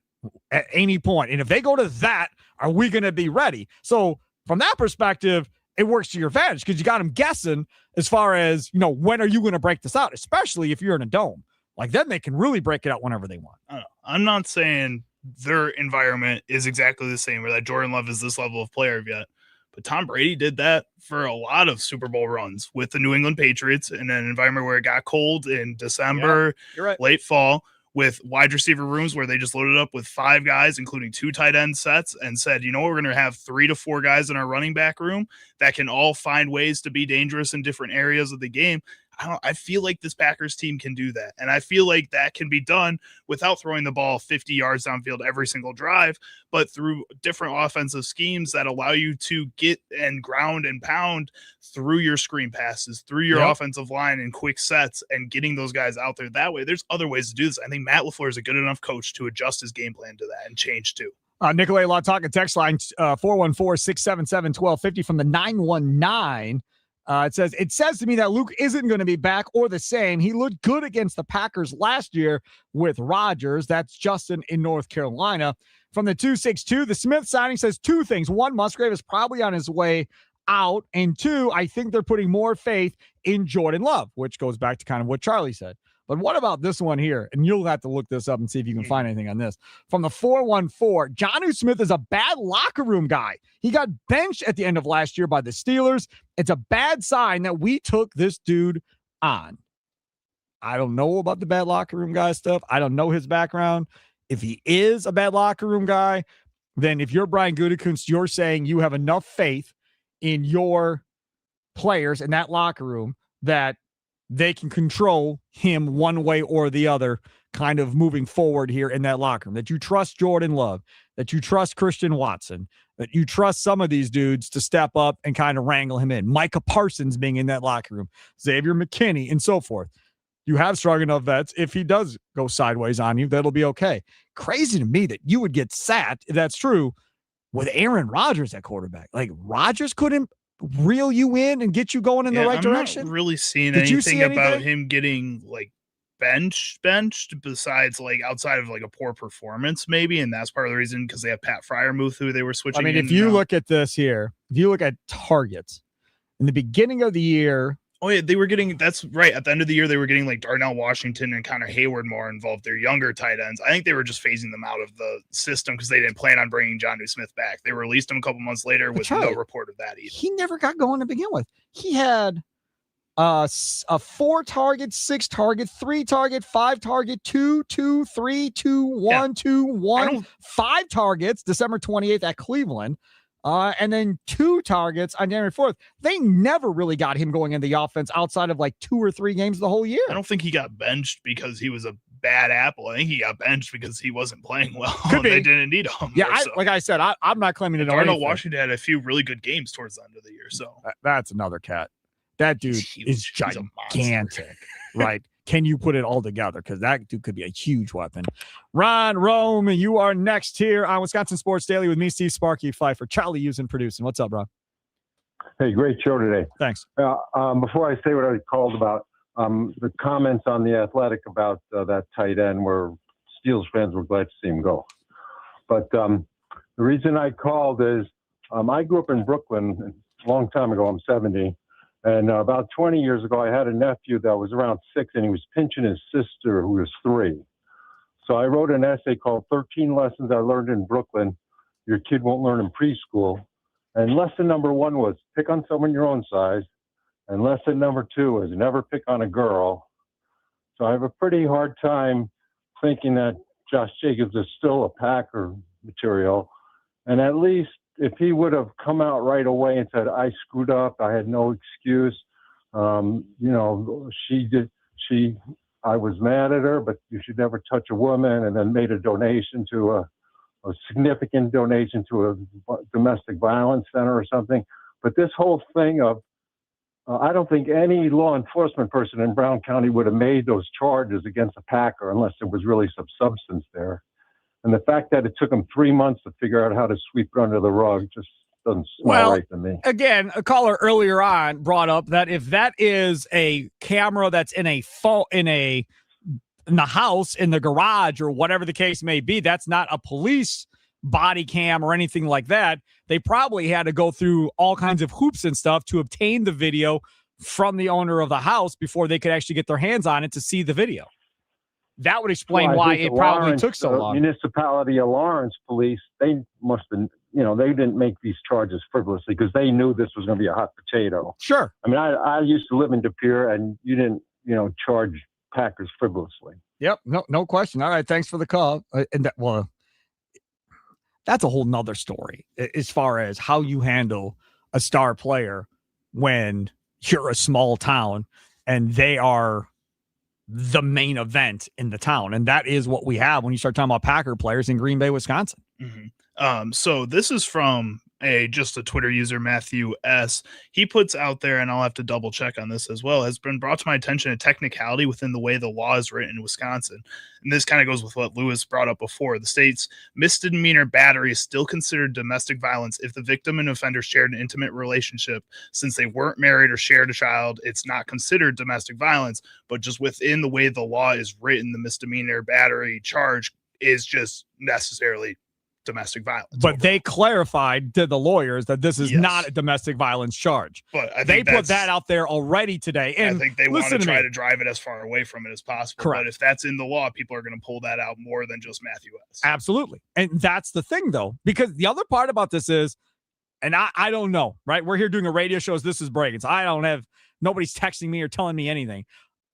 S2: at any point. And if they go to that, are we going to be ready? So from that perspective, it works to your advantage because you got them guessing as far as, when are you going to break this out, especially if you're in a dome. Like, then they can really break it out whenever they want.
S3: I'm not saying their environment is exactly the same or that Jordan Love is this level of player yet, But Tom Brady did that for a lot of Super Bowl runs with the New England Patriots in an environment where it got cold in December,
S2: you're right.
S3: late fall, with wide receiver rooms where they just loaded up with 5 guys, including 2 tight end sets, and said, you know, we're going to have 3 to 4 guys in our running back room that can all find ways to be dangerous in different areas of the game. I feel like this Packers team can do that. And I feel like that can be done without throwing the ball 50 yards downfield every single drive, but through different offensive schemes that allow you to get and ground and pound through your screen passes, through your offensive line and quick sets, and getting those guys out there that way. There's other ways to do this. I think Matt LaFleur is a good enough coach to adjust his game plan to that and change too.
S2: Nicolay Law talking text line 414-677-1250 from the 919. It says to me that Luke isn't going to be back or the same. He looked good against the Packers last year with Rodgers. That's Justin in North Carolina. From the 262, the Smith signing says 2 things. 1, Musgrave is probably on his way out. And 2, I think they're putting more faith in Jordan Love, which goes back to kind of what Charlie said. But what about this one here? And you'll have to look this up and see if you can find anything on this. From the 414, Jonnu Smith is a bad locker room guy. He got benched at the end of last year by the Steelers. It's a bad sign that we took this dude on. I don't know about the bad locker room guy stuff. I don't know his background. If he is a bad locker room guy, then if you're Brian Gutekunst, you're saying you have enough faith in your players in that locker room that they can control him one way or the other, kind of moving forward here in that locker room, that you trust Jordan Love, that you trust Christian Watson, that you trust some of these dudes to step up and kind of wrangle him in. Micah Parsons being in that locker room, Xavier McKinney, and so forth. You have strong enough vets. If he does go sideways on you, that'll be okay. Crazy to me that you would get sat, if that's true, with Aaron Rodgers at quarterback. Like, Rodgers couldn't reel you in and get you going in the right direction?
S3: I'm not really seeing
S2: Did you
S3: anything
S2: see
S3: about
S2: anything?
S3: him getting like benched besides like outside of like a poor performance maybe, and that's part of the reason because they have Pat Fryermuth who they were switching.
S2: I mean,
S3: in
S2: if you
S3: now.
S2: look at this here, if you look at targets in the beginning of the year.
S3: Oh yeah, they were getting, that's right, at the end of the year they were getting like Darnell Washington and Connor Hayward more involved, their younger tight ends. I think they were just phasing them out of the system because they didn't plan on bringing Jonnu Smith back. They released him a couple months later with no report of that either.
S2: He never got going to begin with. He had a 4 target, 6 target, 3 target, 5 target, 2, 2, 3, 2, 1, 2, 1, 5 targets December 28th at Cleveland. And then 2 targets on January 4th. They never really got him going in the offense outside of like 2 or 3 games the whole year.
S3: I don't think he got benched because he was a bad apple. I think he got benched because he wasn't playing well. They didn't need him.
S2: Yeah, like I said, I'm not claiming to know
S3: Darnell
S2: anything.
S3: Washington had a few really good games towards the end of the year. So
S2: That's another cat. That dude is gigantic, right? Can you put it all together? Because that dude could be a huge weapon. Ron Rome, you are next here on Wisconsin Sports Daily with me, Steve Sparky Pfeiffer, Charlie Hughes producing. What's up, bro?
S17: Hey, great show today.
S2: Thanks.
S17: Before I say what I called about, the comments on The Athletic about that tight end where Steelers fans were glad to see him go. But the reason I called is I grew up in Brooklyn a long time ago. I'm 70. And about 20 years ago, I had a nephew that was around 6, and he was pinching his sister who was 3. So I wrote an essay called 13 Lessons I Learned in Brooklyn Your Kid Won't Learn in Preschool. And lesson number 1 was pick on someone your own size. And lesson number 2 was never pick on a girl. So I have a pretty hard time thinking that Josh Jacobs is still a Packer material. And at least if he would have come out right away and said, I screwed up, I had no excuse, I was mad at her, but you should never touch a woman, and then made a donation to a significant donation to a domestic violence center or something. But this whole thing of, I don't think any law enforcement person in Brown County would have made those charges against a Packer unless there was really some substance there. And the fact that it took them 3 months to figure out how to sweep it under the rug just doesn't smell right to me.
S2: Again, a caller earlier on brought up that if that is a camera that's in the house, in the garage, or whatever the case may be, that's not a police body cam or anything like that. They probably had to go through all kinds of hoops and stuff to obtain the video from the owner of the house before they could actually get their hands on it to see the video. That would explain why it probably took so long.
S17: Municipality of Lawrence police, they must have they didn't make these charges frivolously because they knew this was going to be a hot potato.
S2: Sure.
S17: I mean, I used to live in De Pere, and you didn't, charge Packers frivolously.
S2: Yep. No question. All right. Thanks for the call. That's a whole nother story as far as how you handle a star player when you're a small town and they are the main event in the town. And that is what we have when you start talking about Packer players in Green Bay, Wisconsin.
S3: So this is from just a Twitter user, Matthew S. He puts out there, and I'll have to double check on this as well, has been brought to my attention a technicality within the way the law is written in Wisconsin. And this kind of goes with what Lewis brought up before. The state's misdemeanor battery is still considered domestic violence if the victim and offender shared an intimate relationship. Since they weren't married or shared a child, it's not considered domestic violence, but just within the way the law is written, the misdemeanor battery charge is just necessarily domestic violence.
S2: But they clarified to the lawyers that this is not a domestic violence charge.
S3: But I
S2: they
S3: think
S2: put that out there already today. And
S3: I think they want to
S2: listen
S3: try
S2: me.
S3: to drive it as far away from it as possible.
S2: Correct.
S3: But if that's in the law, people are going to pull that out more than just Matthew S.
S2: Absolutely. And that's the thing, though, because the other part about this is, and I don't know, right? We're here doing a radio show as this is breaking. So I don't have, nobody's texting me or telling me anything.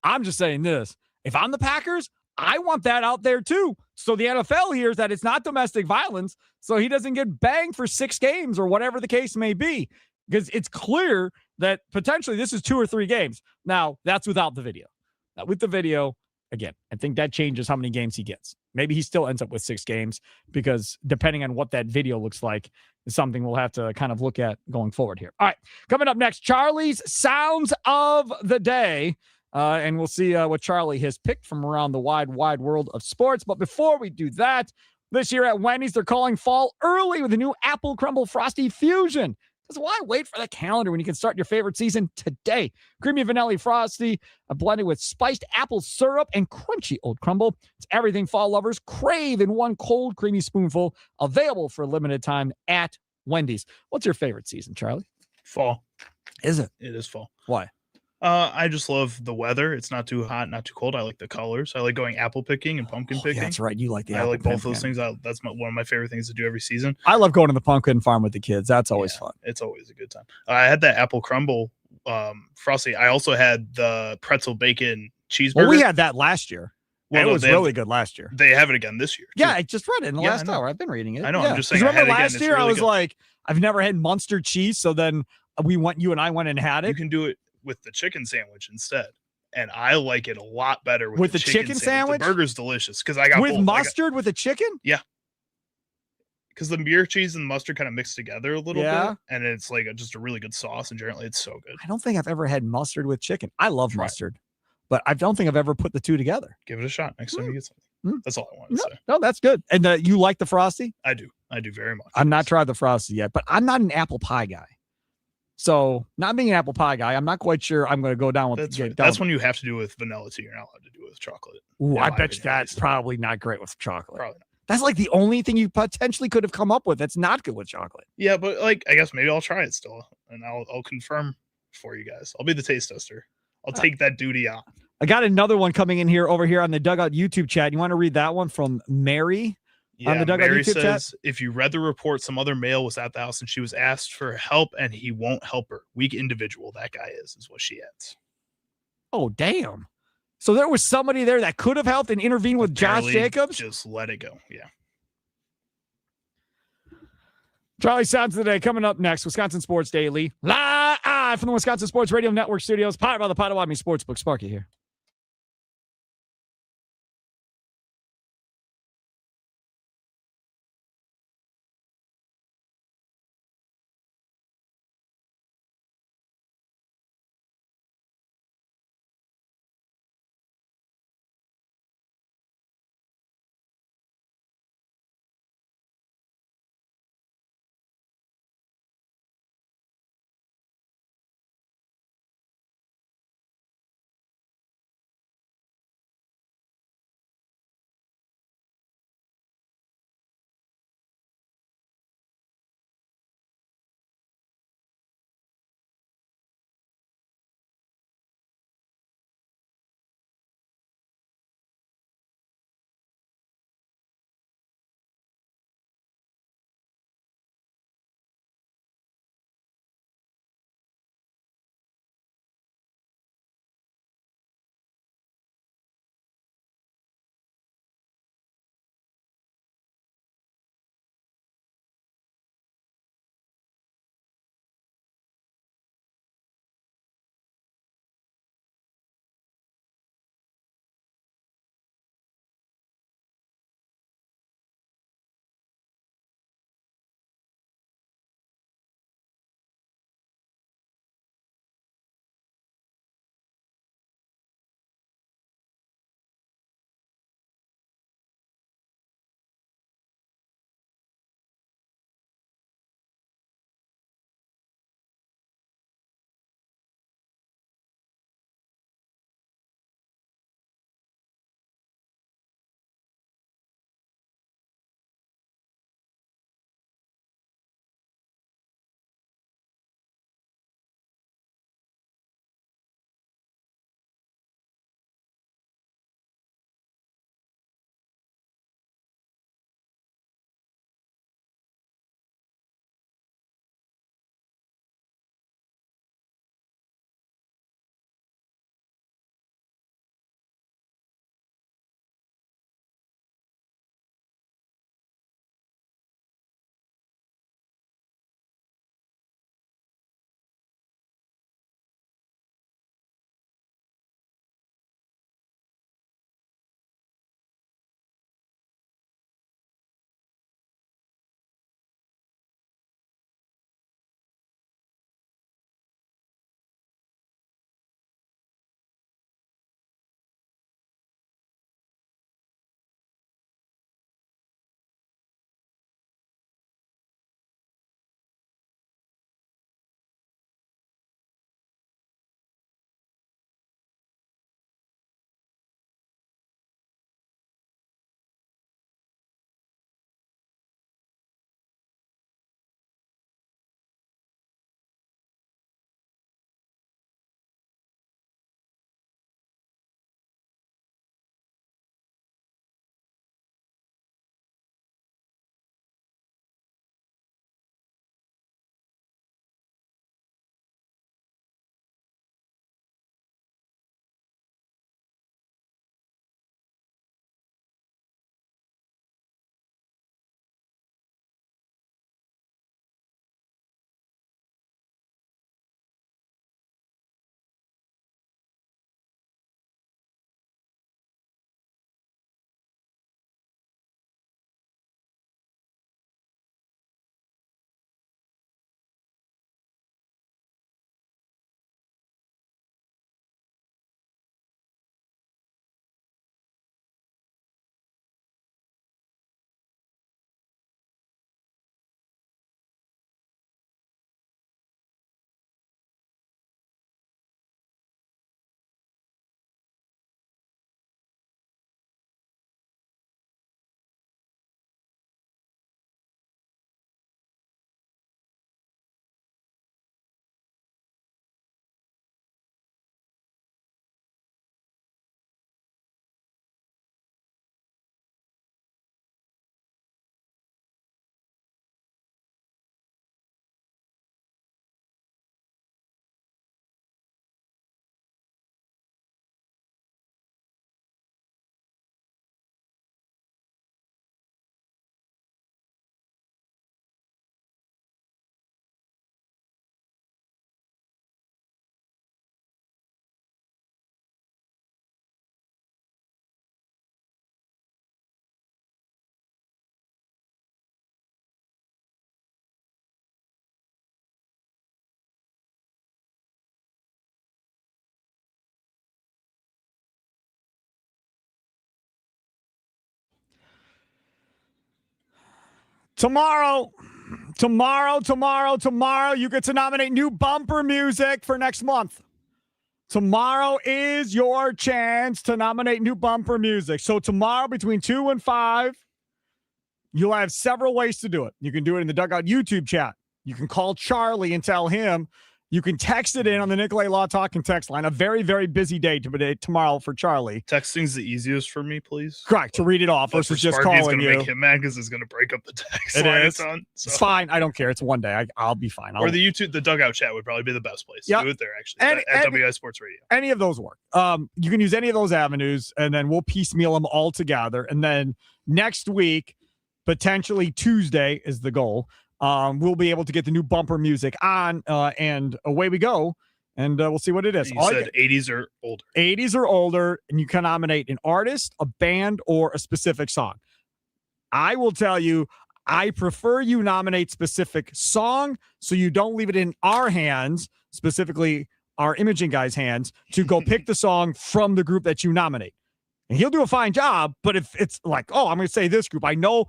S2: I'm just saying this. If I'm the Packers, I want that out there too. So the NFL hears that it's not domestic violence, so he doesn't get banged for 6 games or whatever the case may be, because it's clear that potentially this is 2 or 3 games. Now, that's without the video. Now, with the video, again, I think that changes how many games he gets. Maybe he still ends up with 6 games because depending on what that video looks like is something we'll have to kind of look at going forward here. All right, coming up next, Charlie's Sounds of the Day. And we'll see what Charlie has picked from around the wide world of sports. But before we do that, this year at Wendy's, they're calling fall early with a new Apple Crumble Frosty Fusion. Because why wait for the calendar when you can start your favorite season today? Creamy vanilla frosty, blended with spiced apple syrup and crunchy oat crumble. It's everything fall lovers crave in one cold, creamy spoonful. Available for a limited time at Wendy's. What's your favorite season, Charlie?
S3: Fall.
S2: Is it?
S3: It is fall.
S2: Why?
S3: I just love the weather. It's not too hot, not too cold. I like the colors. I like going apple picking and pumpkin picking.
S2: Yeah, that's right. You like the
S3: I
S2: apple
S3: like both
S2: picking.
S3: those things. That's one of my favorite things to do every season.
S2: I love going to the pumpkin farm with the kids. That's always fun.
S3: It's always a good time. I had that apple crumble frosty. I also had the pretzel bacon cheeseburger.
S2: Well, we had that last year.
S3: Well,
S2: It
S3: no,
S2: was
S3: they have-
S2: really good last year.
S3: They have it again this year.
S2: Yeah, I just read it in the
S3: Yeah,
S2: last
S3: I know.
S2: hour. I've been reading it.
S3: I know, I'm
S2: Yeah.
S3: just saying
S2: 'Cause
S3: I had
S2: remember
S3: it again.
S2: last
S3: It's
S2: year I
S3: really
S2: was
S3: good.
S2: like, I've never had mustard cheese. So then you and I went and had it.
S3: You can do it with the chicken sandwich instead. And I like it a lot better
S2: With the chicken sandwich?
S3: The burger's delicious because I got
S2: with
S3: both.
S2: mustard with a chicken?
S3: Yeah. Because the beer cheese and the mustard kind of mix together a little
S2: Yeah.
S3: bit. And it's like just a really good sauce. And generally it's so good.
S2: I don't think I've ever had mustard with chicken. I love mustard, but I don't think I've ever put the two together.
S3: Give it a shot next time you get something. That's all I wanted to say.
S2: No, that's good. And you like the Frosty?
S3: I do. I do very much.
S2: I've not tried the Frosty yet, but I'm not an apple pie guy. So, not being an apple pie guy, I'm not quite sure I'm going to go down with
S3: That's
S2: get
S3: right.
S2: down
S3: That's
S2: with-
S3: when you have to do with vanilla tea. You're not allowed to do it with chocolate.
S2: Ooh,
S3: in
S2: I
S3: my
S2: bet you
S3: opinion, at
S2: that's
S3: least.
S2: probably not great with chocolate.
S3: Probably not.
S2: That's like the only thing you potentially could have come up with that's not good with chocolate.
S3: Yeah, but like I guess maybe I'll try it still, and I'll confirm for you guys. I'll be the taste tester. I'll take that duty on.
S2: I got another one coming in here over here on the Dugout YouTube chat. You want to read that one from Mary on the Dugout
S3: Mary
S2: YouTube chat?
S3: says, if you read the report, some other male was at the house and she was asked for help and he won't help her. Weak individual that guy is what she adds.
S2: Oh, damn. So there was somebody there that could have helped and intervened with Josh
S3: Barely
S2: Jacobs?
S3: Just let it go. Yeah.
S2: Charlie Sounds today coming up next. Wisconsin Sports Daily. Live from the Wisconsin Sports Radio Network studios. Powered by the Potawatomi Sportsbook. Sparky here. Tomorrow, you get to nominate new bumper music for next month. Tomorrow is your chance to nominate new bumper music. So tomorrow between 2 and 5, you'll have several ways to do it. You can do it in the Dugout YouTube chat. You can call Charlie and tell him. You can text it in on the Nicolay Law Talking text line. A very, very busy day tomorrow for Charlie.
S3: Texting's the easiest for me, please.
S2: Correct, to read it off versus just
S3: Sparky's
S2: calling
S3: gonna
S2: you.
S3: make him mad because it's going to break up the text
S2: It
S3: line
S2: is.
S3: it's on. So.
S2: It's fine. I don't care. It's one day. I'll be fine.
S3: Or the Dugout chat would probably be the best place.
S2: Yep.
S3: Do it there, actually. At WI Sports Radio.
S2: Any of those work. You can use any of those avenues, and then we'll piecemeal them all together. And then next week, potentially Tuesday is the goal. We'll be able to get the new bumper music on, and away we go. And we'll see what it is.
S3: You said 80s or older.
S2: 80s or older, and you can nominate an artist, a band, or a specific song. I will tell you, I prefer you nominate specific song so you don't leave it in our hands, specifically our imaging guy's hands, to go pick the song from the group that you nominate. And he'll do a fine job, but if it's like, oh, I'm going to say this group, I know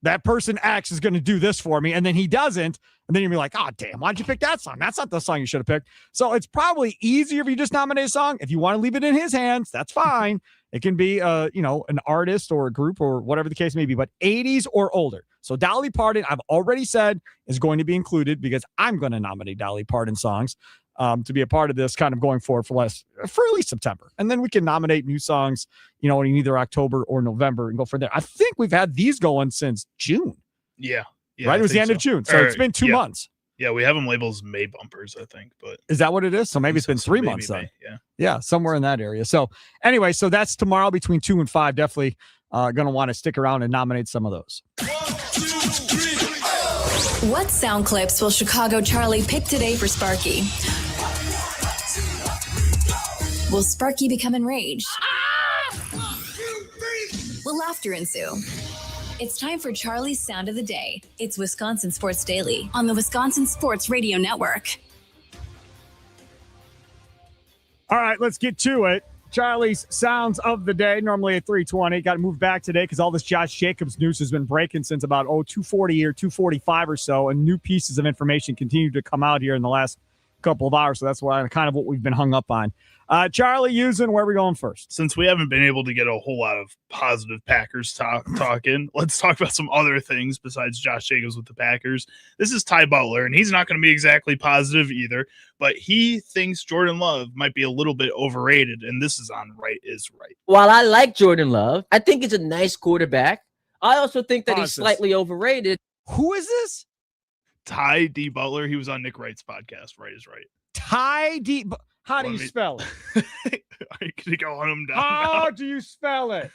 S2: that person X is going to do this for me, and then he doesn't, and then you'll be like, oh, damn, why'd you pick that song? That's not the song you should have picked. So it's probably easier if you just nominate a song. If you want to leave it in his hands, that's fine. It can be, an artist or a group or whatever the case may be, but 80s or older. So Dolly Parton, I've already said, is going to be included because I'm going to nominate Dolly Parton songs to be a part of this kind of going forward for at least September. And then we can nominate new songs, in either October or November and go from there. I think we've had these going since June.
S3: Yeah.
S2: Right? It was the end of June. So it's been 2 months.
S3: Yeah, we have them labeled as May bumpers, I think. But
S2: is that what it is? So maybe it's been 3 months then. Yeah, somewhere in that area. So anyway, so that's tomorrow between 2 and 5. Definitely going to want to stick around and nominate some of those.
S1: What sound clips will Chicago Charlie pick today for Sparky? Will Sparky become enraged? Will laughter ensue? It's time for Charlie's Sound of the Day. It's Wisconsin Sports Daily on the Wisconsin Sports Radio Network.
S2: All right, let's get to it. Charlie's Sounds of the Day, normally at 3:20. Got to move back today because all this Josh Jacobs news has been breaking since about 2:40 or 2:45 or so, and new pieces of information continue to come out here in the last couple of hours. So that's why kind of what we've been hung up on. Charlie, where are we going first?
S3: Since we haven't been able to get a whole lot of positive Packers talking, let's talk about some other things besides Josh Jacobs with the Packers. This is Ty Butler, and he's not going to be exactly positive either, but he thinks Jordan Love might be a little bit overrated, and this is on Right is Right.
S18: While I like Jordan Love, I think he's a nice quarterback. I also think that he's slightly overrated.
S2: Who is this?
S3: Ty D. Butler. He was on Nick Wright's podcast, Right is Right.
S2: Ty D. How do you spell it?
S3: Are you going to go on him down?
S2: How do you spell it?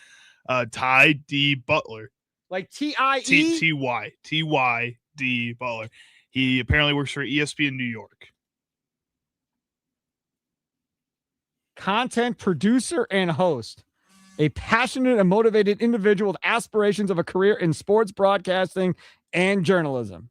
S3: Ty D. Butler.
S2: Like T-I-E?
S3: T-Y. T-Y D. Butler. He apparently works for ESPN New York.
S2: Content producer and host. A passionate and motivated individual with aspirations of a career in sports broadcasting and journalism.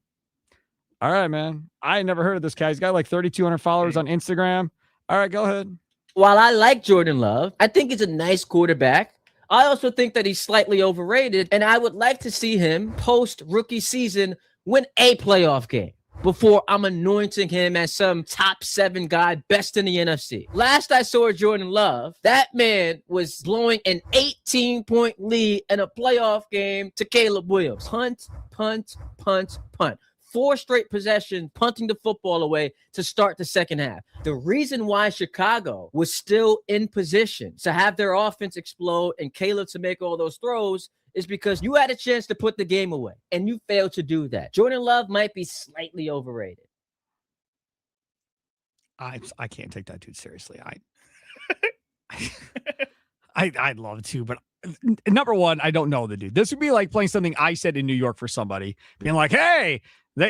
S2: All right, man. I never heard of this guy. He's got like 3,200 followers on Instagram. All right, go ahead.
S18: While I like Jordan Love, I think he's a nice quarterback. I also think that he's slightly overrated, and I would like to see him post rookie season win a playoff game before I'm anointing him as some top 7 guy, best in the NFC. Last I saw Jordan Love, that man was blowing an 18-point lead in a playoff game to Caleb Williams. Punt, punt, punt, punt. 4 straight possessions, punting the football away to start the second half. The reason why Chicago was still in position to have their offense explode and Caleb to make all those throws is because you had a chance to put the game away, and you failed to do that. Jordan Love might be slightly overrated.
S2: I can't take that dude seriously. I'd love to, but number one, I don't know the dude. This would be like playing something I said in New York for somebody, being like, hey,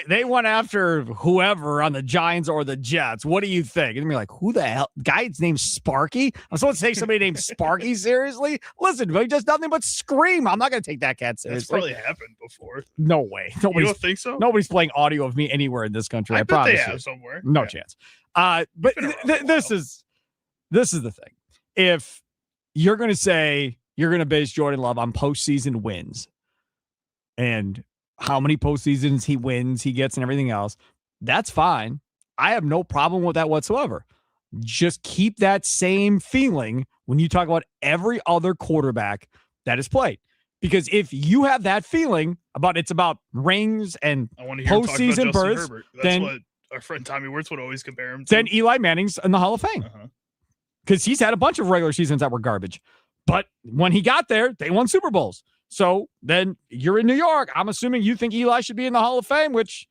S2: they went after whoever on the Giants or the Jets. What do you think? And you're like, who the hell? Guy's name's Sparky? I'm supposed to take somebody named Sparky seriously? Listen, he does nothing but scream. I'm not going to take that cat seriously.
S3: That's probably happened before.
S2: No way.
S3: You don't think so?
S2: Nobody's playing audio of me anywhere in this country. I
S3: bet
S2: promise
S3: they have
S2: you.
S3: somewhere.
S2: No chance. But this is the thing. If you're going to say you're going to base Jordan Love on postseason wins, and how many postseasons he wins, he gets, and everything else. That's fine. I have no problem with that whatsoever. Just keep that same feeling when you talk about every other quarterback that has played. Because if you have that feeling it's about rings and
S3: I want to hear
S2: postseason berths,
S3: Herbert. That's
S2: then
S3: what our friend Tommy Wirtz would always compare him to.
S2: Then Eli Manning's in the Hall of Fame. Because he's had a bunch of regular seasons that were garbage. But when he got there, they won Super Bowls. So then you're in New York. I'm assuming you think Eli should be in the Hall of Fame, which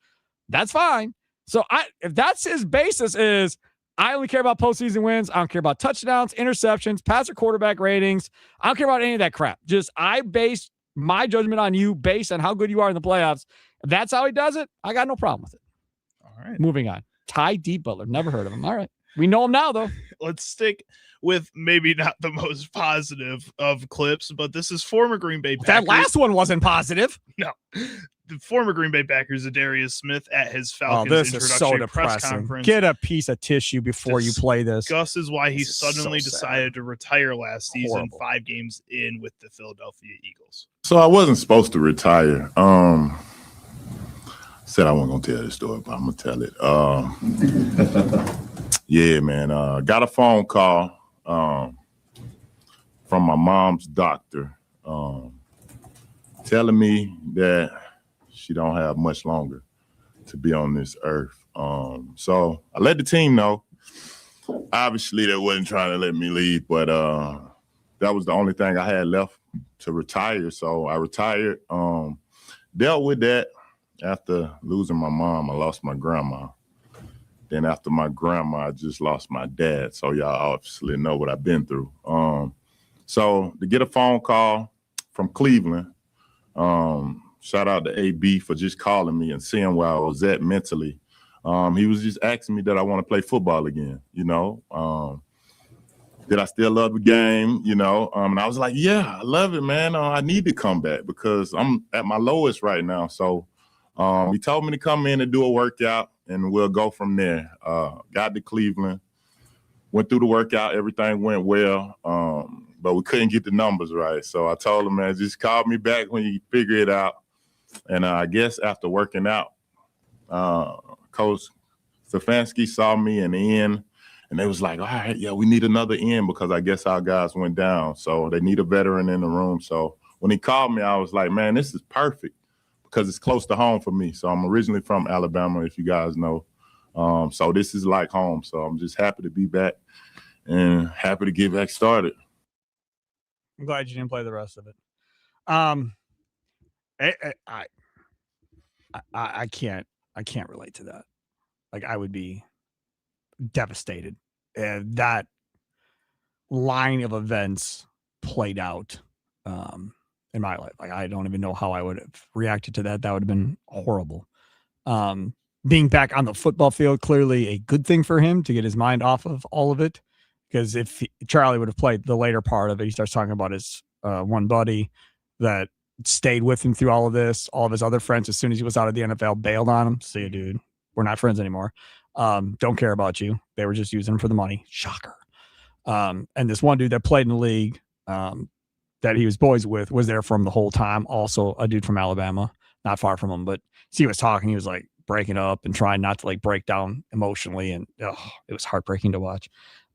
S2: that's fine. So if that's his basis is I only care about postseason wins. I don't care about touchdowns, interceptions, passer quarterback ratings. I don't care about any of that crap. Just I base my judgment on you based on how good you are in the playoffs. If that's how he does it, I got no problem with it.
S3: All right.
S2: Moving on. Ty D. Butler. Never heard of him. All right. We know him now, though.
S3: Let's stick with maybe not the most positive of clips, but this is former Green Bay Packers.
S2: That last one wasn't positive.
S3: No. The former Green Bay Packers, Adarius Smith, at his Falcons
S2: this is so
S3: introductory press
S2: depressing.
S3: conference.
S2: Get a piece of tissue before you play this.
S3: Discusses why he
S2: This is so
S3: suddenly
S2: sad.
S3: decided to retire last season,
S2: Horrible.
S3: 5 games in with the Philadelphia Eagles.
S19: So I wasn't supposed to retire. Said I wasn't gonna tell this story, but I'm gonna tell it. Yeah, man. Got a phone call from my mom's doctor telling me that she don't have much longer to be on this earth. So I let the team know. Obviously, they wasn't trying to let me leave, but that was the only thing I had left to retire. So I retired. Dealt with that. After losing my mom, I lost my grandma. Then after my grandma, I just lost my dad. So y'all obviously know what I've been through. So to get a phone call from Cleveland, shout out to AB for just calling me and seeing where I was at mentally. He was just asking me that I want to play football again, you know. Did I still love the game, you know? And I was like, yeah, I love it, man. I need to come back because I'm at my lowest right now. So he told me to come in and do a workout, and we'll go from there. Got to Cleveland, went through the workout. Everything went well, but we couldn't get the numbers right. So I told him, man, just call me back when you figure it out. And I guess after working out, Coach Stefanski saw me in the end, and they was like, all right, yeah, we need another end because I guess our guys went down. So they need a veteran in the room. So when he called me, I was like, man, this is perfect because it's close to home for me. So I'm originally from Alabama, if you guys know. So this is like home. So I'm just happy to be back and happy to get back started.
S2: I'm glad you didn't play the rest of it. I can't relate to that. Like, I would be devastated if that line of events played out in my life. Like, I don't even know how I would have reacted to that. That would have been horrible. Being back on the football field, clearly a good thing for him to get his mind off of all of it. Because if Charlie would have played the later part of it, he starts talking about his one buddy that stayed with him through all of this. All of his other friends, as soon as he was out of the NFL, bailed on him. See you, dude. We're not friends anymore. Don't care about you. They were just using him for the money. Shocker. And this one dude that played in the league that he was boys with was there from the whole time. Also a dude from Alabama, not far from him. But see, he was talking. He was like breaking up and trying not to like break down emotionally. And it was heartbreaking to watch.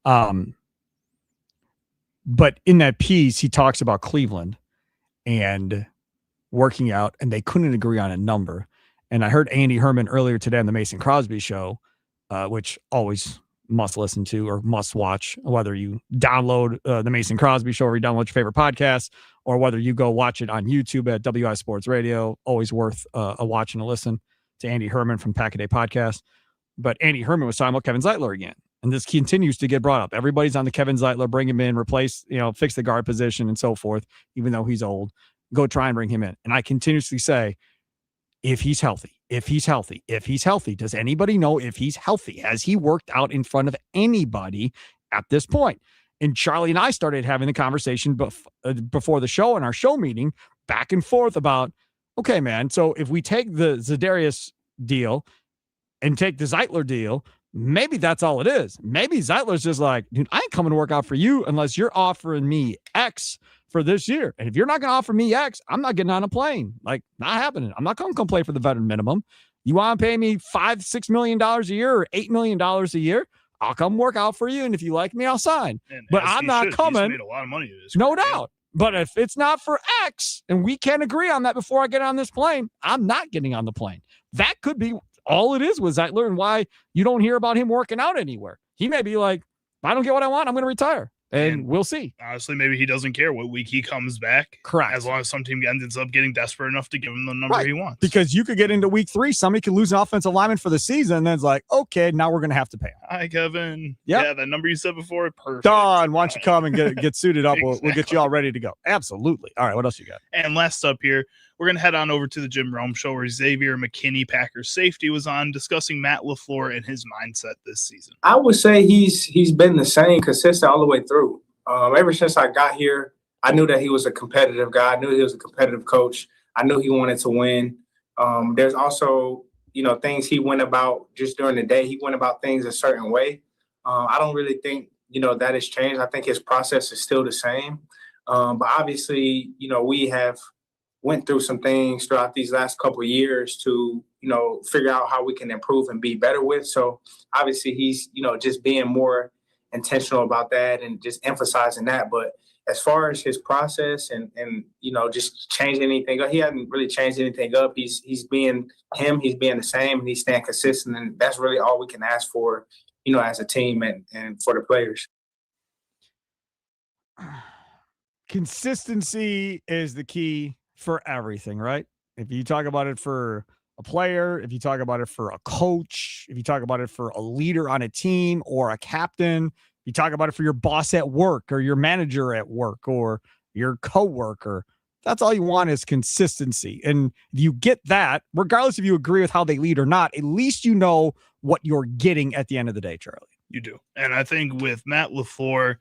S2: But in that piece, he talks about Cleveland and working out, and they couldn't agree on a number. And I heard Andy Herman earlier today on the Mason Crosby show, which always must listen to or must watch, whether you download the Mason Crosby show or you download your favorite podcast, or whether you go watch it on YouTube at WI Sports Radio. Always worth a watch and a listen to Andy Herman from Pack a Day Podcast. But Andy Herman was talking about Kevin Zeitler again. And this continues to get brought up. Everybody's on the Kevin Zeitler, bring him in, replace, fix the guard position and so forth, even though he's old. Go try and bring him in. And I continuously say, if he's healthy, does anybody know if he's healthy? Has he worked out in front of anybody at this point? And Charlie and I started having the conversation before the show in our show meeting, back and forth about, okay, man, so if we take the Za'Darius deal and take the Zeitler deal, maybe that's all it is. Maybe Zeitler's just like, dude, I ain't coming to work out for you unless you're offering me X for this year. And if you're not going to offer me X, I'm not getting on a plane. Like, not happening. I'm not going to come play for the veteran minimum. You want to pay me $5-6 million a year or $8 million a year? I'll come work out for you. And if you like me, I'll sign.
S3: And
S2: but
S3: as
S2: I'm
S3: he
S2: not
S3: should.
S2: coming.
S3: He's made a lot of money this
S2: No
S3: career.
S2: doubt. But if it's not for X and we can't agree on that before I get on this plane, I'm not getting on the plane. That could be all it is, was I learned why you don't hear about him working out anywhere. He may be like, if I don't get what I want, I'm going to retire. And we'll see.
S3: Honestly, maybe he doesn't care what week he comes back.
S2: Correct.
S3: As long as some team ends up getting desperate enough to give him the number he wants.
S2: Because you could get into week 3, somebody could lose an offensive lineman for the season, and then it's like, okay, now we're going to have to pay him.
S3: Hi, Kevin.
S2: Yep.
S3: Yeah, that number you said before, perfect.
S2: Don, why don't you come and get suited up? We'll get you all ready to go. Absolutely. All right, what else you got?
S3: And last up here, we're going to head on over to the Jim Rome show where Xavier McKinney, Packers safety, was on discussing Matt LaFleur and his mindset this season.
S20: I would say he's been the same, consistent all the way through. Ever since I got here, I knew that he was a competitive guy. I knew he was a competitive coach. I knew he wanted to win. There's also, things he went about just during the day. He went about things a certain way. I don't really think, that has changed. I think his process is still the same. But obviously, we have went through some things throughout these last couple of years to, figure out how we can improve and be better with. So obviously he's, just being more intentional about that and just emphasizing that. But as far as his process and just changing anything up, he hasn't really changed anything up. He's being him, he's being the same, and he's staying consistent. And that's really all we can ask for, as a team and for the players.
S2: Consistency is the key for everything, right? If you talk about it for a player, if you talk about it for a coach, if you talk about it for a leader on a team or a captain, you talk about it for your boss at work or your manager at work or your coworker, that's all you want is consistency. And if you get that, regardless if you agree with how they lead or not, at least you know what you're getting at the end of the day, Charlie.
S3: You do. And I think with Matt LaFleur,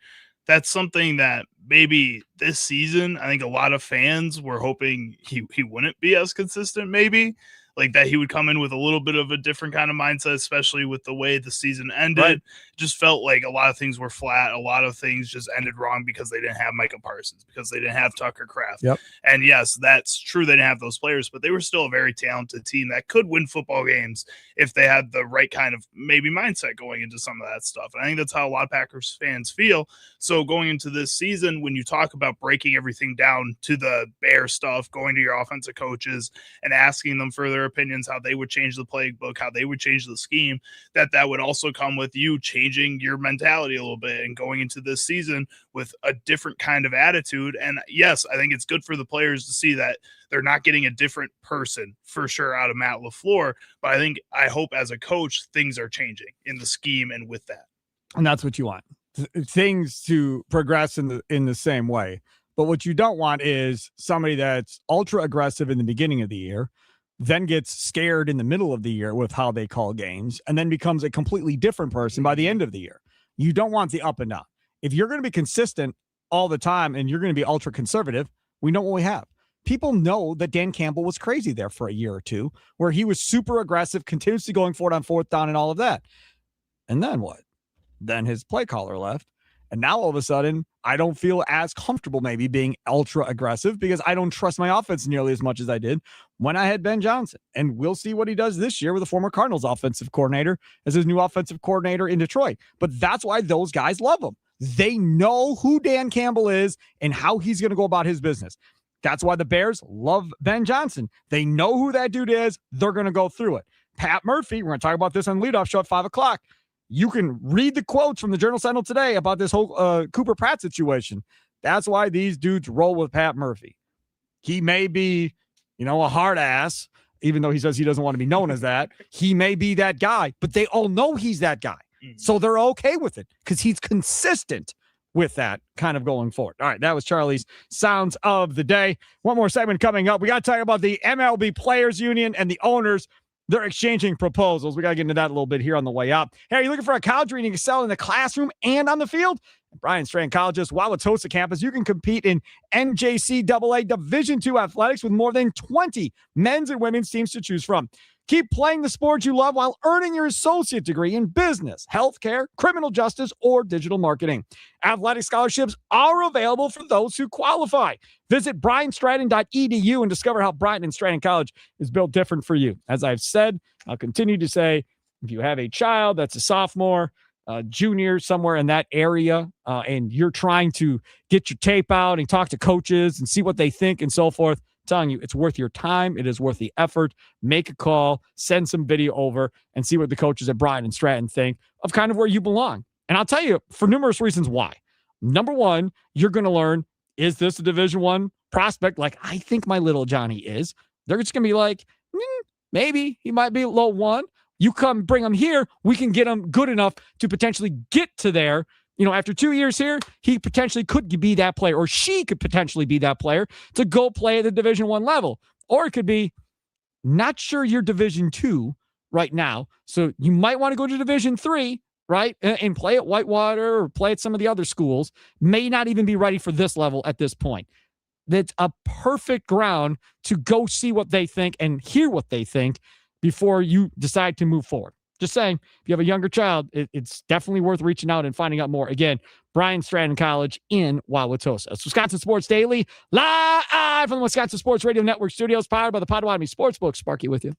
S3: that's something that maybe this season, I think a lot of fans were hoping he wouldn't be as consistent, maybe. Like that he would come in with a little bit of a different kind of mindset, especially with the way the season ended.
S2: Right.
S3: Just felt like a lot of things were flat. A lot of things just ended wrong because they didn't have Micah Parsons, because they didn't have Tucker Kraft.
S2: Yep.
S3: And yes, that's true. They didn't have those players, but they were still a very talented team that could win football games if they had the right kind of maybe mindset going into some of that stuff. And I think that's how a lot of Packers fans feel. So going into this season, when you talk about breaking everything down to the bare stuff, going to your offensive coaches and asking them for their opinions, how they would change the playbook, how they would change the scheme, that would also come with you changing your mentality a little bit and going into this season with a different kind of attitude. And yes, I think it's good for the players to see that they're not getting a different person for sure out of Matt LaFleur, but I hope as a coach, things are changing in the scheme and with that.
S2: And that's what you want. Things to progress in the same way. But what you don't want is somebody that's ultra aggressive in the beginning of the year, then gets scared in the middle of the year with how they call games, and then becomes a completely different person by the end of the year. You don't want the up and down. If you're going to be consistent all the time and you're going to be ultra conservative, we know what we have. People know that Dan Campbell was crazy there for a year or two, where he was super aggressive, continuously going for it on fourth down and all of that. And then what? Then his play caller left. And now all of a sudden, I don't feel as comfortable maybe being ultra aggressive because I don't trust my offense nearly as much as I did when I had Ben Johnson. And we'll see what he does this year with the former Cardinals offensive coordinator as his new offensive coordinator in Detroit. But that's why those guys love him. They know who Dan Campbell is and how he's going to go about his business. That's why the Bears love Ben Johnson. They know who that dude is. They're going to go through it. Pat Murphy, we're going to talk about this on Leadoff Show at 5 o'clock. You can read the quotes from the Journal-Sentinel today about this whole Cooper Pratt situation. That's why these dudes roll with Pat Murphy. He may be, a hard ass, even though he says he doesn't want to be known as that. He may be that guy, but they all know he's that guy. So they're okay with it because he's consistent with that kind of going forward. All right, that was Charlie's Sounds of the Day. One more segment coming up. We got to talk about the MLB Players Union and the owners. They're exchanging proposals. We got to get into that a little bit here on the way up. Hey, are you looking for a college where you can excel in the classroom and on the field? Brian Stratton College's Wauwatosa campus, you can compete in NJCAA Division II athletics with more than 20 men's and women's teams to choose from. Keep playing the sport you love while earning your associate degree in business, healthcare, criminal justice, or digital marketing. Athletic scholarships are available for those who qualify. Visit bryanstratton.edu and discover how Bryant and Stratton College is built different for you. As I've said, I'll continue to say, if you have a child that's a sophomore, junior, somewhere in that area, and you're trying to get your tape out and talk to coaches and see what they think and so forth, I'm telling you, it's worth your time. It is worth the effort. Make a call, send some video over, and see what the coaches at Bryant and Stratton think of kind of where you belong. And I'll tell you for numerous reasons why. Number one, you're going to learn, is this a Division I prospect like I think my little Johnny is? They're just going to be like, maybe he might be low one. You come bring him here, we can get him good enough to potentially get to there. After 2 years here, he potentially could be that player, or she could potentially be that player to go play at the Division I level. Or it could be, not sure you're Division II right now, so you might want to go to Division III, right, and play at Whitewater or play at some of the other schools. May not even be ready for this level at this point. That's a perfect ground to go see what they think and hear what they think before you decide to move forward. Just saying, if you have a younger child, it's definitely worth reaching out and finding out more. Again, Brian Stratton College in Wauwatosa. It's Wisconsin Sports Daily, live from the Wisconsin Sports Radio Network studios, powered by the Potawatomi Sportsbook. Sparky with you.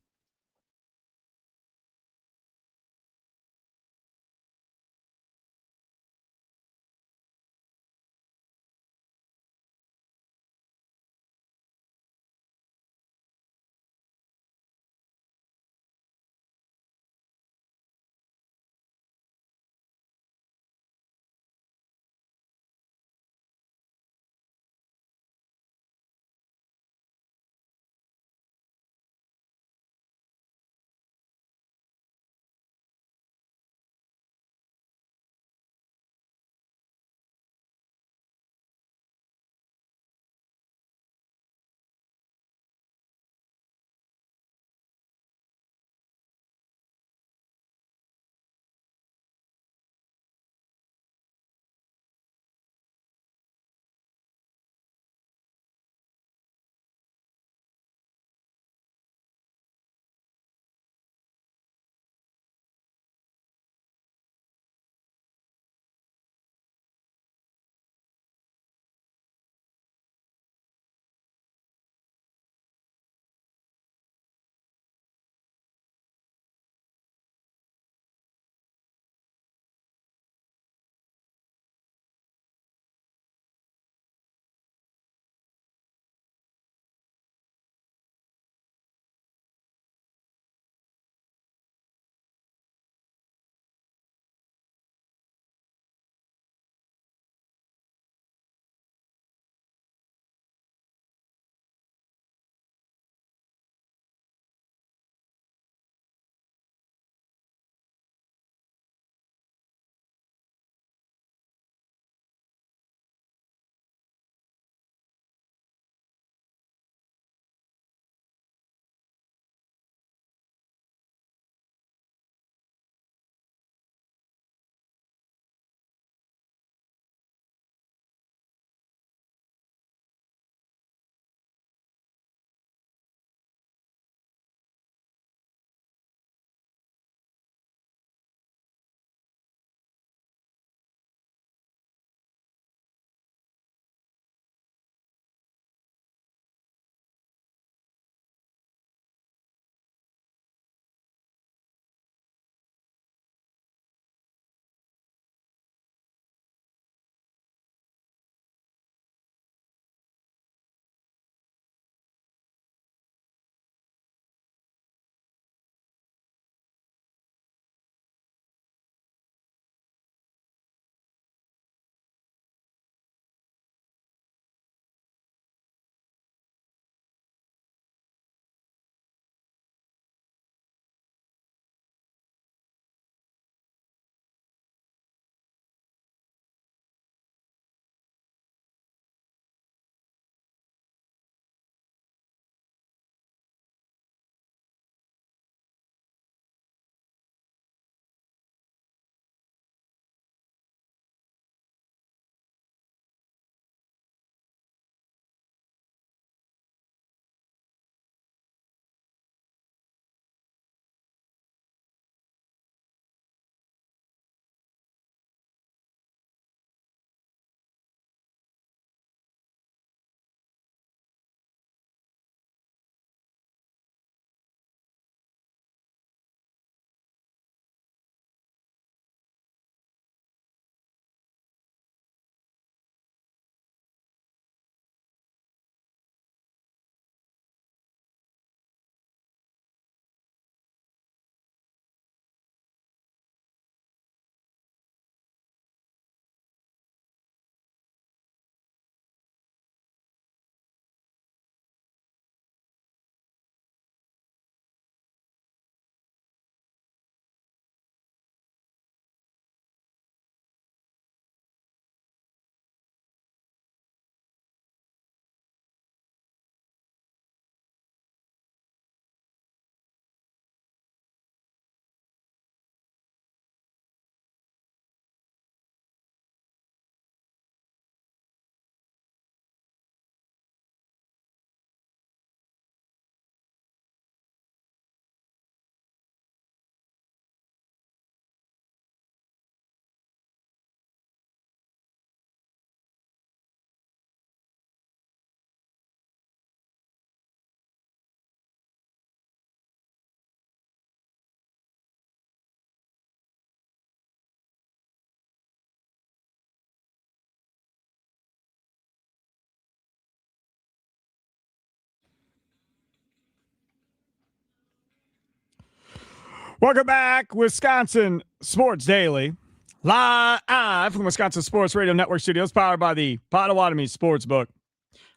S2: Welcome back, Wisconsin Sports Daily. Live from Wisconsin Sports Radio Network Studios, powered by the Potawatomi Sportsbook.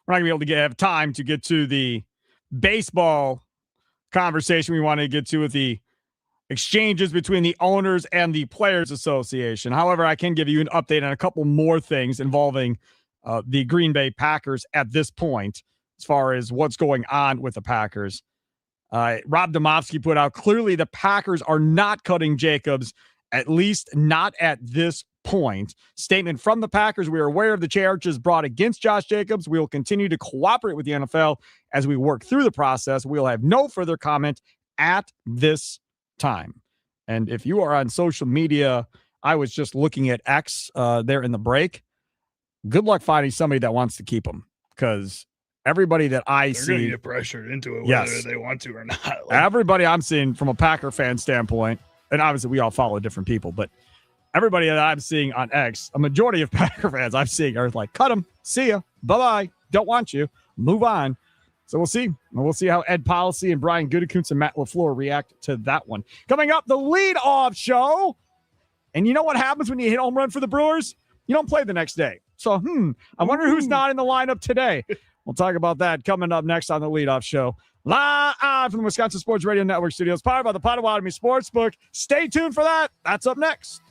S2: We're not going to be able to have time to get to the baseball conversation we want to get to with the exchanges between the owners and the Players Association. However, I can give you an update on a couple more things involving the Green Bay Packers at this point, as far as what's going on with the Packers. Rob Demovsky put out, clearly the Packers are not cutting Jacobs, at least not at this point. Statement from the Packers: we are aware of the charges brought against Josh Jacobs. We will continue to cooperate with the NFL as we work through the process. We will have no further comment at this time. And if you are on social media, I was just looking at X there in the break. Good luck finding somebody that wants to keep him, because everybody that I
S3: They're going
S2: see
S3: to get pressured into it,
S2: Yes.
S3: whether they want to or not. Like,
S2: everybody I'm seeing from a Packer fan standpoint, and obviously we all follow different people, but everybody that I'm seeing on X, a majority of Packer fans I'm seeing are like, cut him, see ya, bye-bye, don't want you, move on. So we'll see. We'll see how Ed Policy and Brian Gutekunst and Matt LaFleur react to that one. Coming up, the lead-off show. And you know what happens when you hit home run for the Brewers? You don't play the next day. So, I wonder who's not in the lineup today. We'll talk about that coming up next on the lead-off show. Live from the Wisconsin Sports Radio Network Studios, powered by the Potawatomi Sportsbook. Stay tuned for that. That's up next.